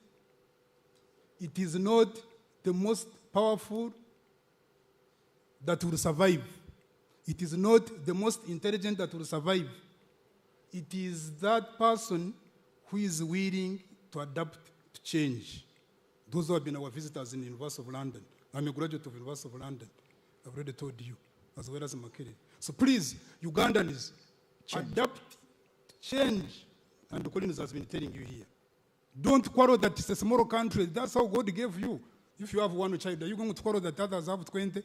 it is not the most powerful that will survive. It is not the most intelligent that will survive. It is that person who is willing to adapt to change. Those who have been our visitors in the University of London. I'm a graduate of the University of London. I've already told you, as well as Makerere. So please, Ugandans, adapt, change. And Collins has been telling you here. Don't quarrel that it's a small country. That's how God gave you. If you have one child, are you going to quarrel that others have 20?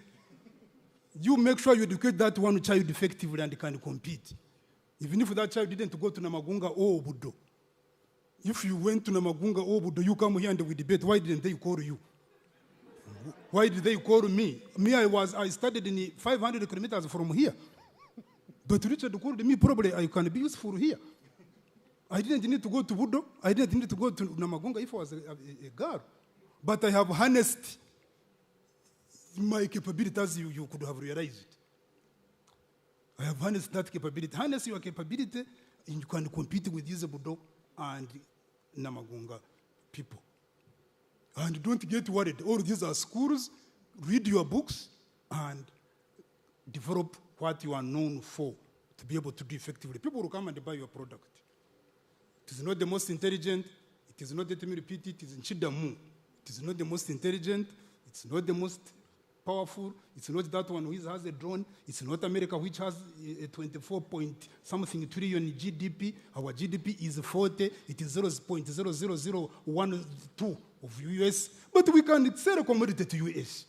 You make sure you educate that one child effectively and can compete. Even if that child didn't go to Namagunga or Obudo. If you went to Namagunga or Obudo, you come here and we debate. Why didn't they call you? Why did they call me? Me, I studied in 500 kilometers from here. But Richard called me, probably I can be useful here. I didn't need to go to Budo. I didn't need to go to Namagunga if I was a girl. But I have harnessed my capabilities, you could have realized it. I have harnessed that capability. Harness your capability, and you can compete with these Budo and Namagunga people. And don't get worried. All these are schools. Read your books and develop what you are known for to be able to do effectively. People will come and buy your product. It is not the most intelligent. It is not, let me repeat it, it is in Chidamu. It is not the most intelligent. It's not the most powerful. It's not that one which has a drone. It's not America which has a 24-point-something trillion GDP. Our GDP is 40. It is 0.00012 of US. But we can sell a commodity to US.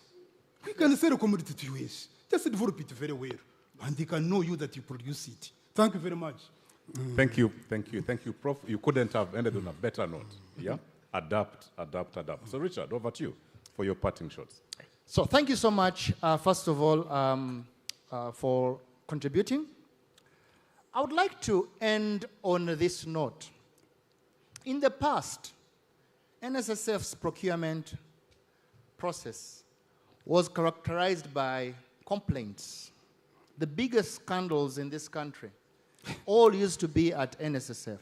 We can sell a commodity to US. Just develop it very well. And they can know you that you produce it. Thank you very much. Thank you, Prof. You couldn't have ended on a better note. Yeah? Adapt. So, Richard, over to you for your parting shots. So thank you so much, first of all, for contributing. I would like to end on this note. In the past, NSSF's procurement process was characterized by complaints. The biggest scandals in this country all used to be at NSSF.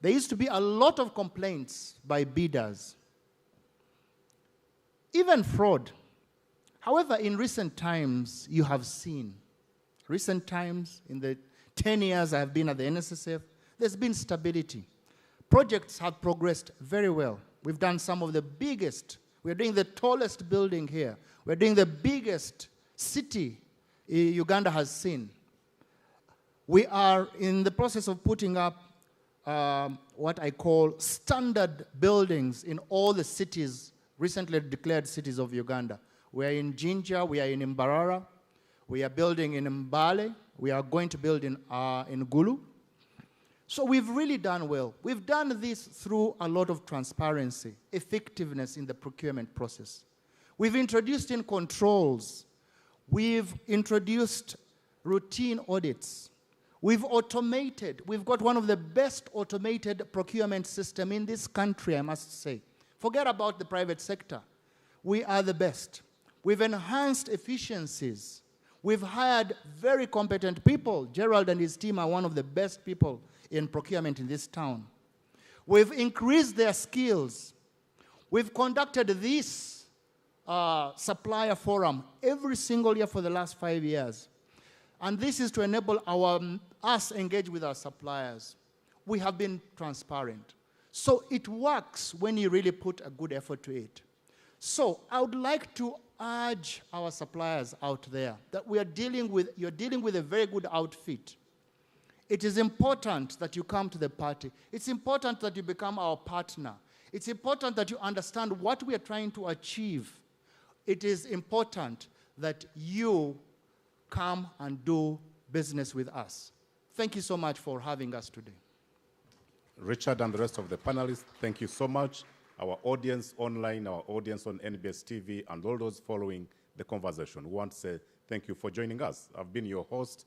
There used to be a lot of complaints by bidders, even fraud. However, in recent times, you have seen, in the 10 years I have been at the NSSF, there's been stability. Projects have progressed very well. We've done some of the biggest. We're doing the tallest building here. We're doing the biggest city Uganda has seen. We are in the process of putting up what I call standard buildings in all the cities, recently declared cities of Uganda. We are in Jinja, we are in Mbarara, we are building in Mbale, we are going to build in Gulu. So we've really done well. We've done this through a lot of transparency, effectiveness in the procurement process. We've introduced in controls. We've introduced routine audits. We've automated. We've got one of the best automated procurement system in this country, I must say. Forget about the private sector. We are the best. We've enhanced efficiencies. We've hired very competent people. Gerald and his team are one of the best people in procurement in this town. We've increased their skills. We've conducted this Supplier Forum every single year for the last 5 years. And this is to enable us engage with our suppliers. We have been transparent. So it works when you really put a good effort to it. So I would like to urge our suppliers out there that you're dealing with a very good outfit. It is important that you come to the party. It's important that you become our partner. It's important that you understand what we are trying to achieve. It is important that you come and do business with us. Thank you so much for having us today. Richard and the rest of the panelists, thank you so much. Our audience online, our audience on NBS TV, and all those following the conversation, we want to say thank you for joining us. I've been your host,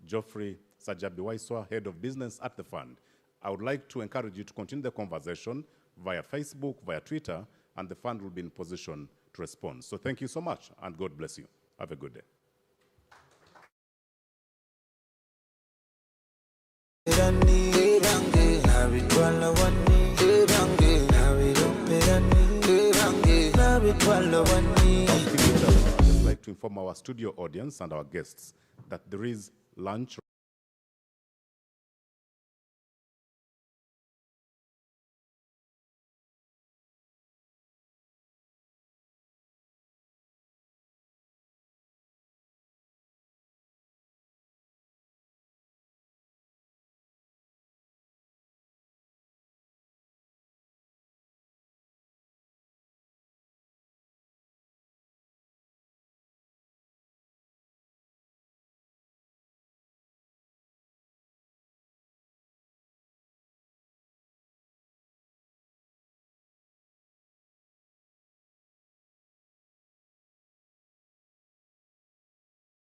Geoffrey Sajabi-Waiswa, Head of Business at the Fund. I would like to encourage you to continue the conversation via Facebook, via Twitter, and the Fund will be in position to respond. So thank you so much, and God bless you. Have a good day. I'd just like to inform our studio audience and our guests that there is lunch